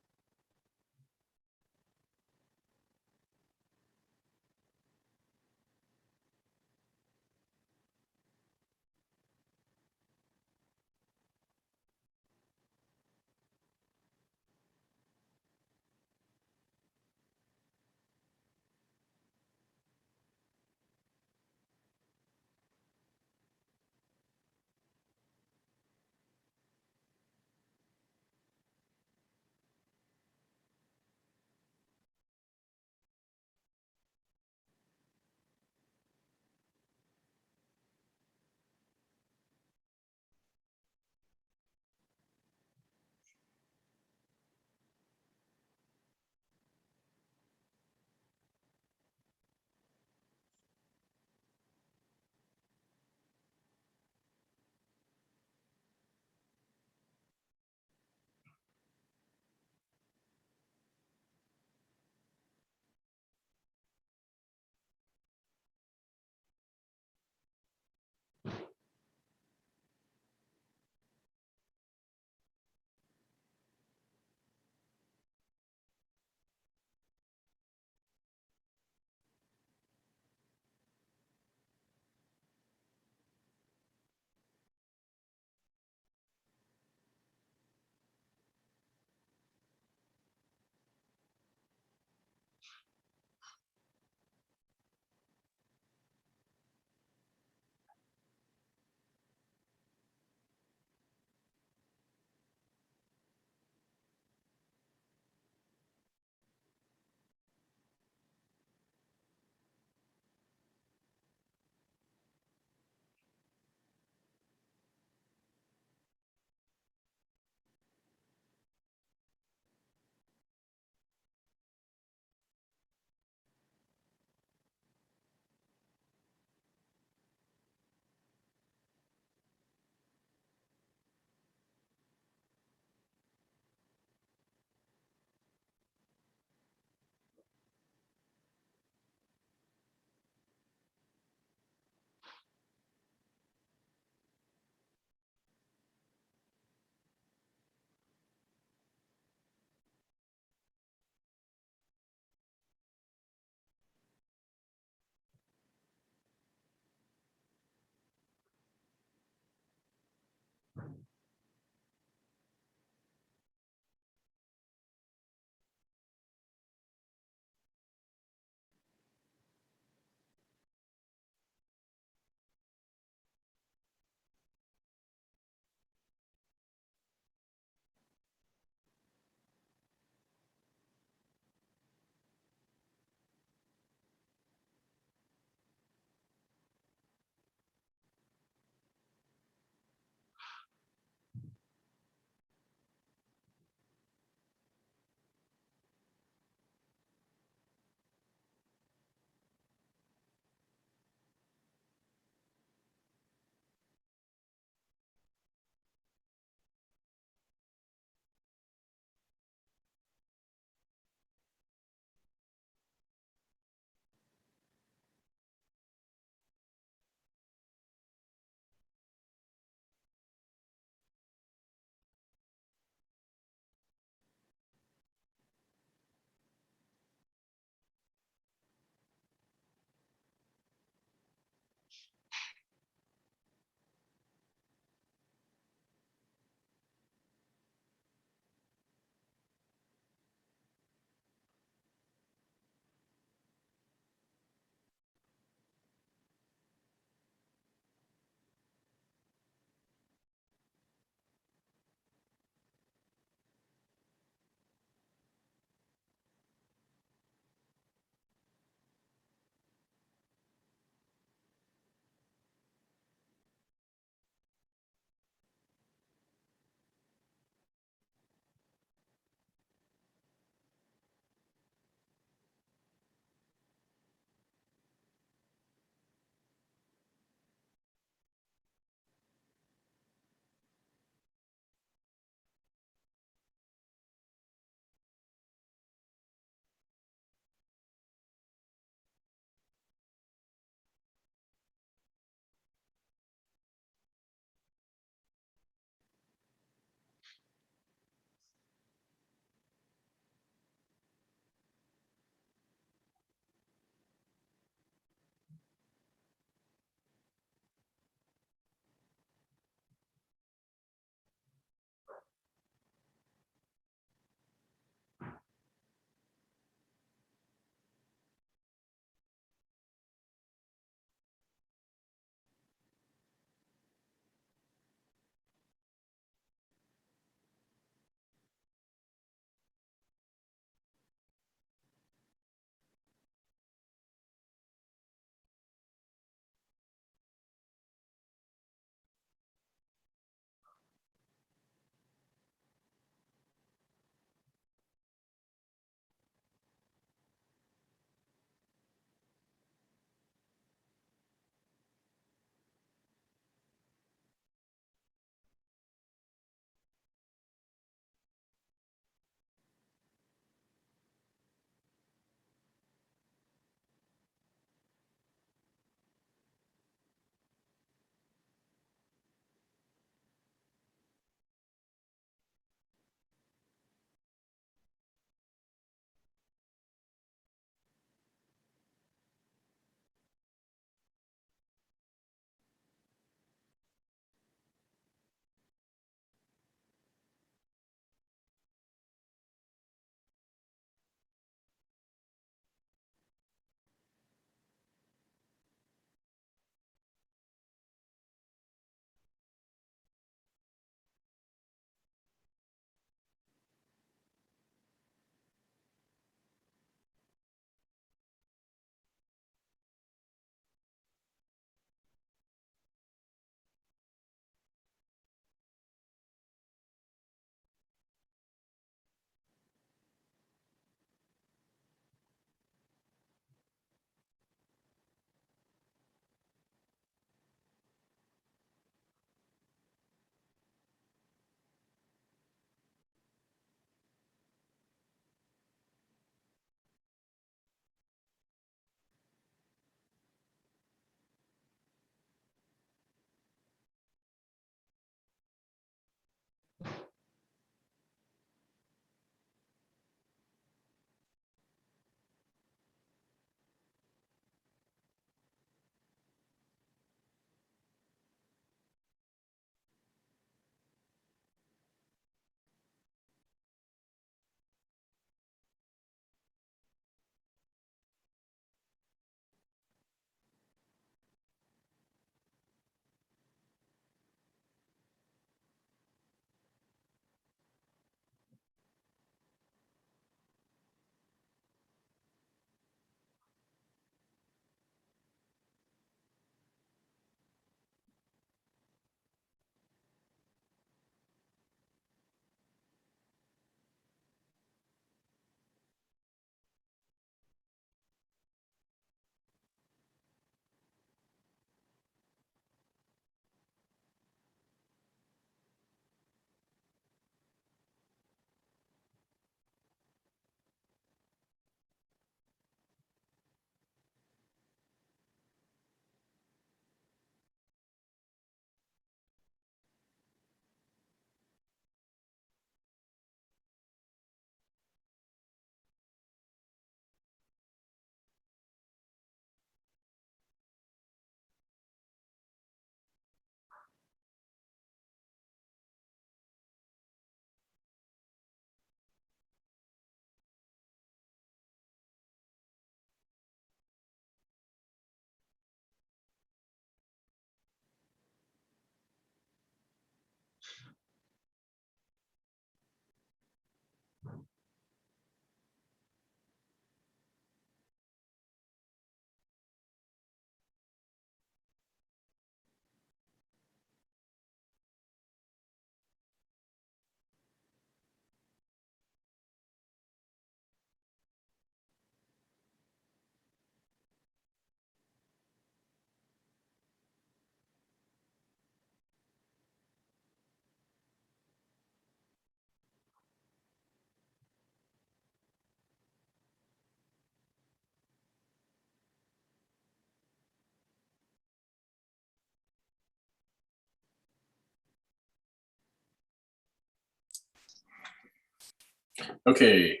Okay,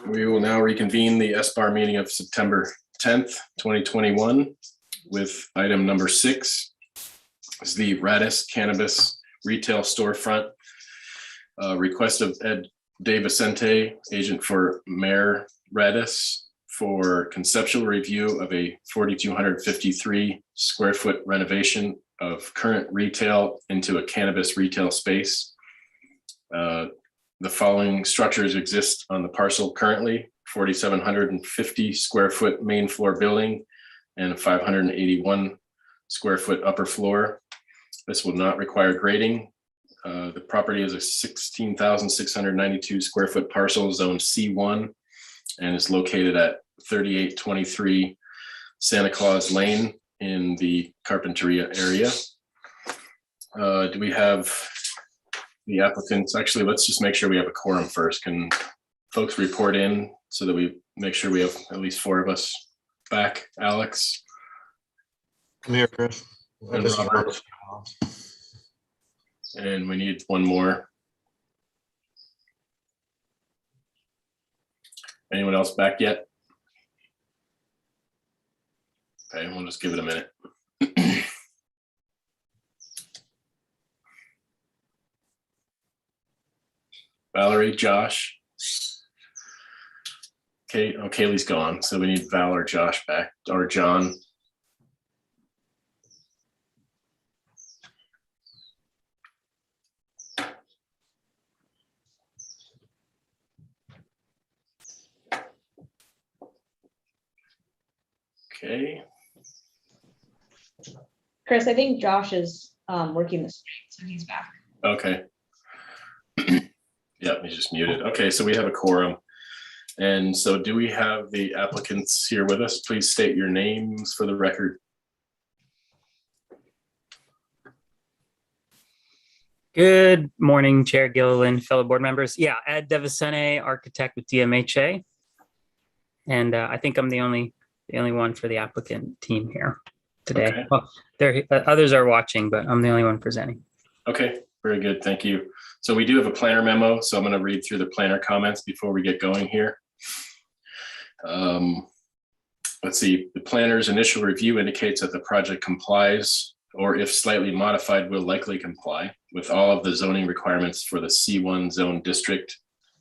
we will now reconvene the SBAR meeting of September 10th, 2021 with item number 6 is the Radis Cannabis Retail Storefront. Request of Ed De Vicente, agent for Mayor Radis, for conceptual review of a 4,253 square foot renovation of current retail into a cannabis retail space. The following structures exist on the parcel currently: 4,750 square foot main floor building and a 581 square foot upper floor. This will not require grading. The property is a 16,692 square foot parcel, zone C1, and is located at 3823 Santa Claus Lane in the Carpinteria area. Do we have the applicants? Actually, let's just make sure we have a quorum first. Can folks report in so that we make sure we have at least 4 of us back? Alex? I'm here, Chris. And Robert. And we need one more. Anyone else back yet? Okay, we'll just give it a minute. Valerie, Josh. Okay, oh, Kaylee's gone, so we need Val or Josh back, or John. Okay. Chris, I think Josh is working the screen, so he's back. Okay. Yep, he's just muted. Okay, so we have a quorum. And so do we have the applicants here with us? Please state your names for the record. Good morning, Chair Gilliland, fellow board members. Yeah, Ed De Vicente, architect with DMHA. And I think I'm the only one for the applicant team here today. Okay. Well, others are watching, but I'm the only one presenting. Okay, very good, thank you. So we do have a planner memo, so I'm going to read through the planner comments before we get going here. Let's see, the planner's initial review indicates that the project complies, or if slightly modified, will likely comply with all of the zoning requirements for the C1 zone district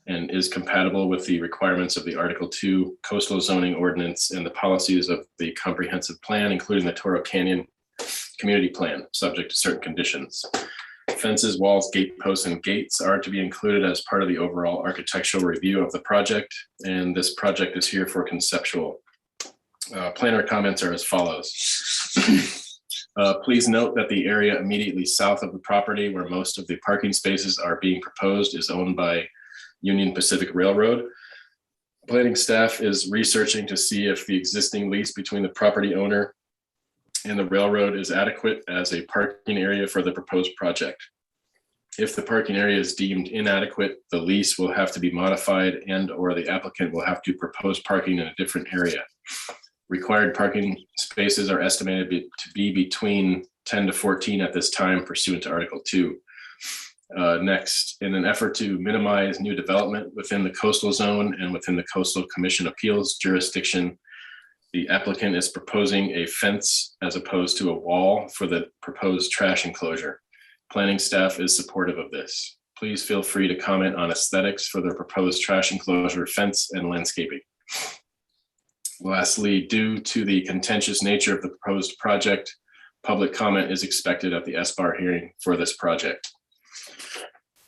and is compatible with the requirements of the Article 2 coastal zoning ordinance and the policies of the comprehensive plan, including the Toro Canyon community plan, subject to certain conditions. Fences, walls, gate posts, and gates are to be included as part of the overall architectural review of the project, and this project is here for conceptual. Planner comments are as follows. Please note that the area immediately south of the property where most of the parking spaces are being proposed is owned by Union Pacific Railroad. Planning staff is researching to see if the existing lease between the property owner and the railroad is adequate as a parking area for the proposed project. If the parking area is deemed inadequate, the lease will have to be modified and/or the applicant will have to propose parking in a different area. Required parking spaces are estimated to be between 10 to 14 at this time pursuant to Article 2. Next, in an effort to minimize new development within the coastal zone and within the Coastal Commission Appeals jurisdiction, the applicant is proposing a fence as opposed to a wall for the proposed trash enclosure. Planning staff is supportive of this. Please feel free to comment on aesthetics for the proposed trash enclosure, fence, and landscaping. Lastly, due to the contentious nature of the proposed project, public comment is expected at the SBAR hearing for this project.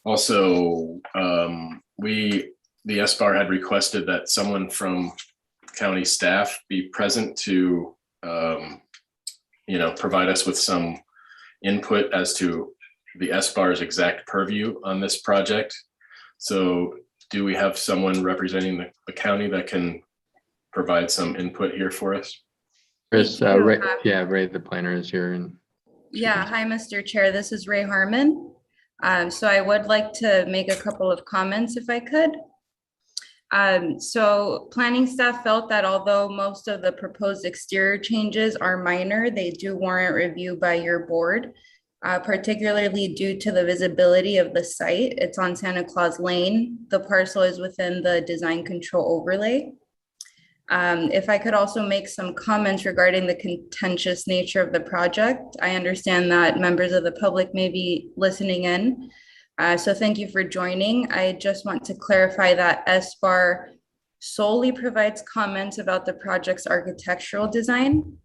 Also, the SBAR had requested that someone from county staff be present to, provide us with some input as to the SBAR's exact purview on this project. So do we have someone representing the county that can provide some input here for us? Chris, Ray, Ray, the planner is here. And yeah, hi, Mr. Chair. This is Ray Harmon. So I would like to make a couple of comments if I could. So planning staff felt that although most of the proposed exterior changes are minor, they do warrant review by your board. particularly due to the visibility of the site. It's on Santa Claus Lane. The parcel is within the design control overlay. If I could also make some comments regarding the contentious nature of the project. I understand that members of the public may be listening in. So thank you for joining. I just want to clarify that SBAR solely provides comments about the project's architectural design,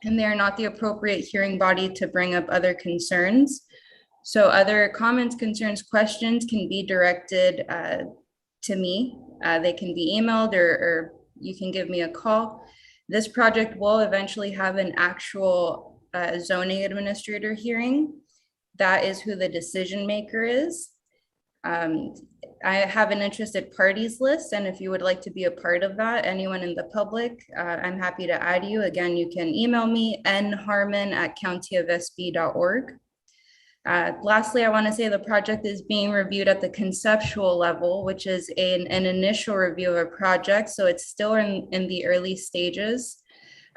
and they are not the appropriate hearing body to bring up other concerns. So other comments, concerns, questions can be directed to me. They can be emailed or you can give me a call. This project will eventually have an actual zoning administrator hearing. That is who the decision maker is. I have an interested parties list, and if you would like to be a part of that, anyone in the public, I'm happy to add you. Again, you can email me, nharmon@countyofsb.org. Lastly, I want to say the project is being reviewed at the conceptual level, which is an initial review of a project, so it's still in the early stages.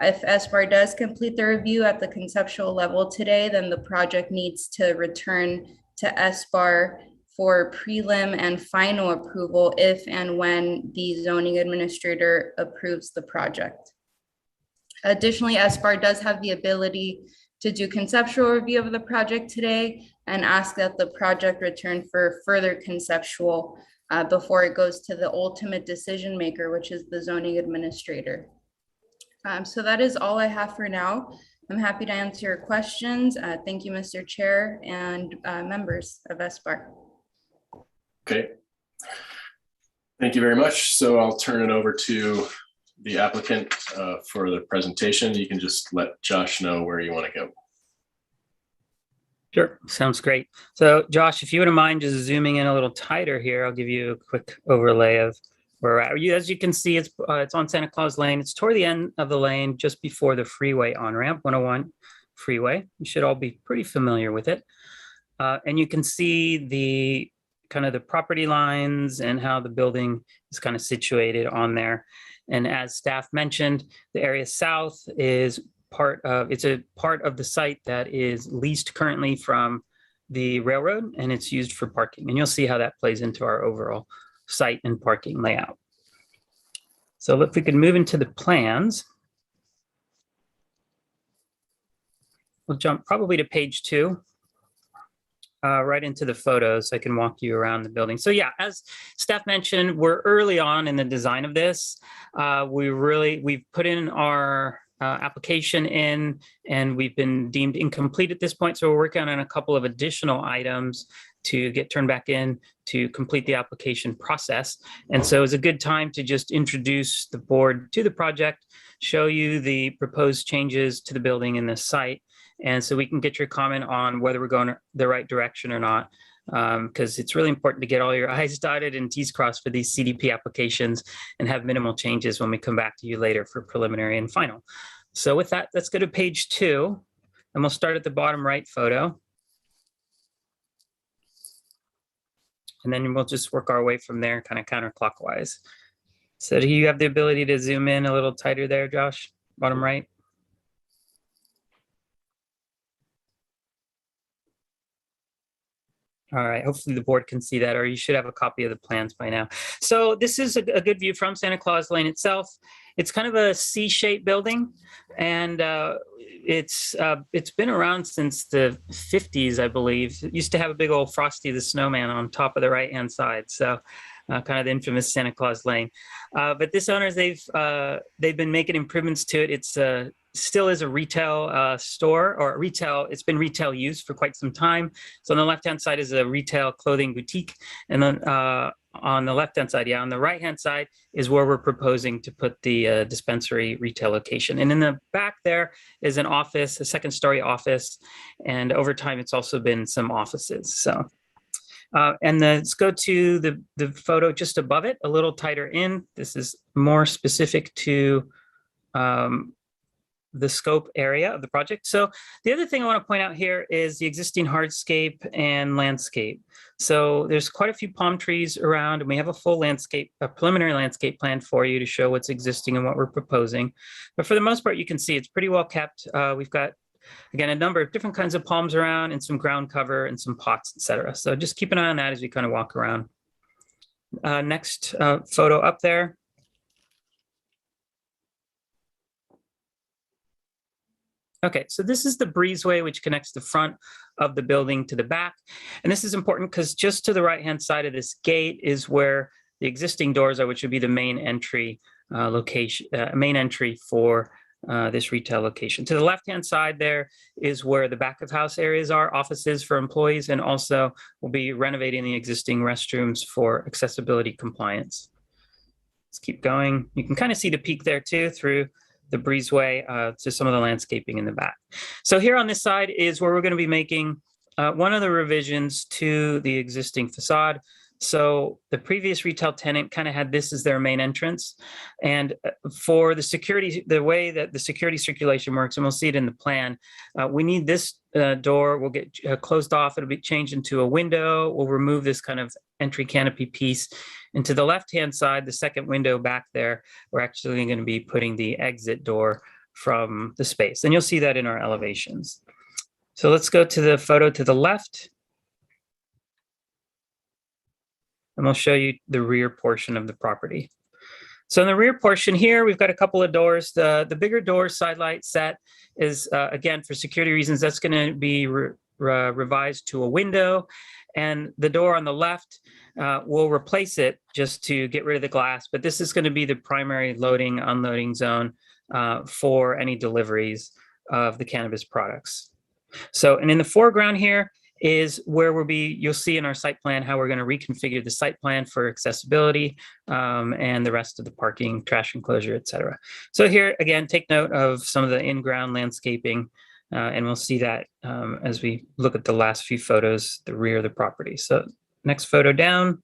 If SBAR does complete the review at the conceptual level today, then the project needs to return to SBAR for prelim and final approval if and when the zoning administrator approves the project. Additionally, SBAR does have the ability to do conceptual review of the project today and ask that the project return for further conceptual before it goes to the ultimate decision maker, which is the zoning administrator. So that is all I have for now. I'm happy to answer your questions. Thank you, Mr. Chair and members of SBAR. Okay. Thank you very much. So I'll turn it over to the applicant for the presentation. You can just let Josh know where you want to go. Sure, sounds great. So Josh, if you wouldn't mind just zooming in a little tighter here, I'll give you a quick overlay of where we're at. As you can see, it's on Santa Claus Lane. It's toward the end of the lane, just before the freeway on-ramp, 101 freeway. You should all be pretty familiar with it. And you can see the kind of the property lines and how the building is kind of situated on there. And as staff mentioned, the area south is it's a part of the site that is leased currently from the railroad, and it's used for parking. And you'll see how that plays into our overall site and parking layout. So if we could move into the plans. We'll jump probably to page 2. Right into the photos. I can walk you around the building. So yeah, as staff mentioned, we're early on in the design of this. We've put in our application in, and we've been deemed incomplete at this point. So we're working on a couple of additional items to get turned back in to complete the application process. And so it's a good time to just introduce the board to the project, show you the proposed changes to the building and the site. And so we can get your comment on whether we're going the right direction or not, because it's really important to get all your I's dotted and T's crossed for these CDP applications and have minimal changes when we come back to you later for preliminary and final. So with that, let's go to page 2, and we'll start at the bottom right photo. And then we'll just work our way from there, kind of counterclockwise. So do you have the ability to zoom in a little tighter there, Josh? Bottom right? All right, hopefully the board can see that, or you should have a copy of the plans by now. So this is a good view from Santa Claus Lane itself. It's kind of a C-shaped building, and it's been around since the 50s, I believe. It used to have a big old Frosty the Snowman on top of the right-hand side. So kind of the infamous Santa Claus Lane. But this owners, they've been making improvements to it. It's still is a retail store, or retail. It's been retail use for quite some time. So on the left-hand side is a retail clothing boutique. And then on the left-hand side, on the right-hand side is where we're proposing to put the dispensary retail location. And in the back there is an office, a second-story office. And over time, it's also been some offices. So. And let's go to the photo just above it, a little tighter in. This is more specific to the scope area of the project. So the other thing I want to point out here is the existing hardscape and landscape. So there's quite a few palm trees around, and we have a full landscape, a preliminary landscape plan for you to show what's existing and what we're proposing. But for the most part, you can see it's pretty well kept. We've got again, a number of different kinds of palms around and some ground cover and some pots, etc. So just keep an eye on that as we kind of walk around. Next photo up there. Okay, so this is the breezeway which connects the front of the building to the back. And this is important because just to the right-hand side of this gate is where the existing doors are, which would be the main entry location, main entry for this retail location. To the left-hand side there is where the back of house areas are, offices for employees, and also we'll be renovating the existing restrooms for accessibility compliance. Let's keep going. You can kind of see the peak there too through the breezeway to some of the landscaping in the back. So here on this side is where we're going to be making one of the revisions to the existing facade. So the previous retail tenant kind of had this as their main entrance. And for the security, the way that the security circulation works, and we'll see it in the plan, we need this door will get closed off. It'll be changed into a window. We'll remove this kind of entry canopy piece. And to the left-hand side, the second window back there, we're actually going to be putting the exit door from the space. And you'll see that in our elevations. So let's go to the photo to the left. And we'll show you the rear portion of the property. So in the rear portion here, we've got a couple of doors. The bigger door side light set is, again, for security reasons, that's going to be revised to a window. And the door on the left, we'll replace it just to get rid of the glass. But this is going to be the primary loading, unloading zone for any deliveries of the cannabis products. So, and in the foreground here is where you'll see in our site plan how we're going to reconfigure the site plan for accessibility and the rest of the parking, trash enclosure, et cetera. So here, again, take note of some of the in-ground landscaping, and we'll see that as we look at the last few photos, the rear of the property. So next photo down.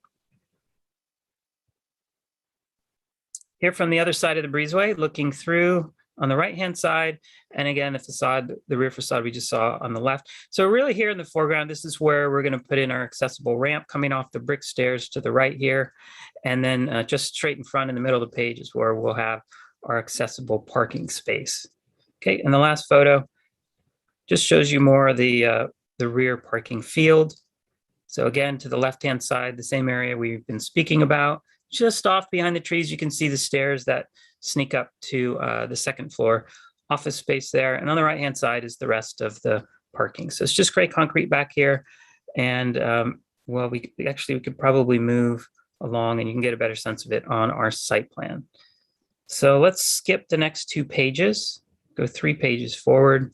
Here from the other side of the breezeway, looking through on the right-hand side, and again, the facade, the rear facade we just saw on the left. So really here in the foreground, this is where we're going to put in our accessible ramp coming off the brick stairs to the right here. And then just straight in front in the middle of the page is where we'll have our accessible parking space. Okay, and the last photo just shows you more of the rear parking field. So again, to the left-hand side, the same area we've been speaking about. Just off behind the trees, you can see the stairs that sneak up to the second floor office space there. And on the right-hand side is the rest of the parking. So it's just gray concrete back here. And well, we could probably move along and you can get a better sense of it on our site plan. So let's skip the next 2 pages, go 3 pages forward.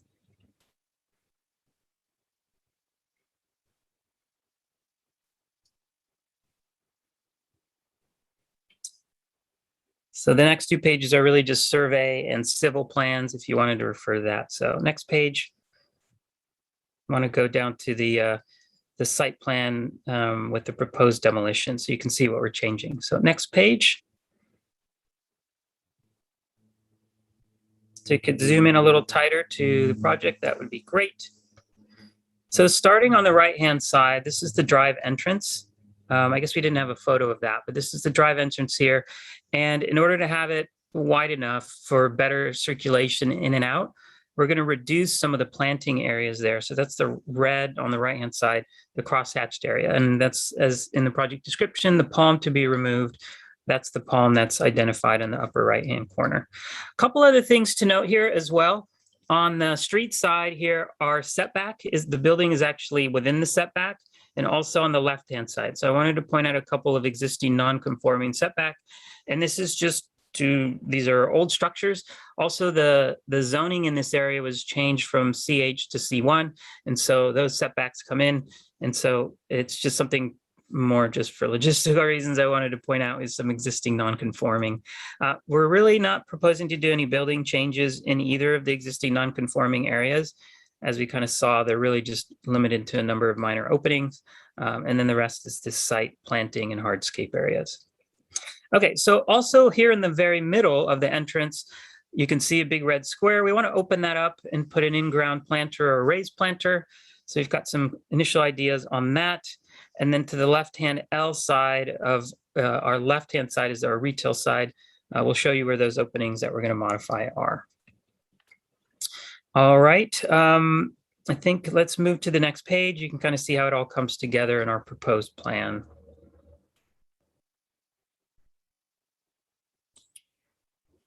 So the next 2 pages are really just survey and civil plans if you wanted to refer to that. So next page, I want to go down to the site plan with the proposed demolition so you can see what we're changing. So next page. So you could zoom in a little tighter to the project, that would be great. So starting on the right-hand side, this is the drive entrance. I guess we didn't have a photo of that, but this is the drive entrance here. And in order to have it wide enough for better circulation in and out, we're going to reduce some of the planting areas there. So that's the red on the right-hand side, the cross-hatched area. And that's, as in the project description, the palm to be removed. That's the palm that's identified in the upper right-hand corner. A couple other things to note here as well. On the street side here, our setback is, the building is actually within the setback, and also on the left-hand side. So I wanted to point out a couple of existing non-conforming setback. And this is just these are old structures. Also, the zoning in this area was changed from CH to C1. And so those setbacks come in. And so it's just something more just for logistical reasons I wanted to point out is some existing non-conforming. We're really not proposing to do any building changes in either of the existing non-conforming areas. As we kind of saw, they're really just limited to a number of minor openings. And then the rest is this site planting and hardscape areas. Okay, so also here in the very middle of the entrance, you can see a big red square. We want to open that up and put an in-ground planter or a raised planter. So we've got some initial ideas on that. And then to the left-hand L side of our left-hand side is our retail side. We'll show you where those openings that we're going to modify are. All right. I think let's move to the next page. You can kind of see how it all comes together in our proposed plan.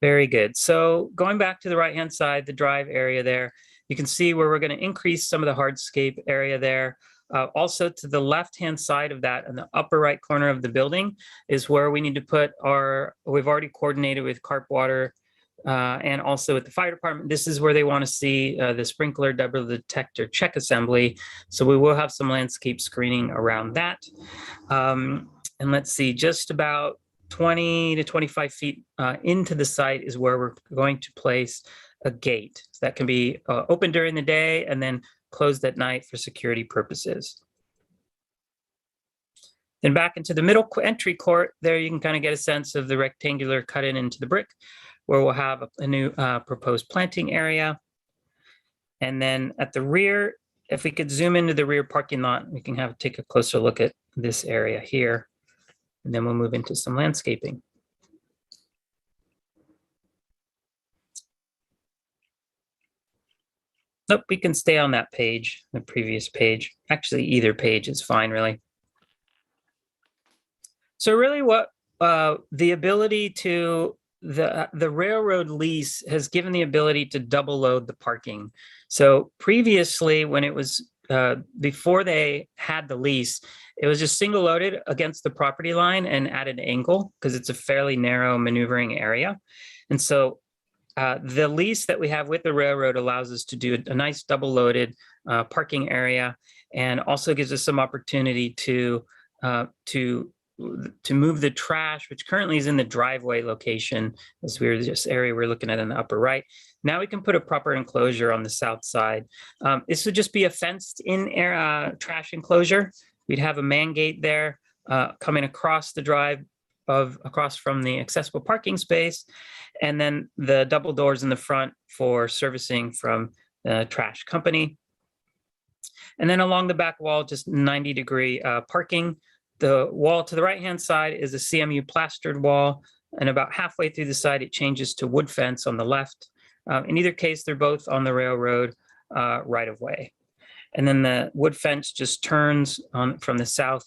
Very good. So going back to the right-hand side, the drive area there, you can see where we're going to increase some of the hardscape area there. Also to the left-hand side of that, in the upper right corner of the building, is where we need to put we've already coordinated with Carp Water and also with the fire department. This is where they want to see the sprinkler double detector check assembly. So we will have some landscape screening around that. And let's see, just about 20 to 25 feet into the site is where we're going to place a gate. So that can be open during the day and then closed at night for security purposes. Then back into the middle entry court, there you can kind of get a sense of the rectangular cut in into the brick, where we'll have a new proposed planting area. And then at the rear, if we could zoom into the rear parking lot, we can take a closer look at this area here. And then we'll move into some landscaping. Nope, we can stay on that page, the previous page. Actually, either page is fine, really. So really what the ability to, the railroad lease has given the ability to double load the parking. So previously, when it was, before they had the lease, it was just single loaded against the property line and at an angle because it's a fairly narrow maneuvering area. And so the lease that we have with the railroad allows us to do a nice double loaded parking area, and also gives us some opportunity to move the trash, which currently is in the driveway location, as this area we're looking at in the upper right. Now we can put a proper enclosure on the south side. This would just be a fenced in trash enclosure. We'd have a man gate there coming across the drive across from the accessible parking space, and then the double doors in the front for servicing from the trash company. And then along the back wall, just 90-degree parking. The wall to the right-hand side is a CMU plastered wall, and about halfway through the side, it changes to wood fence on the left. In either case, they're both on the railroad right of way. And then the wood fence just turns from the south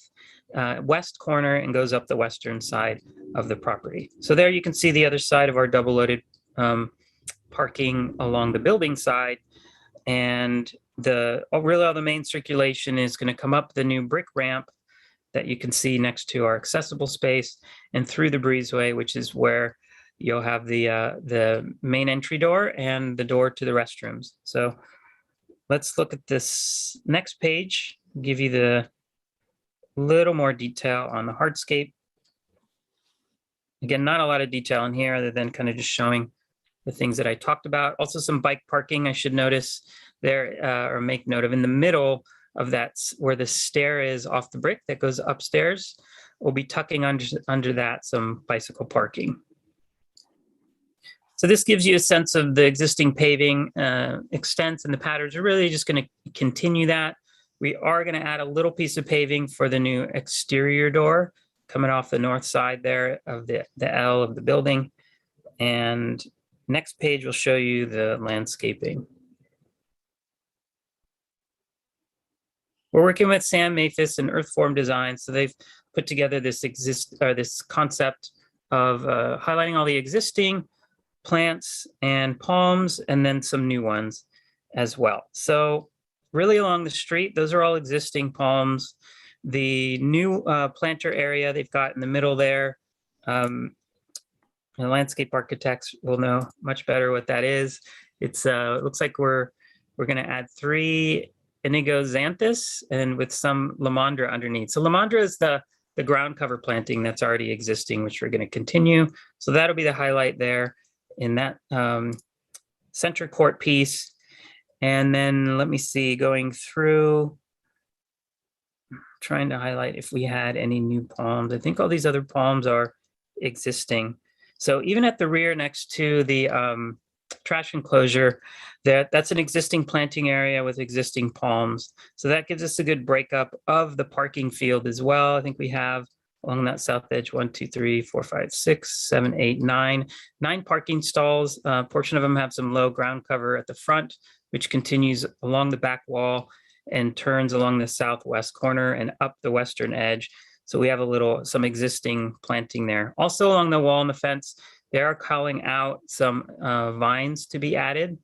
west corner and goes up the western side of the property. So there you can see the other side of our double loaded parking along the building side. And really all the main circulation is going to come up the new brick ramp that you can see next to our accessible space and through the breezeway, which is where you'll have the main entry door and the door to the restrooms. So let's look at this next page, give you the little more detail on the hardscape. Again, not a lot of detail in here other than kind of just showing the things that I talked about. Also some bike parking I should notice there or make note of. In the middle of that, where the stair is off the brick that goes upstairs, we'll be tucking under that some bicycle parking. So this gives you a sense of the existing paving extents, and the patterns are really just going to continue that. We are going to add a little piece of paving for the new exterior door coming off the north side there of the L of the building. And next page will show you the landscaping. We're working with Sam Mathis and Earthform Design. So they've put together this concept of highlighting all the existing plants and palms, and then some new ones as well. So really along the street, those are all existing palms. The new planter area they've got in the middle there, the landscape architects will know much better what that is. It looks like we're going to add 3 Inigo xanthus and with some Lamandra underneath. So Lamandra is the ground cover planting that's already existing, which we're going to continue. So that'll be the highlight there in that center court piece. And then let me see, going through, trying to highlight if we had any new palms. I think all these other palms are existing. So even at the rear next to the trash enclosure, that's an existing planting area with existing palms. So that gives us a good breakup of the parking field as well. I think we have along that south edge, 1, 2, 3, 4, 5, 6, 7, 8, 9 parking stalls. A portion of them have some low ground cover at the front. which continues along the back wall and turns along the southwest corner and up the western edge. So we have some existing planting there. Also along the wall and the fence, they are calling out some vines to be added.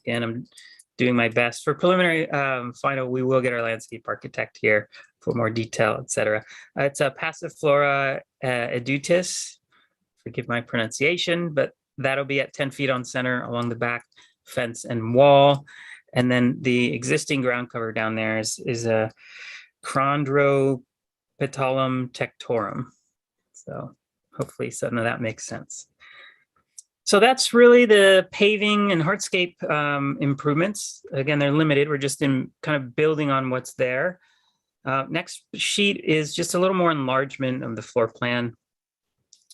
Again, I'm doing my best. For preliminary final, we will get our landscape architect here for more detail, etc. It's a Passiflora edutis, forgive my pronunciation, but that'll be at 10 feet on center along the back fence and wall. And then the existing ground cover down there is a Chondropetallum tectorum. So hopefully some of that makes sense. So that's really the paving and hardscape improvements. Again, they're limited. We're just kind of building on what's there. Next sheet is just a little more enlargement of the floor plan.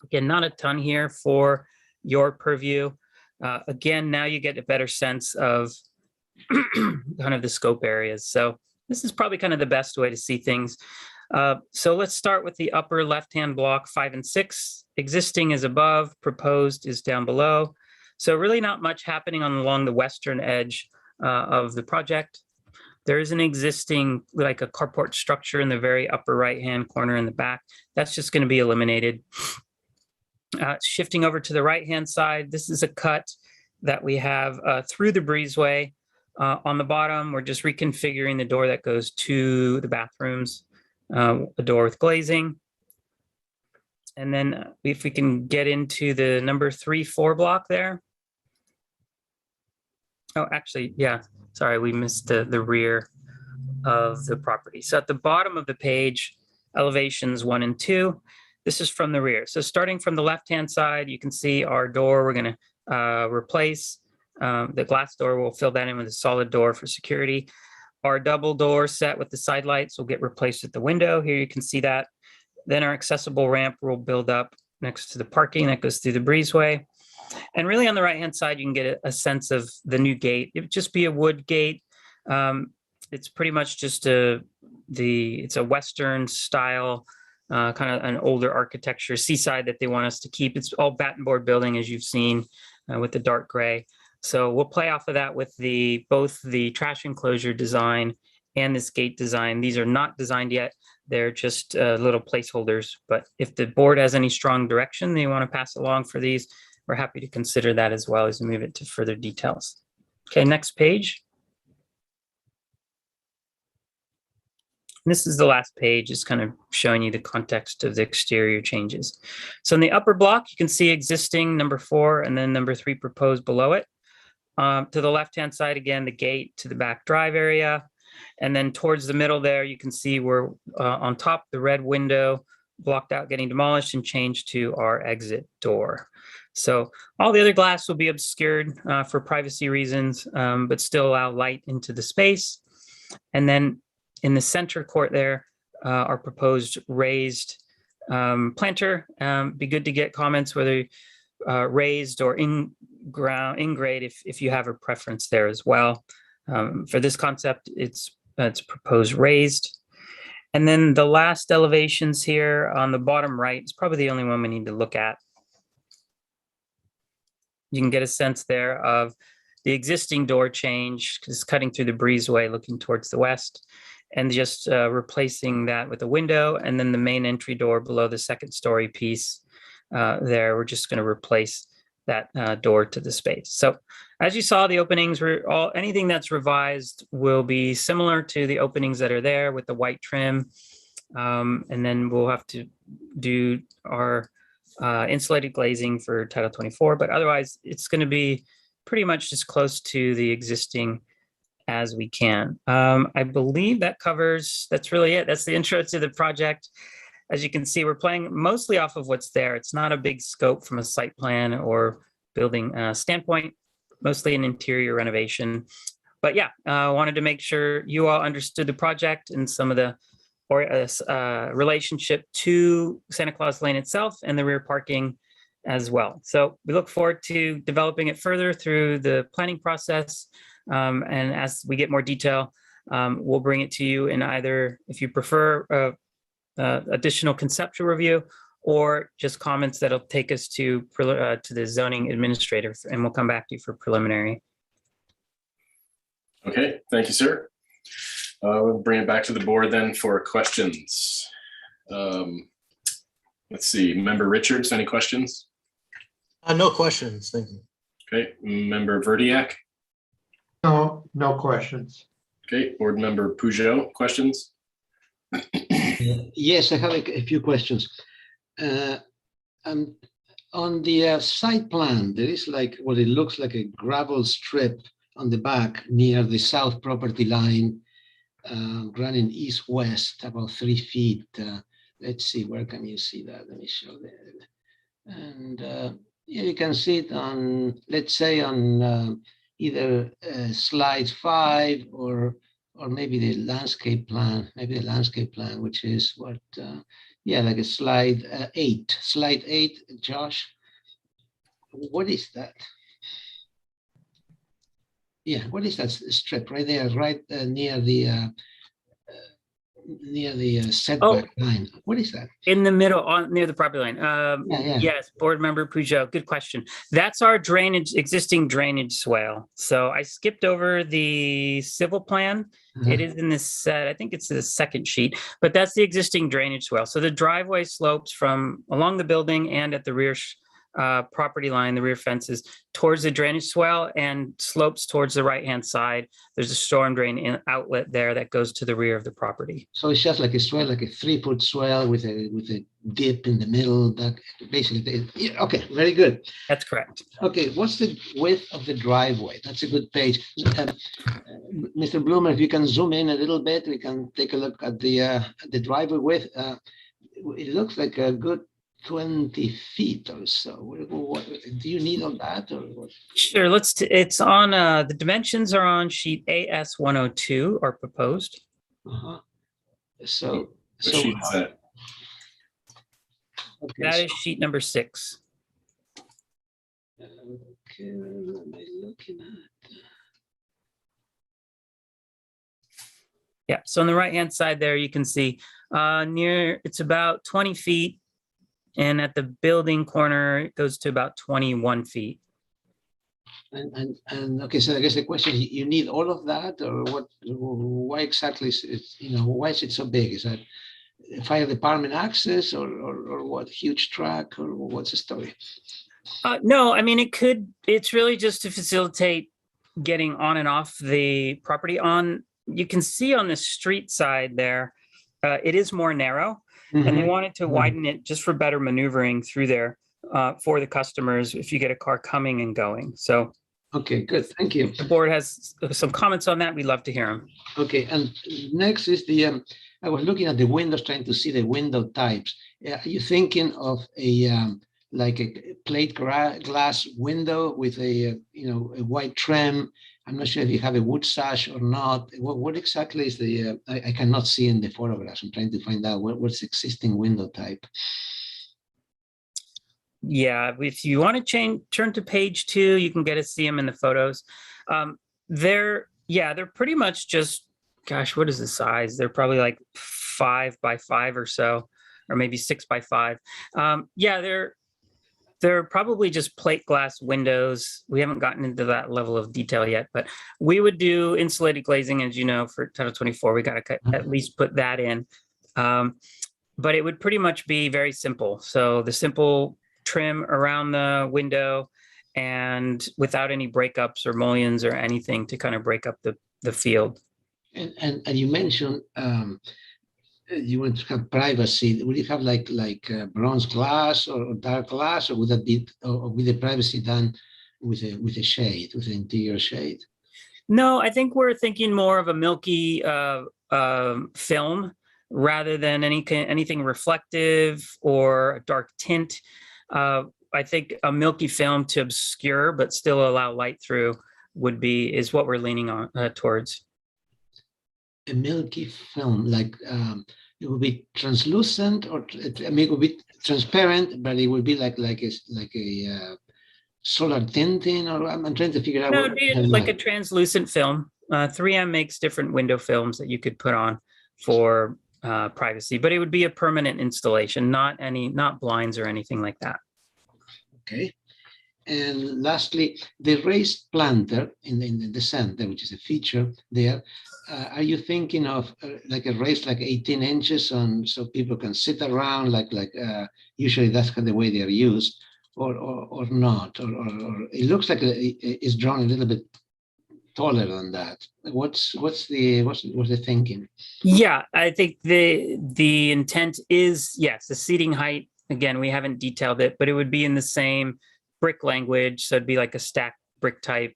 Again, not a ton here for your purview. Again, now you get a better sense of kind of the scope areas. So this is probably kind of the best way to see things. So let's start with the upper left-hand block, 5 and 6. Existing is above, proposed is down below. So really not much happening along the western edge of the project. There is an existing, like a carport structure in the very upper right-hand corner in the back. That's just going to be eliminated. Shifting over to the right-hand side, this is a cut that we have through the breezeway. On the bottom, we're just reconfiguring the door that goes to the bathrooms, a door with glazing. And then if we can get into the number 3-4 block there. Oh, actually, yeah, sorry, we missed the rear of the property. So at the bottom of the page, elevations 1 and 2, this is from the rear. So starting from the left-hand side, you can see our door, we're gonna replace the glass door. We'll fill that in with a solid door for security. Our double door set with the side lights will get replaced at the window. Here you can see that. Then our accessible ramp will build up next to the parking that goes through the breezeway. And really on the right-hand side, you can get a sense of the new gate. It would just be a wood gate. It's pretty much just it's a Western style, kind of an older architecture, seaside that they want us to keep. It's all batten board building, as you've seen, with the dark gray. So we'll play off of that with both the trash enclosure design and this gate design. These are not designed yet. They're just little placeholders. But if the board has any strong direction they want to pass along for these, we're happy to consider that as well as we move it to further details. Okay, next page. And this is the last page, just kind of showing you the context of the exterior changes. So in the upper block, you can see existing number 4 and then number 3 proposed below it. To the left-hand side, again, the gate to the back drive area. And then towards the middle there, you can see we're on top, the red window blocked out, getting demolished and changed to our exit door. So all the other glass will be obscured for privacy reasons, but still allow light into the space. And then in the center court there, our proposed raised planter. Be good to get comments whether raised or in grade if you have a preference there as well. For this concept, it's proposed raised. And then the last elevations here on the bottom right is probably the only one we need to look at. You can get a sense there of the existing door change, because it's cutting through the breezeway looking towards the west, and just replacing that with a window, and then the main entry door below the second story piece there. We're just going to replace that door to the space. So as you saw, the openings anything that's revised will be similar to the openings that are there with the white trim. And then we'll have to do our insulated glazing for Title 24, but otherwise it's going to be pretty much just close to the existing as we can. I believe that's really it. That's the intro to the project. As you can see, we're playing mostly off of what's there. It's not a big scope from a site plan or building standpoint, mostly an interior renovation. But yeah, I wanted to make sure you all understood the project and some of the relationship to Santa Claus Lane itself and the rear parking as well. So we look forward to developing it further through the planning process. And as we get more detail, we'll bring it to you in either, if you prefer, additional conceptual review or just comments that'll take us to the zoning administrator, and we'll come back to you for preliminary. Okay, thank you, sir. We'll bring it back to the board then for questions. Let's see, Member Richards, any questions? No questions, thank you. Okay, Member Verdiak. No, no questions. Okay, Board Member Peugeot, questions? Yes, I have a few questions. On the site plan, there is like what it looks like a gravel strip on the back near the south property line, running east-west about 3 feet. Let's see, where can you see that? Let me show that. And yeah, you can see it on, let's say, on either slide 5 or maybe the landscape plan, which is what, yeah, like a slide 8. Slide 8, Josh. What is that? Yeah, what is that strip right there, right near the setback line? What is that? In the middle, near the property line. Yeah. Yes, Board Member Peugeot, good question. That's our existing drainage swale. So I skipped over the civil plan. It is in this set, I think it's the second sheet, but that's the existing drainage swale. So the driveway slopes from along the building and at the rear property line, the rear fences, towards the drainage swale and slopes towards the right-hand side. There's a storm drain outlet there that goes to the rear of the property. So it's just like a swell, like a 3-foot swell with a dip in the middle. That basically, yeah, okay, very good. That's correct. Okay, what's the width of the driveway? That's a good page. Mr. Bloomer, if you can zoom in a little bit, we can take a look at the driveway width. It looks like a good 20 feet or so. What do you need on that or what? Sure, it's on, the dimensions are on sheet AS 102 are proposed. So, What sheet is that? Okay, That is sheet number 6. Okay, what am I looking at? Yeah, so on the right-hand side there, you can see it's about 20 feet. And at the building corner, it goes to about 21 feet. And okay, so I guess the question, you need all of that, or what? Why exactly is it, why is it so big? Is that fire department access or what, huge truck, or what's the story? No, I mean, it's really just to facilitate getting on and off the property. You can see on the street side there, it is more narrow. And they wanted to widen it just for better maneuvering through there for the customers if you get a car coming and going. So. Okay, good. Thank you. The board has some comments on that. We'd love to hear them. Okay, and next is I was looking at the windows, trying to see the window types. Are you thinking of like a plate glass window with a white trim? I'm not sure if you have a wood sash or not. What exactly is I cannot see in the photographs. I'm trying to find out what's the existing window type. Yeah, if you want to turn to page 2, you can get to see them in the photos. They're pretty much just, gosh, what is the size? They're probably like 5 by 5 or so, or maybe 6 by 5. Yeah, they're probably just plate glass windows. We haven't gotten into that level of detail yet, but we would do insulated glazing, as you know, for Title 24. We got to at least put that in. But it would pretty much be very simple. So the simple trim around the window and without any breakups or mullions or anything to kind of break up the field. And you mentioned you want to have privacy. Would you have like bronze glass or dark glass, or would that be, or with the privacy done with a shade, with an interior shade? No, I think we're thinking more of a milky film rather than anything reflective or a dark tint. I think a milky film to obscure but still allow light through is what we're leaning on towards. A milky film, like it would be translucent, or I mean, it would be transparent, but it would be like a solar tinting, or I'm trying to figure out. No, it's like a translucent film. 3M makes different window films that you could put on for privacy, but it would be a permanent installation, not blinds or anything like that. Okay. And lastly, the raised planter in the center, which is a feature there, are you thinking of like a raised like 18 inches on so people can sit around like usually that's kind of the way they are used, or not, or it looks like it's drawn a little bit taller than that. What's the thinking? Yeah, I think the intent is, yes, the seating height, again, we haven't detailed it, but it would be in the same brick language. So it'd be like a stacked brick type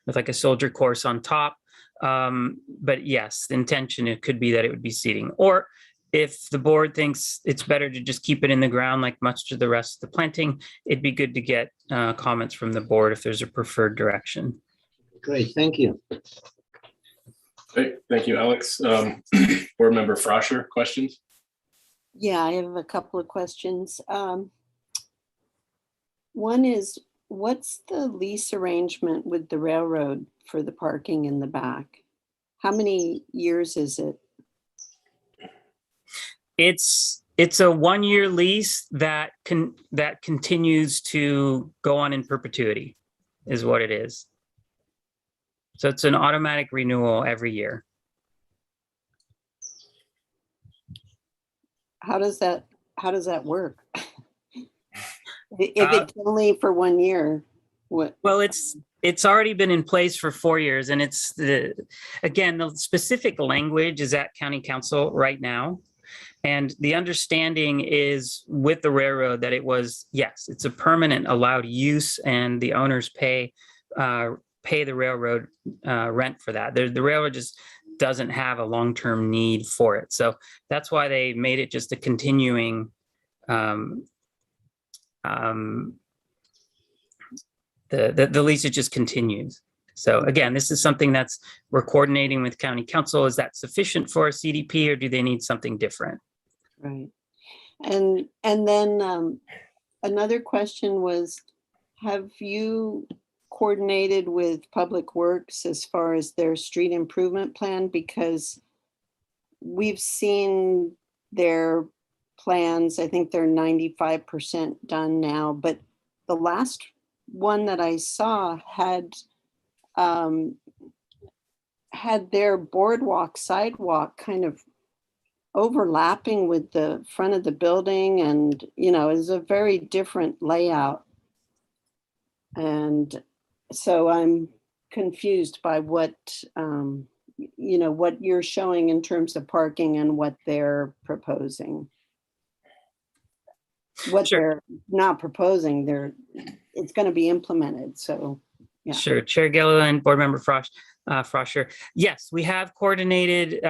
with like a soldier course on top. But yes, the intention, it could be that it would be seating. Or if the board thinks it's better to just keep it in the ground like much of the rest of the planting, it'd be good to get comments from the board if there's a preferred direction. Great, thank you. Great, thank you, Alex. Board Member Froscher, questions? Yeah, I have a couple of questions. One is, what's the lease arrangement with the railroad for the parking in the back? How many years is it? It's a 1-year lease that continues to go on in perpetuity, is what it is. So it's an automatic renewal every year. How does that work? If it's only for 1 year, what? Well, it's already been in place for 4 years, and it's again, the specific language is at County Council right now. And the understanding is with the railroad that it was, yes, it's a permanent allowed use, and the owners pay the railroad rent for that. The railroad just doesn't have a long-term need for it. So that's why they made it just a continuing the lease, it just continues. So again, this is something that's we're coordinating with County Council. Is that sufficient for a CDP, or do they need something different? Right. And then another question was, have you coordinated with Public Works as far as their street improvement plan? Because we've seen their plans. I think they're 95% done now, but the last one that I saw had their boardwalk sidewalk kind of overlapping with the front of the building, and is a very different layout. And so I'm confused by what what you're showing in terms of parking and what they're proposing. What they're not proposing, it's going to be implemented. So, yeah. Sure. Chair Gilliland, Board Member Froscher. Yes, we have coordinated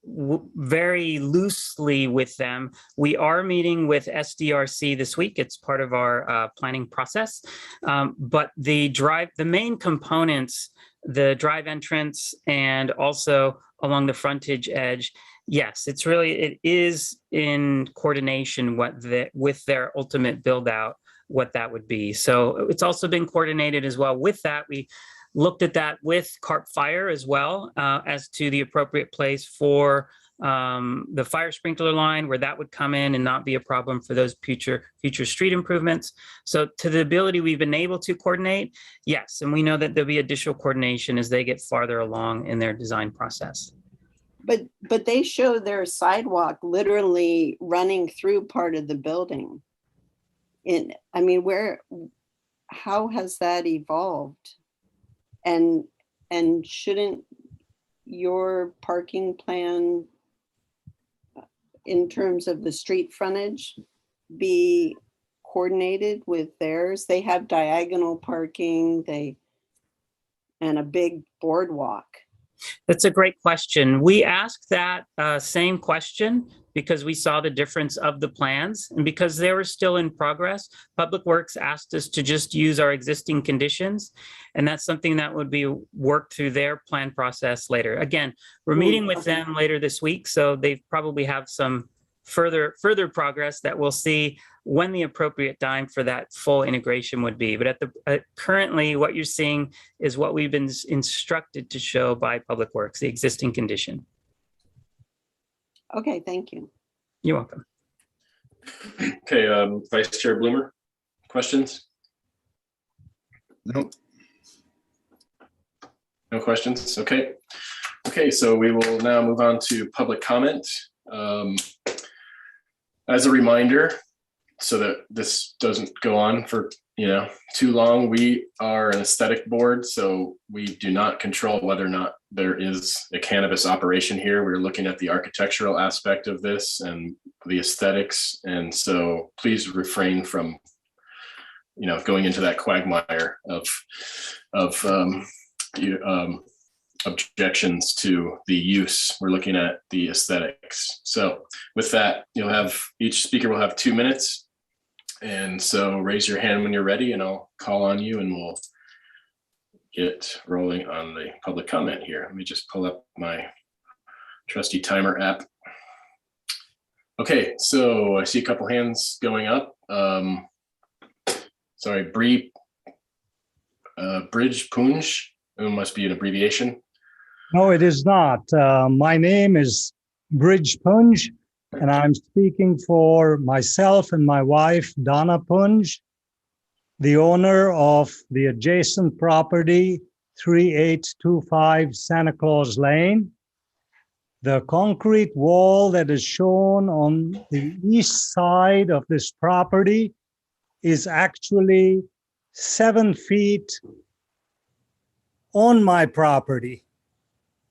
very loosely with them. We are meeting with SDRC this week. It's part of our planning process. But the main components, the drive entrance and also along the frontage edge, yes, it is in coordination with their ultimate build out, what that would be. So it's also been coordinated as well. With that, we looked at that with Carp Fire as well, as to the appropriate place for the fire sprinkler line, where that would come in and not be a problem for those future street improvements. So to the ability we've been able to coordinate, yes, and we know that there'll be additional coordination as they get farther along in their design process. But they show their sidewalk literally running through part of the building. How has that evolved? And shouldn't your parking plan in terms of the street frontage be coordinated with theirs? They have diagonal parking, and a big boardwalk. That's a great question. We asked that same question because we saw the difference of the plans, and because they were still in progress, Public Works asked us to just use our existing conditions. And that's something that would be worked through their plan process later. Again, we're meeting with them later this week, so they probably have some further progress that we'll see when the appropriate time for that full integration would be. But currently, what you're seeing is what we've been instructed to show by Public Works, the existing condition. Okay, thank you. You're welcome. Okay, Vice Chair Bloomer, questions? Nope. No questions? Okay. Okay, so we will now move on to public comment. As a reminder, so that this doesn't go on for too long, we are an aesthetic board, so we do not control whether or not there is a cannabis operation here. We're looking at the architectural aspect of this and the aesthetics, and so please refrain from going into that quagmire of objections to the use. We're looking at the aesthetics. So with that, each speaker will have 2 minutes. And so raise your hand when you're ready and I'll call on you and we'll get rolling on the public comment here. Let me just pull up my trusty timer app. Okay, so I see a couple hands going up. Sorry, Bridge Punj, it must be an abbreviation. No, it is not. My name is Bridge Punj, and I'm speaking for myself and my wife, Donna Punj, the owner of the adjacent property, 3825 Santa Claus Lane. The concrete wall that is shown on the east side of this property is actually 7 feet on my property,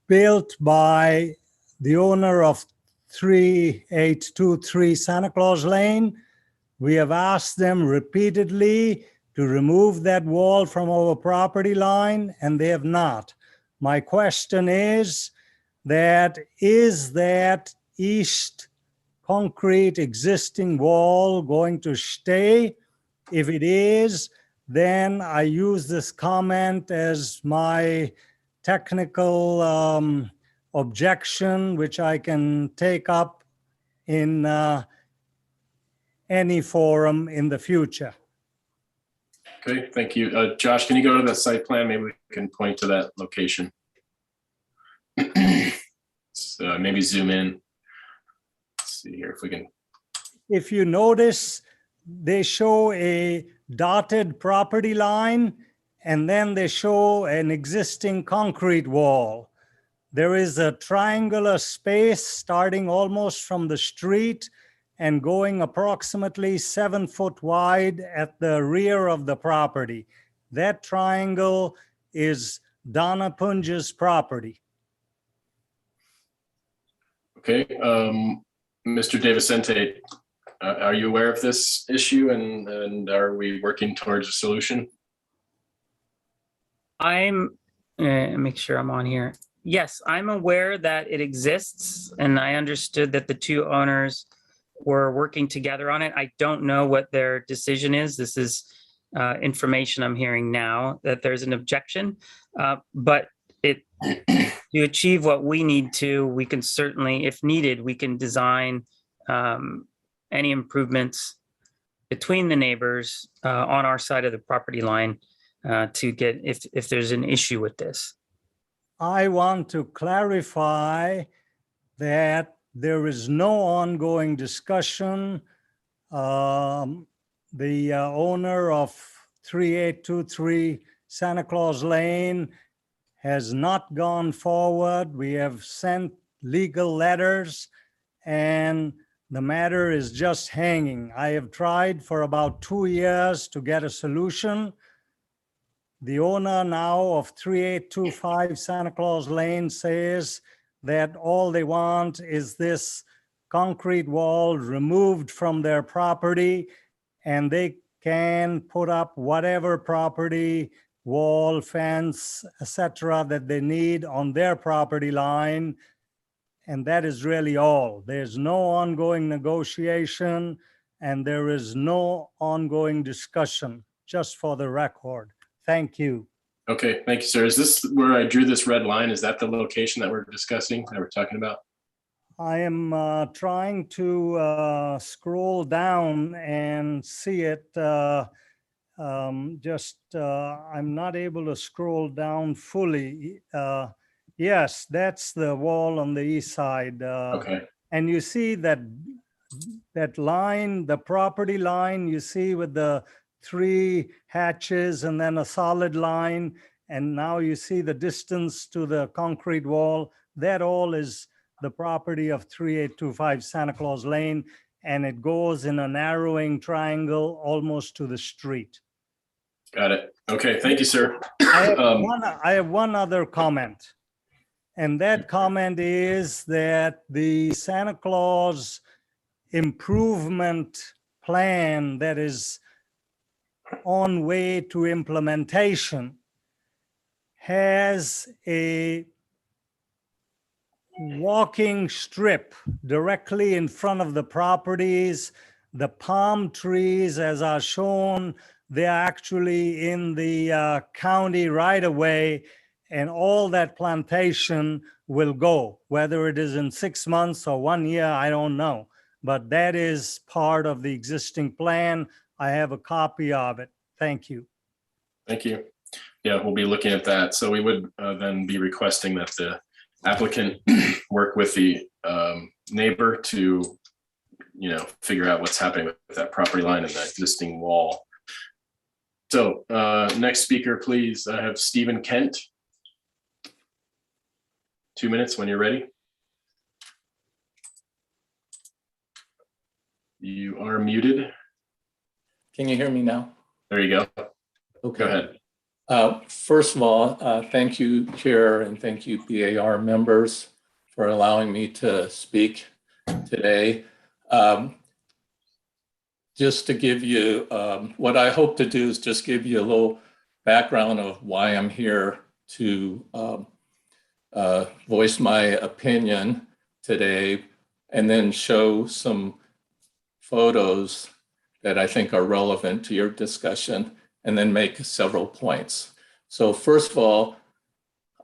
built by the owner of 3823 Santa Claus Lane. We have asked them repeatedly to remove that wall from our property line, and they have not. My question is that east concrete existing wall going to stay? If it is, then I use this comment as my technical objection, which I can take up in any forum in the future. Okay, thank you. Josh, can you go to the site plan? Maybe we can point to that location. So maybe zoom in. Let's see here if we can. If you notice, they show a dotted property line, and then they show an existing concrete wall. There is a triangular space starting almost from the street and going approximately 7 foot wide at the rear of the property. That triangle is Donna Punj's property. Okay, Mr. DeVicente, are you aware of this issue and are we working towards a solution? Make sure I'm on here. Yes, I'm aware that it exists, and I understood that the two owners were working together on it. I don't know what their decision is. This is information I'm hearing now, that there's an objection, but to achieve what we need to, we can certainly, if needed, we can design any improvements between the neighbors on our side of the property line to get, if there's an issue with this. I want to clarify that there is no ongoing discussion. The owner of 3823 Santa Claus Lane has not gone forward. We have sent legal letters and the matter is just hanging. I have tried for about 2 years to get a solution. The owner now of 3825 Santa Claus Lane says that all they want is this concrete wall removed from their property, and they can put up whatever property wall, fence, etc. that they need on their property line. And that is really all. There's no ongoing negotiation and there is no ongoing discussion, just for the record. Thank you. Okay, thank you, sir. Is this where I drew this red line? Is that the location that we're discussing, that we're talking about? I am trying to scroll down and see it. I'm not able to scroll down fully. Yes, that's the wall on the east side. Okay. And you see that line, the property line, you see with the 3 hatches and then a solid line. And now you see the distance to the concrete wall. That all is the property of 3825 Santa Claus Lane. And it goes in a narrowing triangle almost to the street. Got it. Okay, thank you, sir. I have one other comment. And that comment is that the Santa Claus improvement plan that is on way to implementation has a walking strip directly in front of the properties. The palm trees, as are shown, they're actually in the county right away, and all that plantation will go, whether it is in 6 months or 1 year, I don't know. But that is part of the existing plan. I have a copy of it. Thank you. Thank you. Yeah, we'll be looking at that. So we would then be requesting that the applicant work with the neighbor to, figure out what's happening with that property line and the existing wall. So next speaker, please. I have Stephen Kent. 2 minutes when you're ready. You are muted. Can you hear me now? There you go. Okay. Go ahead. First of all, thank you, Chair, and thank you, BAR members, for allowing me to speak today. Just to give you, what I hope to do is just give you a little background of why I'm here to voice my opinion today, and then show some photos that I think are relevant to your discussion, and then make several points. So first of all,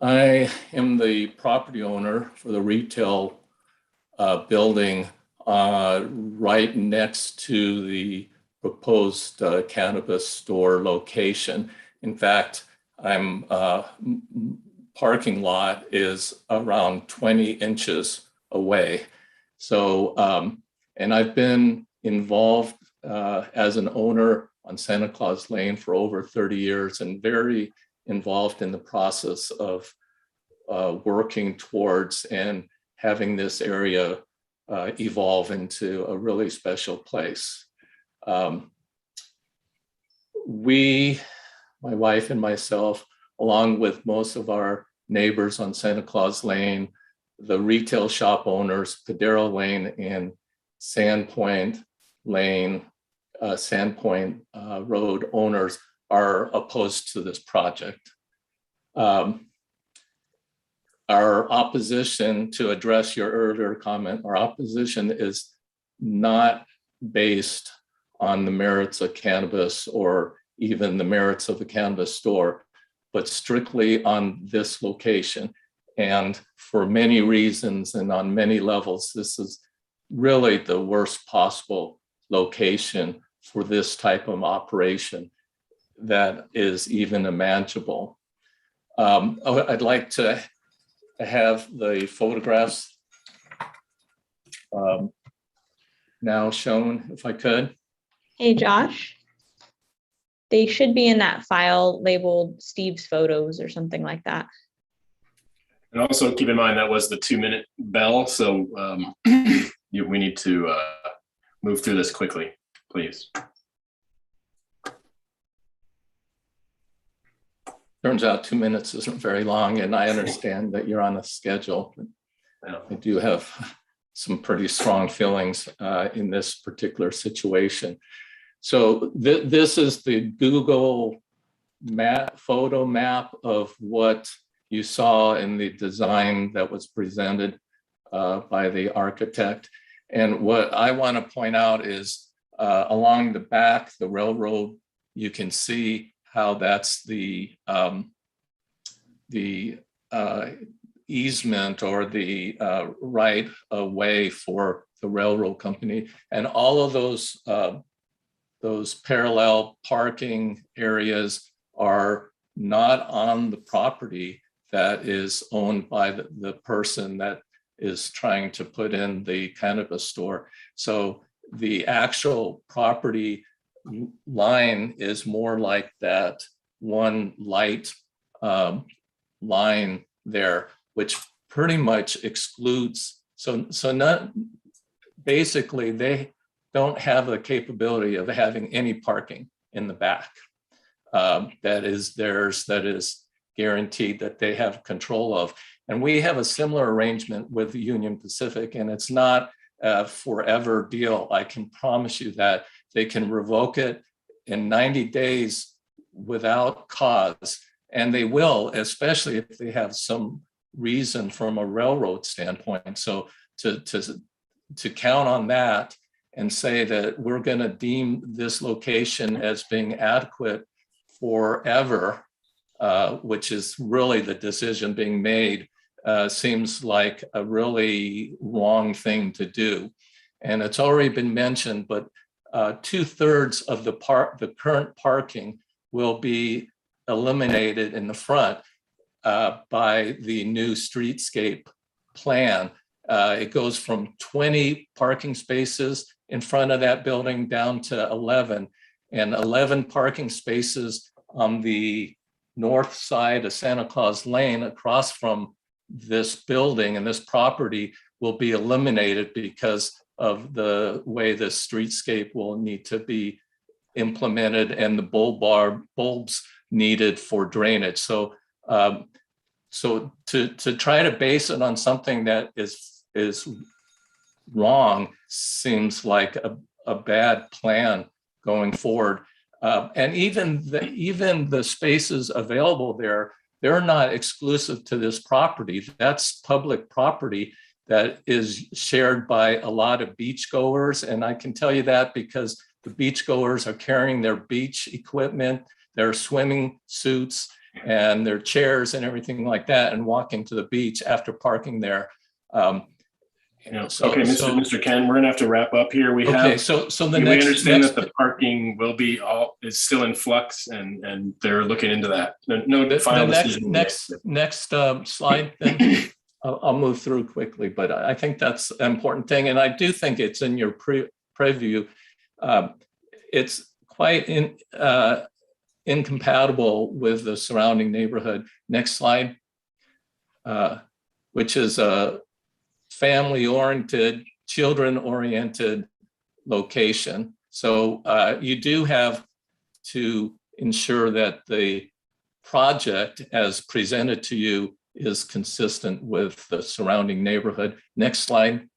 I am the property owner for the retail building right next to the proposed cannabis store location. In fact, I'm parking lot is around 20 inches away. So, and I've been involved as an owner on Santa Claus Lane for over 30 years and very involved in the process of working towards and having this area evolve into a really special place. We, my wife and myself, along with most of our neighbors on Santa Claus Lane, the retail shop owners, Padero Lane and Sandpoint Lane, Sandpoint Road owners are opposed to this project. Our opposition, to address your earlier comment, our opposition is not based on the merits of cannabis or even the merits of the cannabis store, but strictly on this location. And for many reasons and on many levels, this is really the worst possible location for this type of operation that is even imaginable. I'd like to have the photographs now shown, if I could. Hey, Josh. They should be in that file labeled Steve's photos or something like that. And also keep in mind that was the 2-minute bell. So we need to move through this quickly, please. Turns out 2 minutes isn't very long, and I understand that you're on a schedule. I do have some pretty strong feelings in this particular situation. So this is the Google photo map of what you saw in the design that was presented by the architect. And what I want to point out is along the back, the railroad, you can see how that's the easement or the right of way for the railroad company. And all of those parallel parking areas are not on the property that is owned by the person that is trying to put in the cannabis store. So the actual property line is more like that one light line there, which pretty much excludes. So not basically they don't have the capability of having any parking in the back. That is theirs, that is guaranteed, that they have control of. And we have a similar arrangement with Union Pacific, and it's not a forever deal. I can promise you that. They can revoke it in 90 days without cause, and they will, especially if they have some reason from a railroad standpoint. So to count on that and say that we're going to deem this location as being adequate forever, which is really the decision being made, seems like a really wrong thing to do. And it's already been mentioned, but 2/3 of the current parking will be eliminated in the front by the new streetscape plan. It goes from 20 parking spaces in front of that building down to 11, and 11 parking spaces on the north side of Santa Claus Lane across from this building and this property will be eliminated because of the way the streetscape will need to be implemented and the bulbs needed for drainage. So to try to base it on something that is wrong seems like a bad plan going forward. And even the spaces available there, they're not exclusive to this property. That's public property that is shared by a lot of beachgoers. And I can tell you that because the beachgoers are carrying their beach equipment, their swimming suits, and their chairs and everything like that, and walking to the beach after parking there. Okay, Mr. Ken, we're gonna have to wrap up here. We understand that the parking will be is still in flux, and they're looking into that. No final decision. Next slide, then. I'll move through quickly, but I think that's an important thing, and I do think it's in your preview. It's quite incompatible with the surrounding neighborhood. Next slide, which is a family-oriented, children-oriented location. So you do have to ensure that the project as presented to you is consistent with the surrounding neighborhood. Next slide.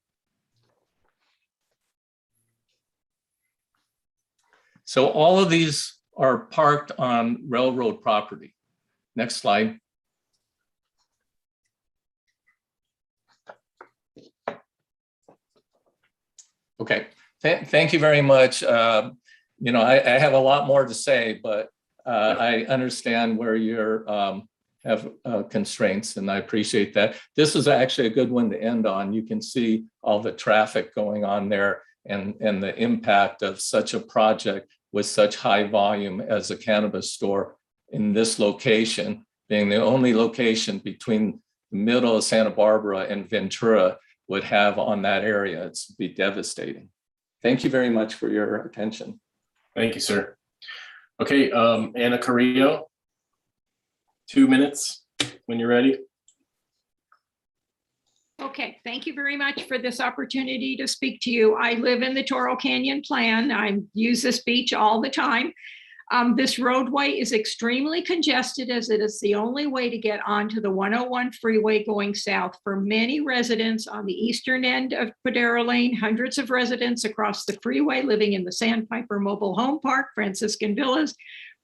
So all of these are parked on railroad property. Next slide. Okay, thank you very much. I have a lot more to say, but I understand where you're have constraints, and I appreciate that. This is actually a good one to end on. You can see all the traffic going on there and the impact of such a project with such high volume as a cannabis store in this location, being the only location between the middle of Santa Barbara and Ventura would have on that area. It's be devastating. Thank you very much for your attention. Thank you, sir. Okay, Anna Carrillo, 2 minutes when you're ready. Okay, thank you very much for this opportunity to speak to you. I live in the Toro Canyon Plan. I use this beach all the time. This roadway is extremely congested as it is the only way to get onto the 101 freeway going south for many residents on the eastern end of Padero Lane, hundreds of residents across the freeway living in the Sandpiper Mobile Home Park, Franciscan Villas,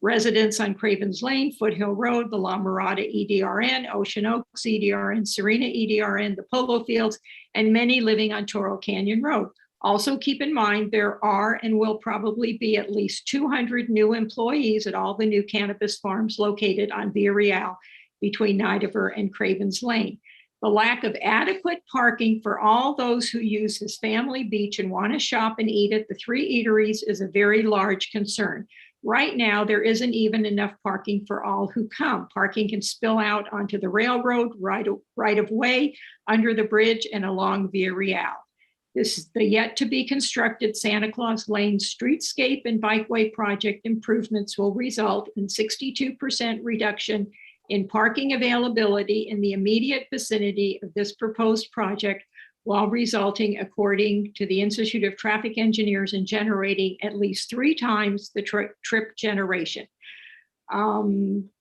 residents on Cravens Lane, Foothill Road, the La Mirada EDRN, Ocean Oaks EDRN, Serena EDRN, the Polo Fields, and many living on Toro Canyon Road. Also keep in mind, there are and will probably be at least 200 new employees at all the new cannabis farms located on Via Real between Nidaver and Cravens Lane. The lack of adequate parking for all those who use his family beach and want to shop and eat at the 3 eateries is a very large concern. Right now, there isn't even enough parking for all who come. Parking can spill out onto the railroad, right of way, under the bridge, and along Via Real. This is the yet to be constructed Santa Claus Lane streetscape and bikeway project improvements will result in 62% reduction in parking availability in the immediate vicinity of this proposed project, while resulting, according to the Institute of Traffic Engineers, in generating at least 3 times the trip generation.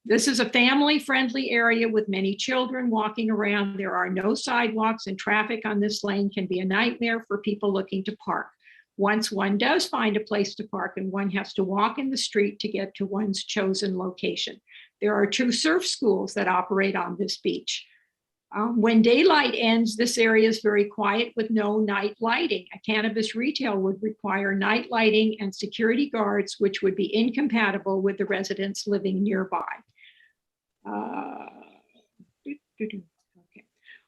This is a family-friendly area with many children walking around. There are no sidewalks, and traffic on this lane can be a nightmare for people looking to park. Once one does find a place to park, and one has to walk in the street to get to one's chosen location. There are 2 surf schools that operate on this beach. When daylight ends, this area is very quiet with no night lighting. A cannabis retail would require night lighting and security guards, which would be incompatible with the residents living nearby. Okay.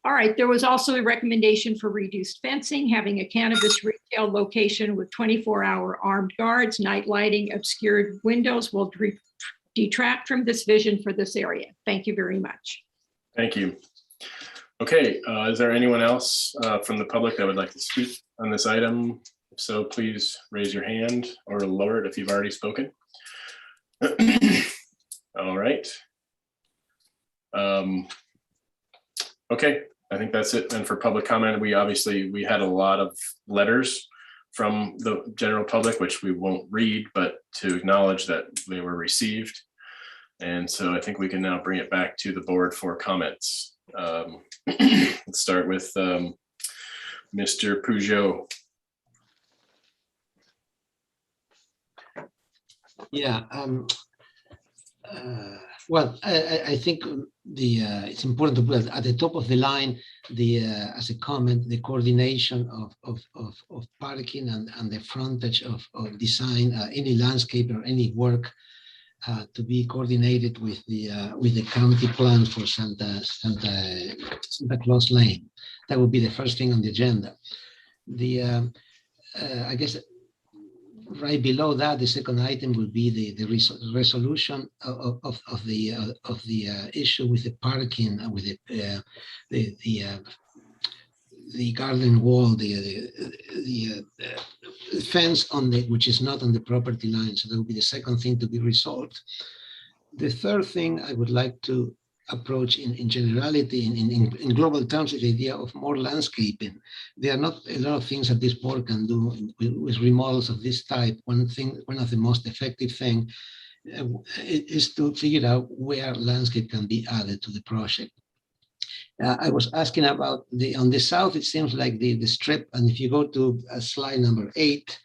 All right, there was also a recommendation for reduced fencing, having a cannabis retail location with 24-hour armed guards. Night lighting, obscured windows will detract from this vision for this area. Thank you very much. Thank you. Okay, is there anyone else from the public that would like to speak on this item? If so, please raise your hand or lower it if you've already spoken. All right. Okay, I think that's it then for public comment. We had a lot of letters from the general public, which we won't read, but to acknowledge that they were received. And so I think we can now bring it back to the board for comments. Let's start with Mr. Peugeot. Yeah. Well, I think it's important to put at the top of the line as a comment the coordination of parking and the frontage of design, any landscape or any work to be coordinated with the county plan for Santa Claus Lane. That would be the first thing on the agenda. I guess right below that, the second item would be the resolution of the issue with the parking, with the garden wall, the fence which is not on the property line. So that would be the second thing to be resolved. The third thing I would like to approach in generality, in global terms, is the idea of more landscaping. There are not a lot of things that this board can do with remodels of this type. One of the most effective things is to figure out where landscape can be added to the project. I was asking about on the south, it seems like the strip, and if you go to slide number 8,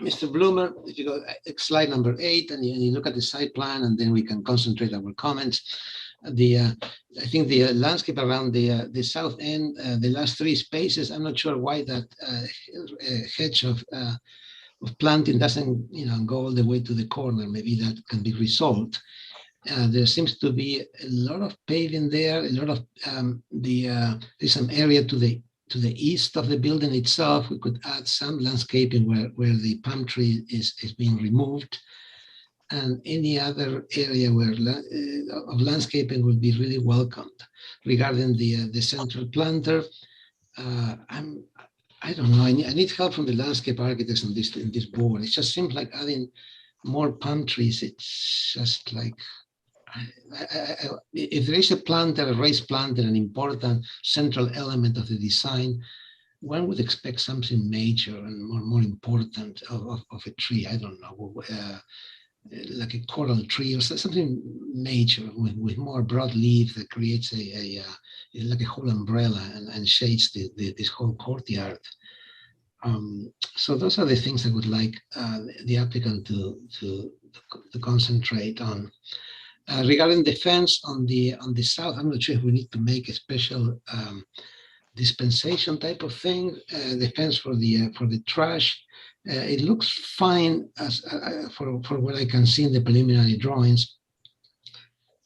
Mr. Bloomer, if you go slide number 8 and you look at the site plan, and then we can concentrate our comments. I think the landscape around the south end, the last 3 spaces, I'm not sure why that hedge of planting doesn't go all the way to the corner. Maybe that can be resolved. There seems to be a lot of paving there, a lot of there's some area to the east of the building itself. We could add some landscaping where the palm tree is being removed, and any other area where of landscaping would be really welcomed. Regarding the central planter, I don't know. I need help from the landscape architects in this board. It just seems like adding more palm trees. It's just like, if there is a raised planter, an important central element of the design, one would expect something major and more important of a tree. I don't know, like a coral tree or something major with more broad leaf that creates like a whole umbrella and shades this whole courtyard. So those are the things I would like the applicant to concentrate on. Regarding the fence on the south, I'm not sure if we need to make a special dispensation type of thing. The fence for the trash, it looks fine as for what I can see in the preliminary drawings.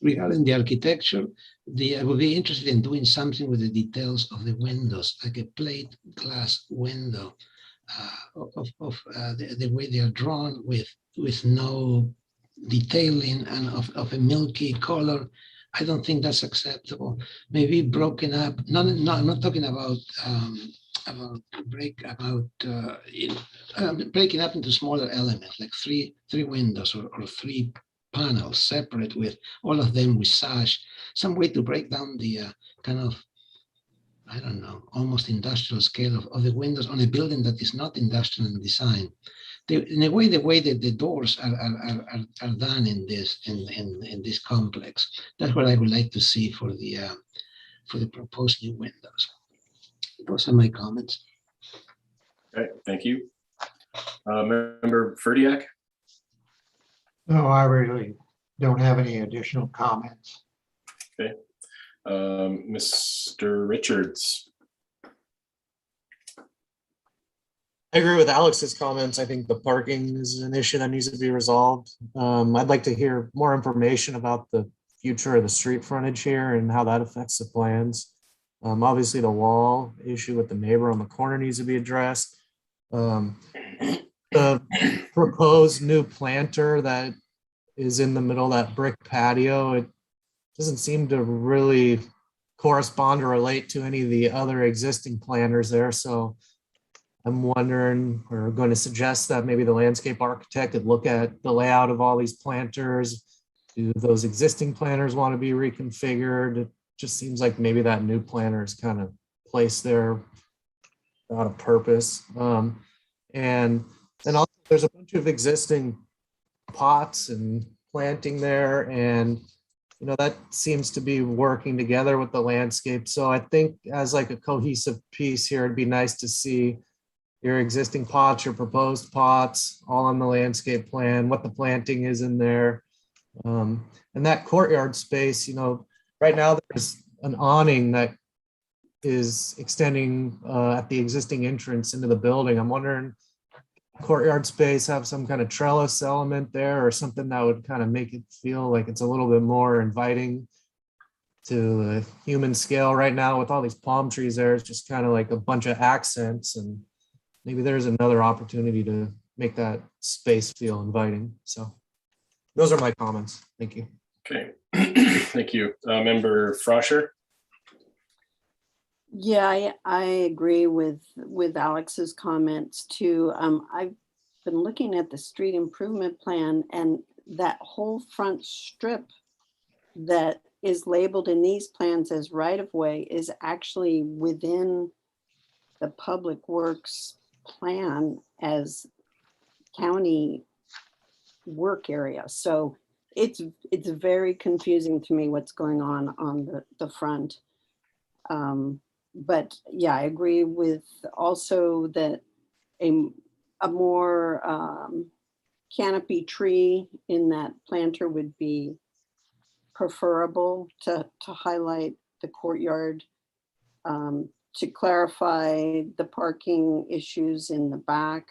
Regarding the architecture, I would be interested in doing something with the details of the windows, like a plate glass window, of the way they are drawn with no detailing and of a milky color. I don't think that's acceptable. Maybe broken up. I'm not talking about breaking up into smaller elements, like three windows or three panels separate with all of them with sash, some way to break down the kind of, I don't know, almost industrial scale of the windows on a building that is not industrial in design. In a way, the way that the doors are done in this complex, that's what I would like to see for the proposed new windows. Those are my comments. Okay, thank you. Member Ferdiak? No, I really don't have any additional comments. Okay. Mr. Richards? I agree with Alex's comments. I think the parking is an issue that needs to be resolved. I'd like to hear more information about the future of the street frontage here and how that affects the plans. Obviously, the wall issue with the neighbor on the corner needs to be addressed. The proposed new planter that is in the middle of that brick patio, it doesn't seem to really correspond or relate to any of the other existing planters there. So I'm wondering, or going to suggest that maybe the landscape architect could look at the layout of all these planters. Do those existing planters want to be reconfigured? It just seems like maybe that new planter is kind of placed there out of purpose. And then also there's a bunch of existing pots and planting there, and you know that seems to be working together with the landscape. So I think as like a cohesive piece here, it'd be nice to see your existing pots, your proposed pots, all on the landscape plan, what the planting is in there. And that courtyard space, you know, right now there's an awning that is extending at the existing entrance into the building. I'm wondering, courtyard space have some kind of trellis element there or something that would kind of make it feel like it's a little bit more inviting to the human scale. Right now with all these palm trees there, it's just kind of like a bunch of accents, and maybe there's another opportunity to make that space feel inviting. So those are my comments. Thank you. Okay, thank you. Member Froscher? Yeah, I agree with Alex's comments too. I've been looking at the street improvement plan, and that whole front strip that is labeled in these plans as right-of-way is actually within the Public Works plan as county work area. So it's very confusing to me what's going on the front. But yeah, I agree with also that a more canopy tree in that planter would be preferable to highlight the courtyard, to clarify the parking issues in the back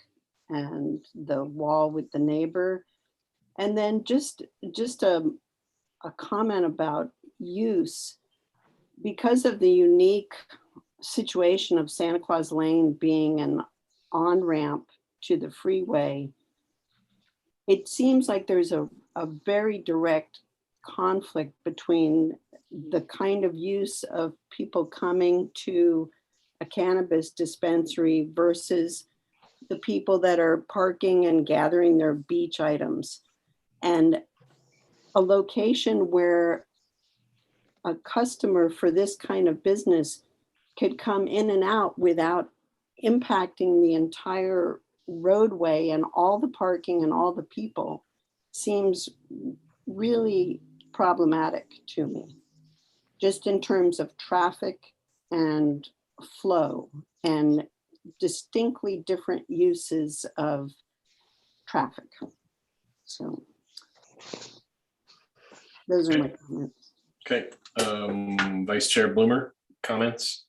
and the wall with the neighbor. And then just a comment about use. Because of the unique situation of Santa Claus Lane being an on-ramp to the freeway, it seems like there's a very direct conflict between the kind of use of people coming to a cannabis dispensary versus the people that are parking and gathering their beach items. And a location where a customer for this kind of business could come in and out without impacting the entire roadway and all the parking and all the people seems really problematic to me, just in terms of traffic and flow and distinctly different uses of traffic. So those are my comments. Okay, Vice Chair Bloomer, comments?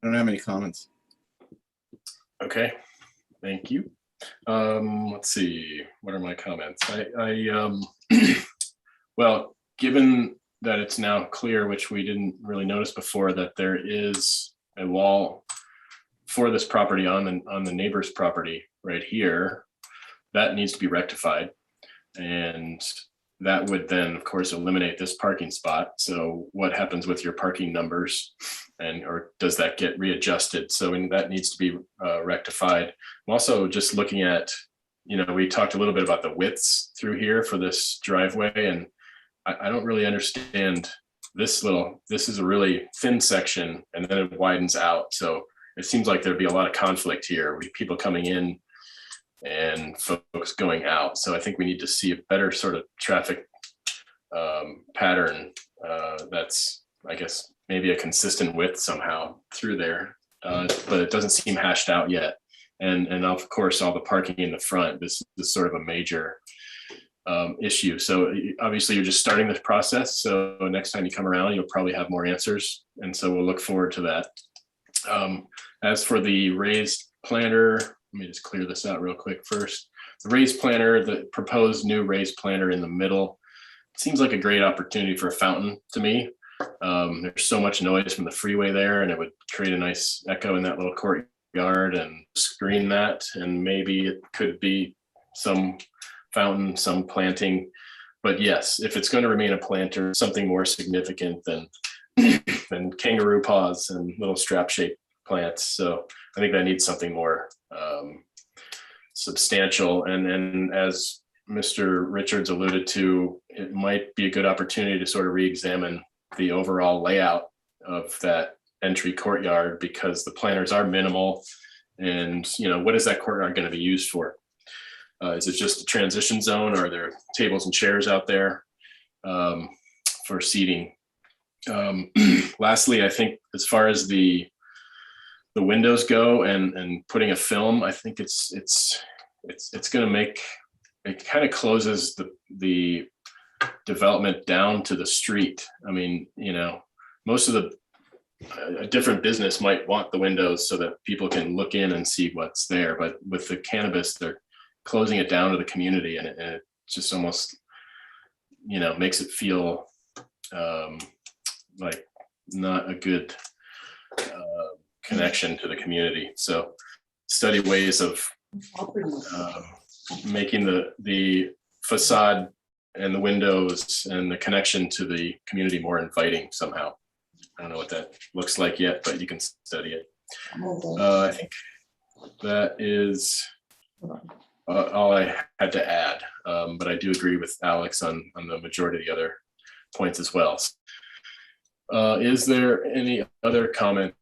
I don't have any comments. Okay, thank you. Let's see, what are my comments? Well, given that it's now clear, which we didn't really notice before, that there is a wall for this property on the neighbor's property right here, that needs to be rectified. And that would then, of course, eliminate this parking spot. So what happens with your parking numbers and or does that get readjusted? So that needs to be rectified. I'm also just looking at, we talked a little bit about the widths through here for this driveway, and I don't really understand this is a really thin section and then it widens out. So it seems like there'd be a lot of conflict here with people coming in and folks going out. So I think we need to see a better sort of traffic pattern that's, I guess, maybe a consistent width somehow through there, but it doesn't seem hashed out yet. And of course, all the parking in the front, this is sort of a major issue. So obviously you're just starting this process. So next time you come around, you'll probably have more answers. And so we'll look forward to that. As for the raised planter, let me just clear this out real quick first. The raised planter, the proposed new raised planter in the middle, seems like a great opportunity for a fountain to me. There's so much noise from the freeway there, and it would create a nice echo in that little courtyard and screen that. And maybe it could be some fountain, some planting. But yes, if it's going to remain a planter, something more significant than kangaroo paws and little strap-shaped plants. So I think that needs something more substantial. And as Mr. Richards alluded to, it might be a good opportunity to sort of re-examine the overall layout of that entry courtyard, because the planters are minimal. And, what is that courtyard going to be used for? Is it just a transition zone, or are there tables and chairs out there for seating? Lastly, I think as far as the windows go and putting a film, I think it's going to make, it kind of closes the development down to the street. I mean, most of a different business might want the windows so that people can look in and see what's there. But with the cannabis, they're closing it down to the community, and it just almost, makes it feel like not a good connection to the community. So study ways of making the facade and the windows and the connection to the community more inviting somehow. I don't know what that looks like yet, but you can study it. I think that is all I had to add, but I do agree with Alex on the majority of the other points as well. Is there any other comment?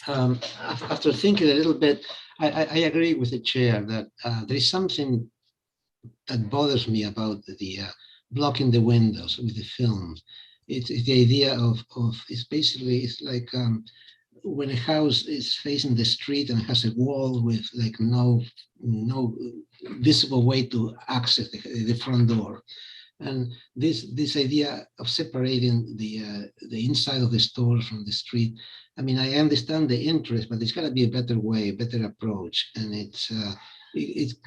After thinking a little bit, I agree with the chair that there is something that bothers me about the blocking the windows with the film. It's the idea of it's like when a house is facing the street and has a wall with like no visible way to access the front door. And this idea of separating the inside of the store from the street, I mean, I understand the interest, but there's got to be a better way, a better approach. And it's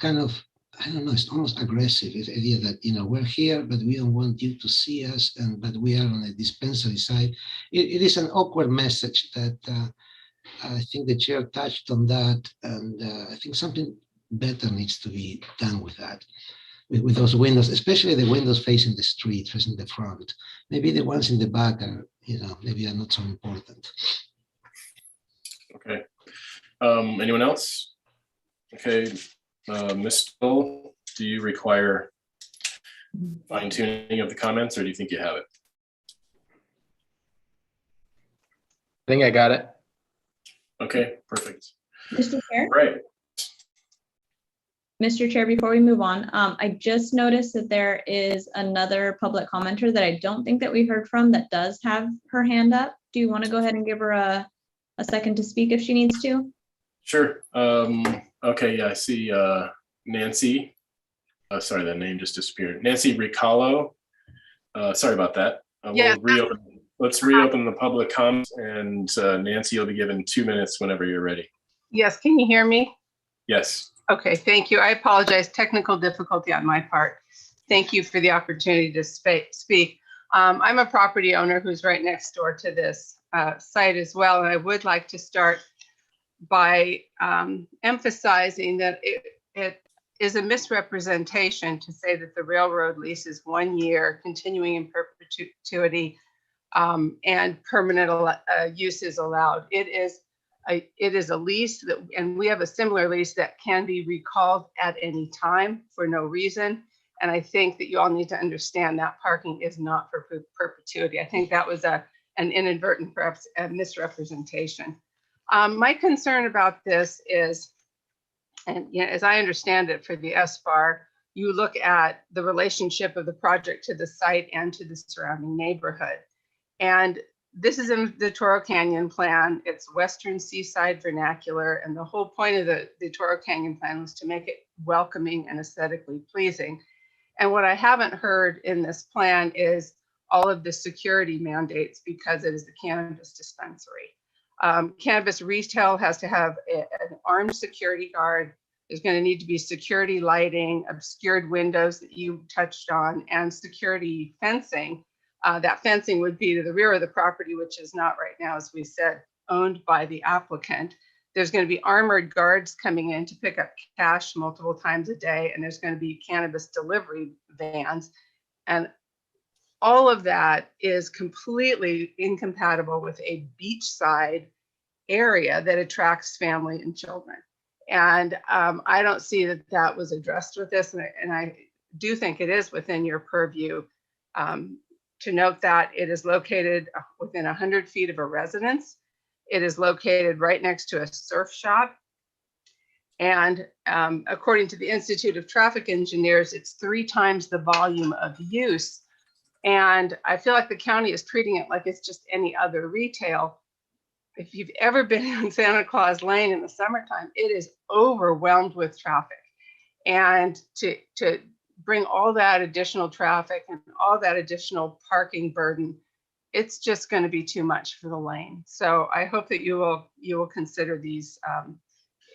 kind of, I don't know, it's almost aggressive. It's the idea that, we're here, but we don't want you to see us, but we are on the dispensary side. It is an awkward message that I think the chair touched on that. And I think something better needs to be done with that. With those windows, especially the windows facing the street, facing the front. Maybe the ones in the back are, maybe are not so important. Okay. Anyone else? Okay. Ms. Stoll, do you require fine tuning of the comments, or do you think you have it? I think I got it. Okay, perfect. Mr. Chair? Right. Mr. Chair, before we move on, I just noticed that there is another public commenter that I don't think that we heard from that does have her hand up. Do you want to go ahead and give her a second to speak if she needs to? Sure. Okay, yeah, I see Nancy. Sorry, that name just disappeared. Nancy Ricalo. Sorry about that. Let's reopen the public comments, and Nancy, you'll be given 2 minutes whenever you're ready. Yes, can you hear me? Yes. Okay, thank you. I apologize, technical difficulty on my part. Thank you for the opportunity to speak. I'm a property owner who's right next door to this site as well, and I would like to start by emphasizing that it is a misrepresentation to say that the railroad lease is 1 year, continuing in perpetuity, and permanent use is allowed. It is a lease that, and we have a similar lease that can be recalled at any time for no reason. And I think that you all need to understand that parking is not for perpetuity. I think that was an inadvertent, perhaps a misrepresentation. My concern about this is, and as I understand it for the SBAR, you look at the relationship of the project to the site and to the surrounding neighborhood. And this is in the Toro Canyon plan. It's Western Seaside vernacular. And the whole point of the Toro Canyon plan was to make it welcoming and aesthetically pleasing. And what I haven't heard in this plan is all of the security mandates because it is the cannabis dispensary. Cannabis retail has to have an armed security guard. There's going to need to be security lighting, obscured windows that you touched on, and security fencing. That fencing would be to the rear of the property, which is not right now, as we said, owned by the applicant. There's going to be armored guards coming in to pick up cash multiple times a day, and there's going to be cannabis delivery vans. And all of that is completely incompatible with a beachside area that attracts family and children. And I don't see that that was addressed with this. And I do think it is within your purview to note that it is located within 100 feet of a residence. It is located right next to a surf shop. And according to the Institute of Traffic Engineers, it's 3 times the volume of use. And I feel like the county is treating it like it's just any other retail. If you've ever been in Santa Claus Lane in the summertime, it is overwhelmed with traffic. And to bring all that additional traffic and all that additional parking burden, it's just going to be too much for the lane. So I hope that you will consider these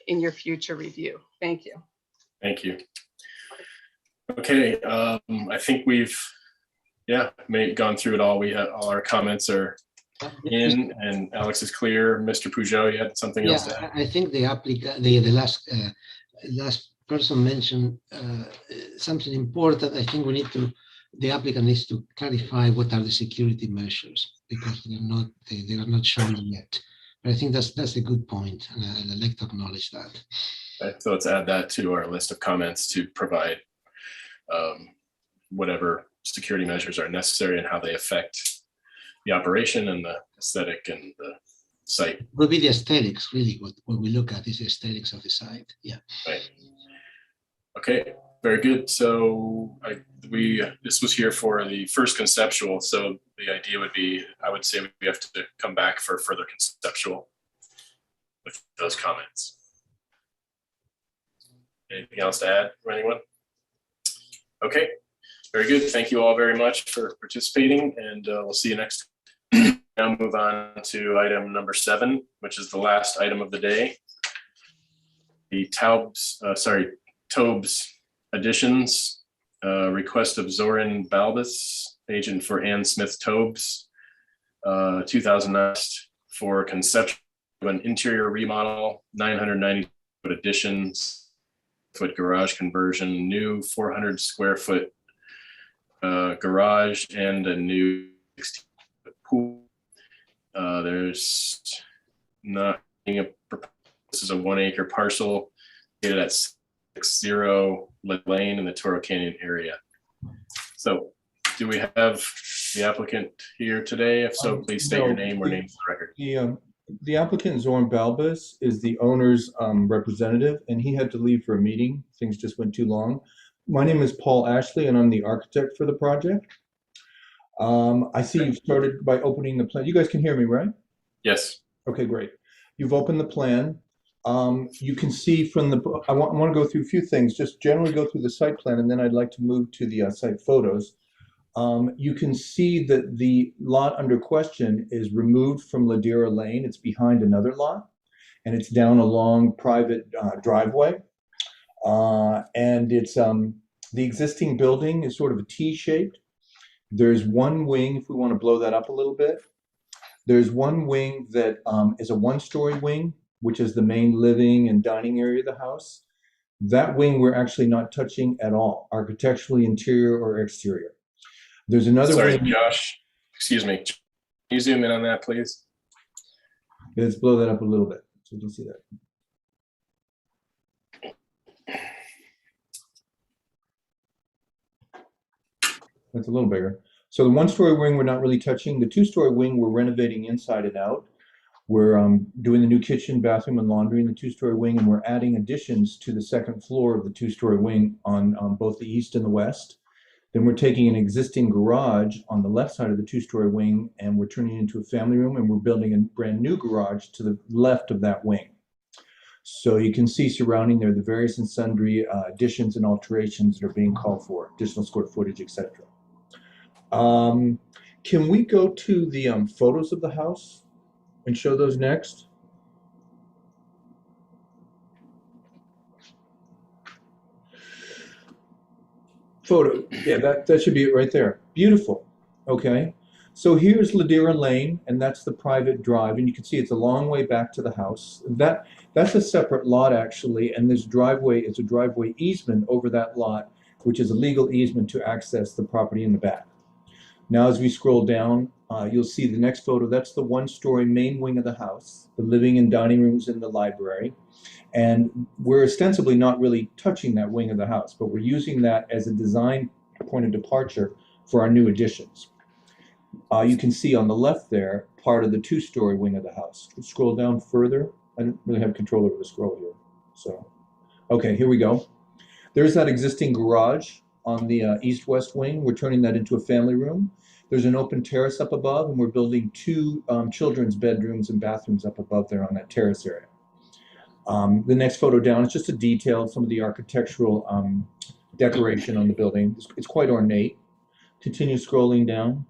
in your future review. Thank you. Thank you. Okay, I think we've gone through it all. We had all our comments are in, and Alex is clear. Mr. Peugeot, you had something else to add? I think the applicant, the last person mentioned something important. I think the applicant needs to clarify what are the security measures, because they are not shown yet. But I think that's a good point, and I'd like to acknowledge that. Okay, so let's add that to our list of comments to provide whatever security measures are necessary and how they affect the operation and the aesthetic and the site. It will be the aesthetics, really. What we look at is the aesthetics of the site. Yeah. Right. Okay, very good. So this was here for the first conceptual. So the idea would be, I would say we have to come back for further conceptual with those comments. Anything else to add from anyone? Okay, very good. Thank you all very much for participating, and we'll see you next. Now move on to item number 7, which is the last item of the day. The Taubes additions, request of Zoran Balbus, agent for Ann Smith Taubes, 2009 for conception of an interior remodel, 990 foot additions, foot garage conversion, new 400 square foot garage, and a new 16 foot pool. There's not being a, this is a 1 acre parcel located at 60 Lane in the Toro Canyon area. So do we have the applicant here today? If so, please state your name or name for the record. The applicant, Zoran Balbus, is the owner's representative, and he had to leave for a meeting. Things just went too long. My name is Paul Ashley, and I'm the architect for the project. I see you've started by opening the plan. You guys can hear me, right? Yes. Okay, great. You've opened the plan. You can see from the, I want to go through a few things, just generally go through the site plan, and then I'd like to move to the site photos. You can see that the lot under question is removed from Ladera Lane. It's behind another lot, and it's down a long private driveway. And it's the existing building is sort of a T-shaped. There's one wing, if we want to blow that up a little bit. There's one wing that is a 1-story wing, which is the main living and dining area of the house. That wing we're actually not touching at all, architecturally, interior or exterior. There's another Sorry, wing. Josh, excuse me. you zoom in on that, please? Let's blow that up a little bit so you can see that. That's a little bigger. So the one-story wing, we're not really touching. The two-story wing, we're renovating inside and out. We're doing the new kitchen, bathroom, and laundry in the two-story wing, and we're adding additions to the second floor of the two-story wing on both the east and the west. Then we're taking an existing garage on the left side of the two-story wing, and we're turning it into a family room, and we're building a brand new garage to the left of that wing. So you can see surrounding there the various and sundry additions and alterations that are being called for, additional square footage, etc. Can we go to the photos of the house and show those next? Photo, yeah, that should be it right there. Beautiful. Okay, so here's Ladera Lane, and that's the private drive, and you can see it's a long way back to the house. That's a separate lot actually, and this driveway is a driveway easement over that lot, which is a legal easement to access the property in the back. Now, as we scroll down, you'll see the next photo. That's the one-story main wing of the house, the living and dining rooms in the library. And we're ostensibly not really touching that wing of the house, but we're using that as a design point of departure for our new additions. You can see on the left there, part of the two-story wing of the house. Scroll down further. I don't really have control over the scroll here. So, okay, here we go. There's that existing garage on the east-west wing. We're turning that into a family room. There's an open terrace up above, and we're building two children's bedrooms and bathrooms up above there on that terrace area. The next photo down is just a detail of some of the architectural decoration on the building. It's quite ornate. Continue scrolling down.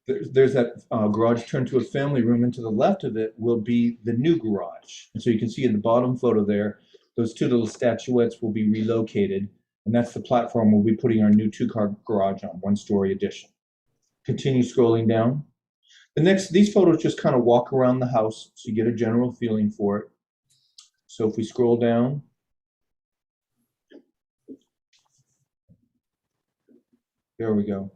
There's that garage turned to a family room, and to the left of it will be the new garage. And so you can see in the bottom photo there, those two little statuettes will be relocated, and that's the platform we'll be putting our new two-car garage on, one-story addition. Continue scrolling down. These photos just kind of walk around the house, so you get a general feeling for it. So if we scroll down, there we go.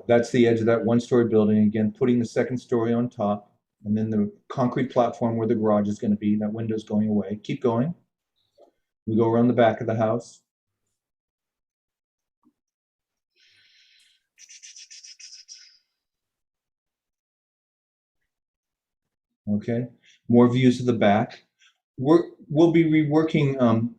That's the edge of that one-story building. Again, putting the second story on top, and then the concrete platform where the garage is going to be. That window's going away. Keep going. We go around the back of the house. Okay, more views of the back. We'll be reworking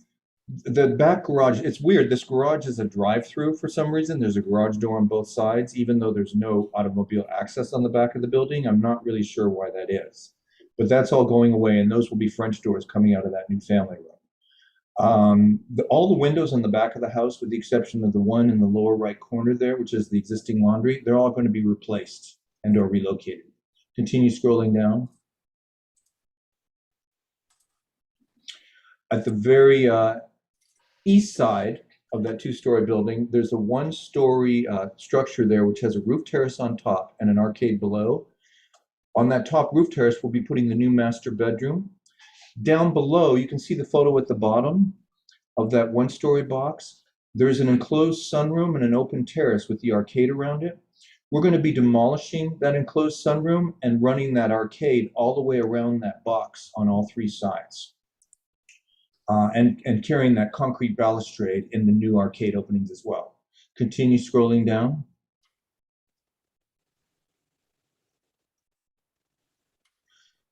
the back garage. It's weird. This garage is a drive-through for some reason. There's a garage door on both sides, even though there's no automobile access on the back of the building. I'm not really sure why that is, but that's all going away, and those will be French doors coming out of that new family room. All the windows on the back of the house, with the exception of the one in the lower right corner there, which is the existing laundry, they're all going to be replaced and or relocated. Continue scrolling down. At the very east side of that two-story building, there's a one-story structure there which has a roof terrace on top and an arcade below. On that top roof terrace, we'll be putting the new master bedroom. Down below, you can see the photo at the bottom of that one-story box. There's an enclosed sunroom and an open terrace with the arcade around it. We're going to be demolishing that enclosed sunroom and running that arcade all the way around that box on all three sides. And carrying that concrete balustrade in the new arcade openings as well. Continue scrolling down.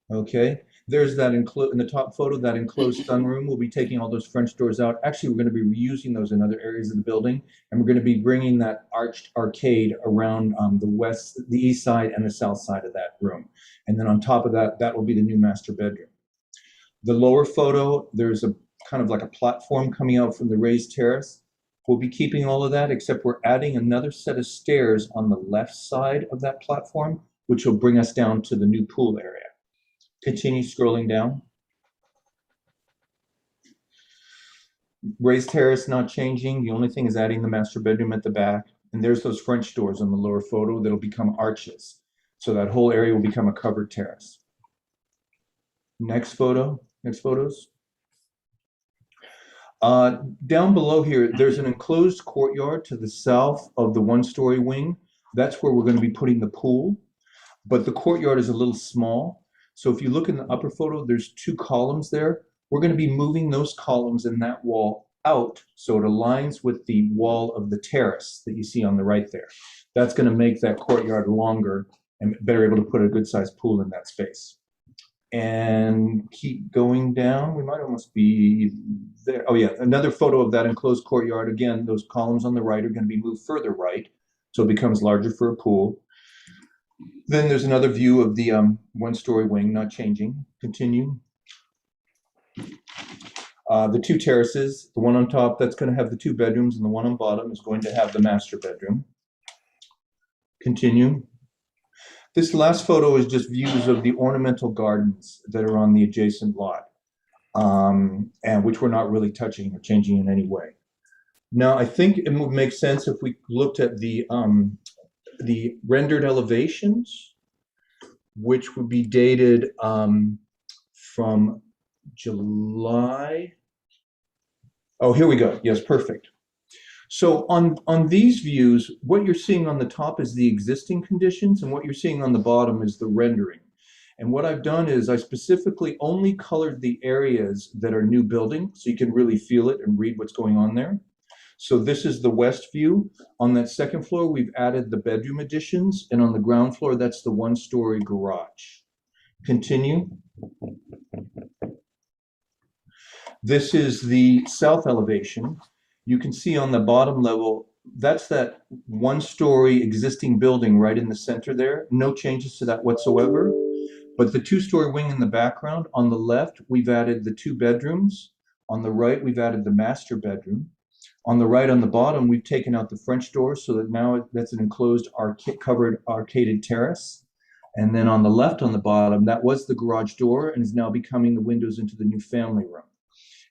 Okay, there's that in the top photo, that enclosed sunroom. We'll be taking all those French doors out. Actually, we're going to be reusing those in other areas of the building, and we're going to be bringing that arched arcade around the east side and the south side of that room. And then on top of that, that will be the new master bedroom. The lower photo, there's a kind of like a platform coming out from the raised terrace. We'll be keeping all of that, except we're adding another set of stairs on the left side of that platform, which will bring us down to the new pool area. Continue scrolling down. Raised terrace not changing. The only thing is adding the master bedroom at the back. And there's those French doors on the lower photo that'll become arches. So that whole area will become a covered terrace. Next photo, next photos. Down below here, there's an enclosed courtyard to the south of the one-story wing. That's where we're going to be putting the pool, but the courtyard is a little small. So if you look in the upper photo, there's 2 columns there. We're going to be moving those columns in that wall out so it aligns with the wall of the terrace that you see on the right there. That's going to make that courtyard longer and better able to put a good-sized pool in that space. And keep going down, we might almost be there. Oh yeah, another photo of that enclosed courtyard. Again, those columns on the right are going to be moved further right, so it becomes larger for a pool. Then there's another view of the one-story wing, not changing. Continue. The 2 terraces, the one on top, that's going to have the 2 bedrooms, and the one on bottom is going to have the master bedroom. Continue. This last photo is just views of the ornamental gardens that are on the adjacent lot, and which we're not really touching or changing in any way. Now, I think it would make sense if we looked at the rendered elevations, which would be dated from July. Oh, here we go. Yes, perfect. So on these views, what you're seeing on the top is the existing conditions, and what you're seeing on the bottom is the rendering. And what I've done is I specifically only colored the areas that are new building, so you can really feel it and read what's going on there. So this is the west view. On that second floor, we've added the bedroom additions, and on the ground floor, that's the one-story garage. Continue. This is the south elevation. You can see on the bottom level, that's that one-story existing building right in the center there. No changes to that whatsoever. But the 2-story wing in the background, on the left, we've added the 2 bedrooms. On the right, we've added the master bedroom. On the right, on the bottom, we've taken out the French door so that now that's an enclosed covered arcaded terrace. And then on the left, on the bottom, that was the garage door and is now becoming the windows into the new family room.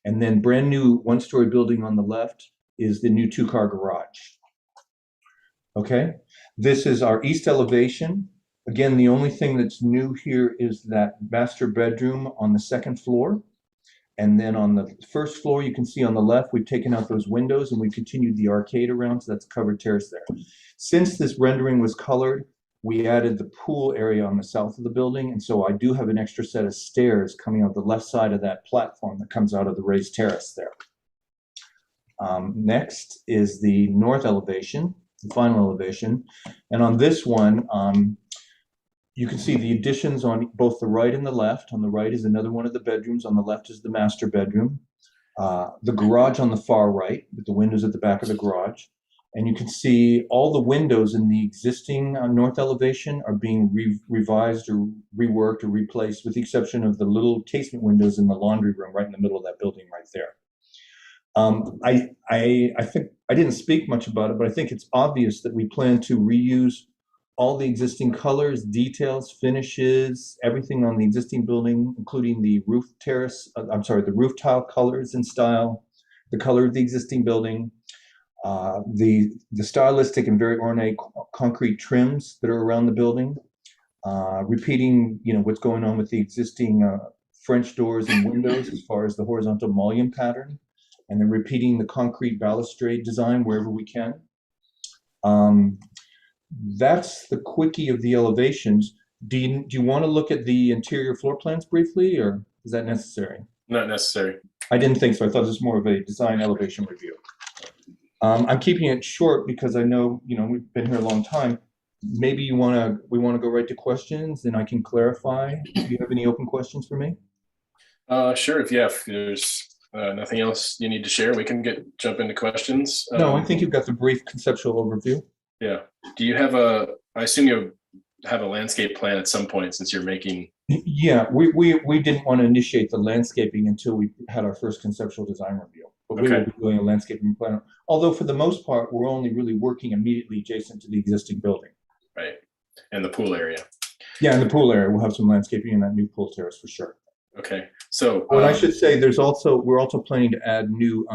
And then brand new 1-story building on the left is the new 2-car garage. Okay, this is our east elevation. Again, the only thing that's new here is that master bedroom on the 2nd floor. And then on the 1st floor, you can see on the left, we've taken out those windows and we've continued the arcade around, so that's covered terrace there. Since this rendering was colored, we added the pool area on the south of the building, and so I do have an extra set of stairs coming out the left side of that platform that comes out of the raised terrace there. Next is the north elevation, the final elevation, and on this one, you can see the additions on both the right and the left. On the right is another one of the bedrooms, on the left is the master bedroom. The garage on the far right, with the windows at the back of the garage. And you can see all the windows in the existing north elevation are being revised or reworked or replaced, with the exception of the little casement windows in the laundry room right in the middle of that building right there. I think I didn't speak much about it, but I think it's obvious that we plan to reuse all the existing colors, details, finishes, everything on the existing building, including the roof terrace, the roof tile colors and style, the color of the existing building, the stylistic and very ornate concrete trims that are around the building, repeating, what's going on with the existing French doors and windows as far as the horizontal mullion pattern, and then repeating the concrete balustrade design wherever we can. That's the quickie of the elevations. Do you want to look at the interior floor plans briefly, or is that necessary? Not necessary. I didn't think so. I thought this was more of a design elevation review. I'm keeping it short because I know, we've been here a long time. Maybe we want to go right to questions and I can clarify. Do you have any open questions for me? Sure. If there's nothing else you need to share, we can jump into questions. No, I think you've got the brief conceptual overview. Yeah. Do you have I assume you have a landscape plan at some point since you're making. Yeah, we didn't want to initiate the landscaping until we had our first conceptual design review. But we will be doing a landscaping plan. Although for the most part, we're only really working immediately adjacent to the existing building. Right. And the pool area. Yeah, in the pool area, we'll have some landscaping in that new pool terrace for sure. Okay. So what I should say, we're also planning to add new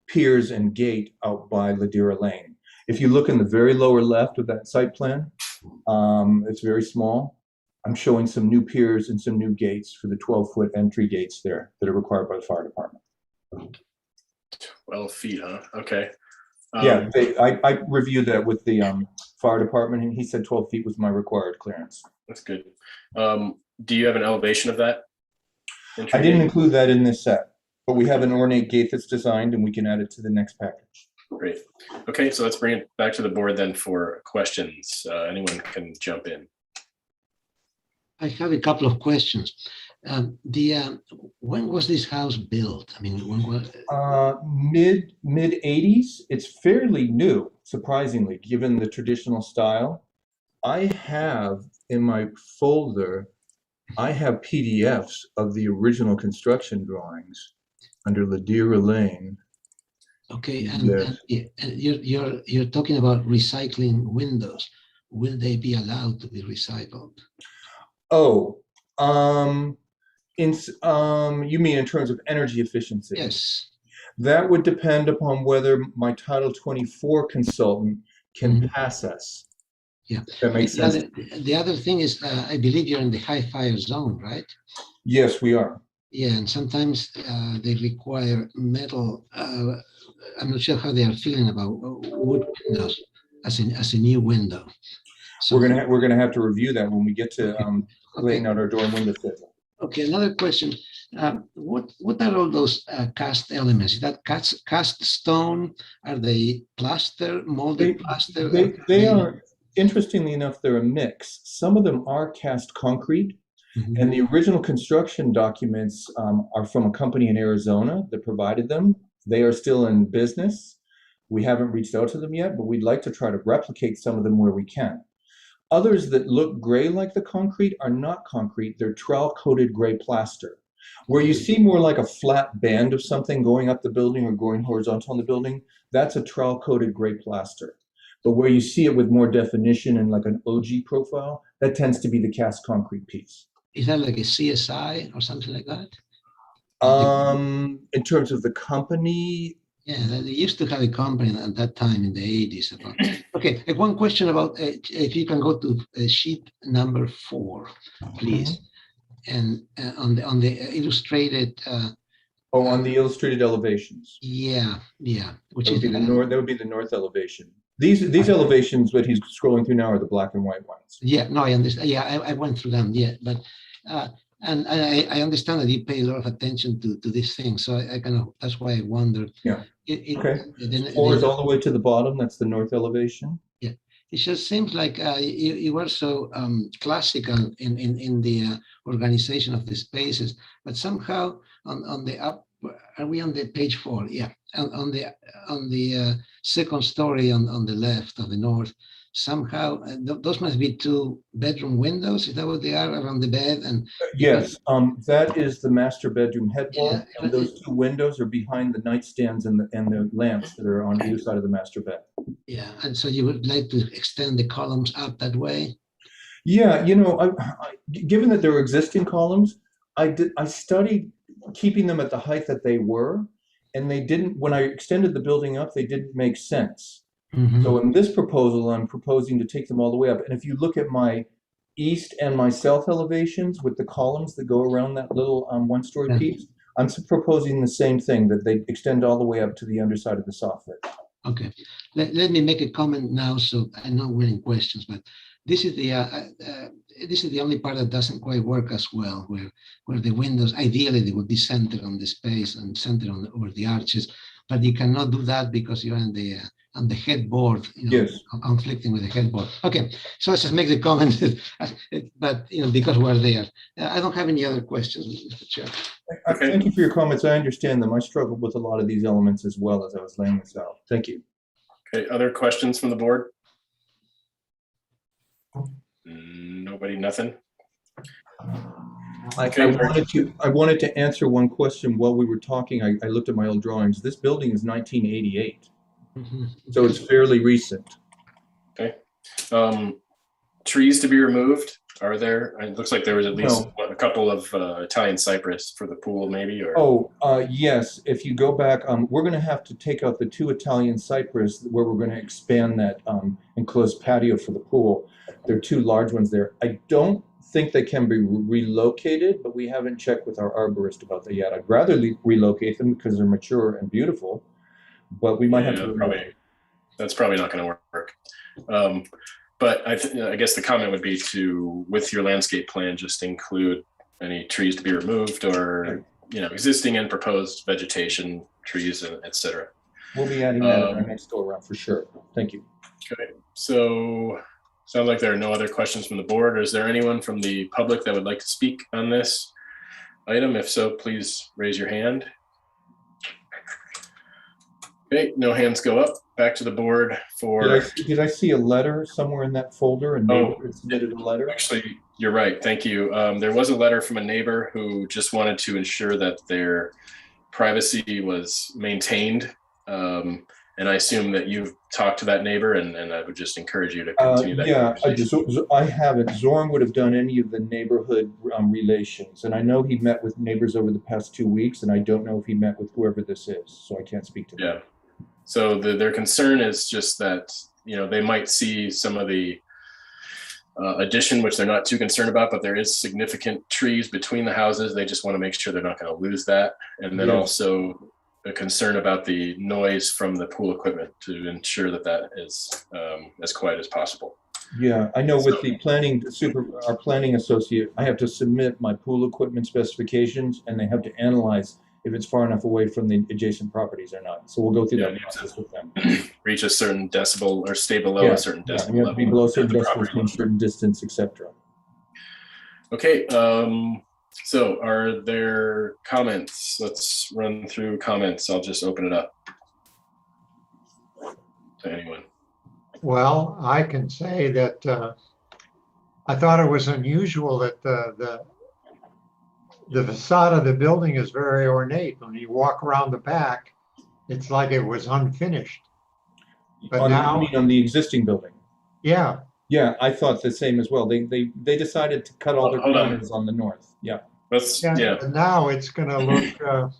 piers and gate out by Ladera Lane. If you look in the very lower left of that site plan, it's very small. I'm showing some new piers and some new gates for the 12-foot entry gates there that are required by the fire department. 12 feet, huh? Okay. Yeah, I reviewed that with the fire department, and he said 12 feet was my required clearance. That's good. Do you have an elevation of that? I didn't include that in this set, but we have an ornate gate that's designed, and we can add it to the next package. Great. Okay, so let's bring it back to the board then for questions. Anyone can jump in. I have a couple of questions. When was this house built? I mean, when was? Mid 80s. It's fairly new, surprisingly, given the traditional style. I have in my folder, I have PDFs of the original construction drawings under Ladera Lane. Okay, Yes. and you're talking about recycling windows. Will they be allowed to be recycled? Oh, you mean in terms of energy efficiency? Yes. That would depend upon whether my Title 24 consultant can pass us. Yeah. That makes sense. The other thing is, I believe you're in the high fire zone, right? Yes, we are. Yeah, and sometimes they require metal. I'm not sure how they are feeling about wood windows as a new window. So We're gonna have to review that when we get to laying out our door and window schedule. Okay, another question. What are all those cast elements? Is that cast stone? Are they plaster, molded plaster? They are, interestingly enough, they're a mix. Some of them are cast concrete, and the original construction documents are from a company in Arizona that provided them. They are still in business. We haven't reached out to them yet, but we'd like to try to replicate some of them where we can. Others that look gray like the concrete are not concrete. They're trowel-coated gray plaster. Where you see more like a flat band of something going up the building or going horizontal on the building, that's a trowel-coated gray plaster. But where you see it with more definition and like an OG profile, that tends to be the cast concrete piece. Is that like a CSI or something like that? In terms of the company, yeah, they used to have a company at that time in the 80s. Okay, one question about if you can go to sheet number 4, please, and on the illustrated. On the illustrated elevations. Yeah, which that is would be the north. That would be the north elevation. These elevations that he's scrolling through now are the black and white ones. Yeah, no, I understand. Yeah, I went through them. Yeah, but. And I understand that you pay a lot of attention to these things, so I kind of, that's why I wondered. Yeah. Okay. 4 is all the way to the bottom. That's the north elevation. Yeah. It just seems like you were so classical in the organization of the spaces, but somehow on the up, are we on the page 4? Yeah. On the second story on the left of the north. Somehow those must be 2 bedroom windows. Is that what they are around the bed? And yes, that is the master bedroom head wall. Yeah, and those 2 windows are behind the nightstands and the lamps that are on either side of the master bed. Yeah, and so you would like to extend the columns up that way? Yeah, you know, given that there were existing columns, I studied keeping them at the height that they were, and they didn't. When I extended the building up, they didn't make sense. So in this proposal, I'm proposing to take them all the way up. And if you look at my east and my south elevations with the columns that go around that little 1-story piece, I'm proposing the same thing, that they extend all the way up to the underside of the soffit. Okay, let me make a comment now, so I know we're in questions, but this is the only part that doesn't quite work as well, where the windows, ideally they would be centered on the space and centered over the arches, but you cannot do that because you're on the headboard, yes, conflicting with the headboard. Okay, so let's just make the comment, but because we're there. I don't have any other questions, Mr. Chair. Okay. Thank you for your comments. I understand them. I struggled with a lot of these elements as well as I was laying this out. Thank you. Okay, other questions from the board? Nobody, nothing? I wanted to answer one question while we were talking. I looked at my old drawings. This building is 1988. So it's fairly recent. Okay. Trees to be removed? Are there? It looks like there was at least a couple of Italian cypress for the pool, maybe. Or yes. If you go back, we're going to have to take out the 2 Italian cypress where we're going to expand that enclosed patio for the pool. There are 2 large ones there. I don't think they can be relocated, but we haven't checked with our arborist about that yet. I'd rather relocate them because they're mature and beautiful, but we might have to. That's probably not going to work. But I guess the comment would be to, with your landscape plan, just include any trees to be removed or, existing and proposed vegetation, trees, and et cetera. We'll be adding that in our next go around for sure. Thank you. Okay, so sounds like there are no other questions from the board. Is there anyone from the public that would like to speak on this item? If so, please raise your hand. Okay, no hands go up. Back to the board for. Did I see a letter somewhere in that folder? And neighbor submitted a letter. Actually, you're right. Thank you. There was a letter from a neighbor who just wanted to ensure that their privacy was maintained. And I assume that you've talked to that neighbor, and I would just encourage you to continue that. Yeah, I haven't. Zoran would have done any of the neighborhood relations, and I know he met with neighbors over the past 2 weeks, and I don't know if he met with whoever this is, so I can't speak to them. Yeah. So their concern is just that, they might see some of the addition, which they're not too concerned about, but there is significant trees between the houses. They just want to make sure they're not going to lose that. And then also a concern about the noise from the pool equipment to ensure that that is as quiet as possible. Yeah, I know with the our planning associate, I have to submit my pool equipment specifications, and they have to analyze if it's far enough away from the adjacent properties or not. So we'll go through that process with them. Reach a certain decibel or stay below a certain decibel. You have to be below a certain decibel from a certain distance, etc. Okay, so are there comments? Let's run through comments. I'll just open it up to anyone. Well, I can say that I thought it was unusual that the facade of the building is very ornate. When you walk around the back, it's like it was unfinished. But now, on the existing building. Yeah. Yeah, I thought the same as well. They decided to cut all their corners on the north. Yeah. And now it's going to look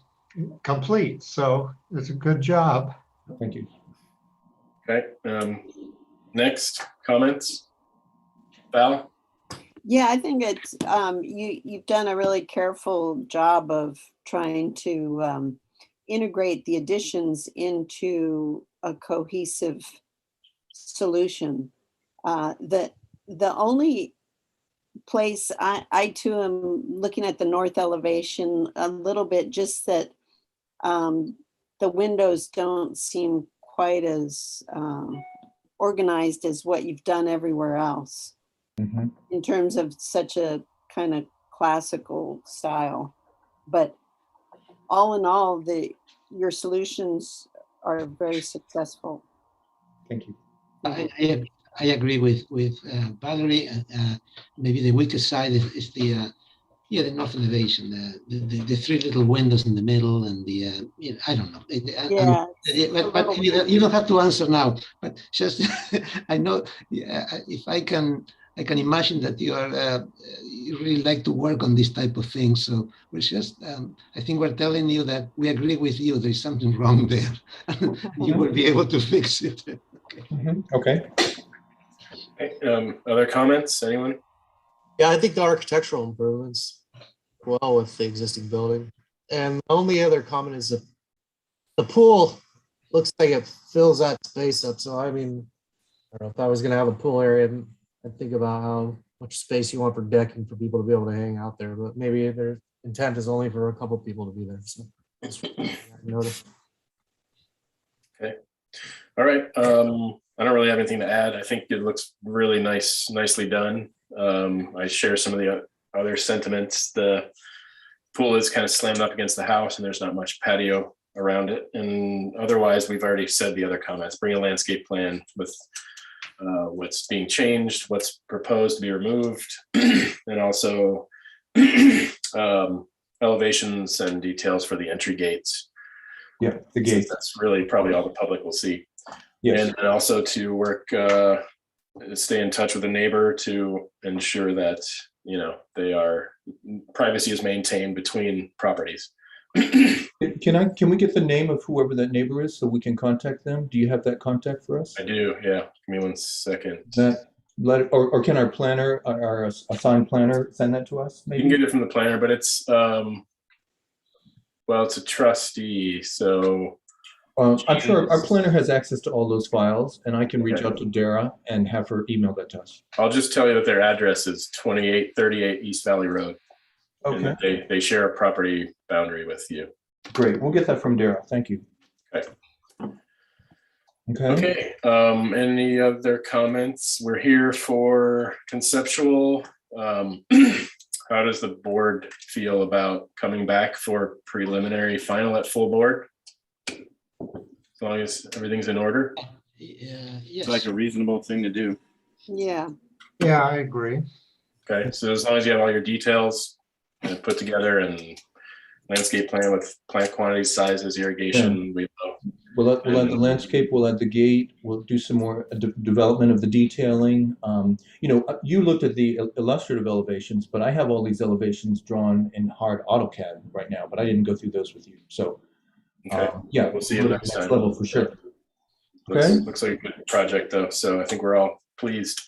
complete. So it's a good job. Thank you. Okay. Next comments. Val? Yeah, I think it's you've done a really careful job of trying to integrate the additions into a cohesive solution. The only place I too am looking at the north elevation a little bit, just that the windows don't seem quite as organized as what you've done everywhere else. Mm-hmm. In terms of such a kind of classical style. But all in all, your solutions are very successful. Thank you. I agree with Valerie. Maybe the weakest side is the north elevation, the three little windows in the middle, and I don't know. But you don't have to answer now. But just I know if I can imagine that you really like to work on this type of thing. So we're just, I think we're telling you that we agree with you. There's something wrong there. You will be able to fix it. Okay. Mm-hmm. Okay. Other comments, anyone? Yeah, I think the architectural improvements well with the existing building. And the only other comment is that the pool looks like it fills that space up. So, I mean, I don't know if I was going to have a pool area, I'd think about how much space you want for decking for people to be able to hang out there. But maybe their intent is only for a couple people to be there. So, notice. Okay. All right. I don't really have anything to add. I think it looks really nicely done. I share some of the other sentiments. The pool is kind of slammed up against the house and there's not much patio around it. And otherwise, we've already said the other comments. Bring a landscape plan with what's being changed, what's proposed to be removed, and also elevations and details for the entry gates. Yeah, the gates. That's really probably all the public will see. Yes. And also to work, stay in touch with the neighbor to ensure that, privacy is maintained between properties. Can we get the name of whoever that neighbor is so we can contact them? Do you have that contact for us? I do, yeah. Give me 1 second. or can our planner, our assigned planner send that to us? You Maybe? can get it from the planner, but it's, well, it's a trustee, so. I'm sure our planner has access to all those files, and I can reach Okay. out to Dara and have her email that to us. I'll just tell you that their address is 2838 East Valley Road. And Okay, that they share a property boundary with you. great. We'll get that from Dara. Thank you. Okay. Okay. Okay, any other comments? We're here for conceptual. How does the board feel about coming back for preliminary final at full board? As long as everything's in order? Yes. It's like a reasonable thing to do. Yeah. Yeah, I agree. Okay, so as long as you have all your details put together and landscape plan with plant quantities, sizes, irrigation, We'll add the landscape, we'll add the gate, we'll do some more development of the detailing. You know, you looked at the illustrative elevations, but I have all these elevations drawn in hard AutoCAD right now, but I didn't go through those with you. So, okay. yeah, We'll see you we'll go to next the time. level for sure. Looks, Okay. looks like a good project though, so I think we're all pleased.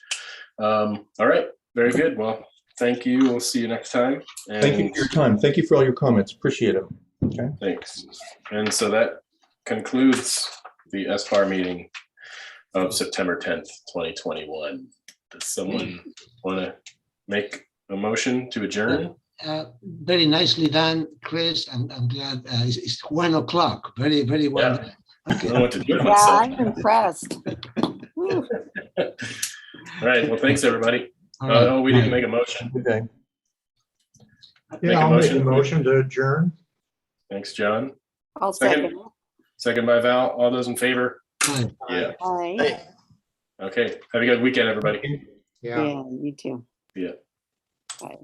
All right, very good. Well, thank you. We'll see you next time. Thank you for your time. Thank you for all your comments. Appreciate it. Okay. Thanks. And so that concludes the SBAR meeting of September 10th, 2021. Does someone want to make a motion to adjourn? Very nicely done, Chris. I'm glad it's 1 o'clock. Very, very well done. I don't know what to do with Yeah, myself. I'm impressed. Whew. All right, well, thanks, everybody. All right. Oh, we didn't make a motion. Okay. Make Yeah, a I'll make a motion. motion to adjourn. Thanks, John. I'll second. Second by Val. All those in favor? Aye. Yeah. Hi. Okay. Have a good weekend, everybody. Yeah. Yeah, you too. Yeah. Bye.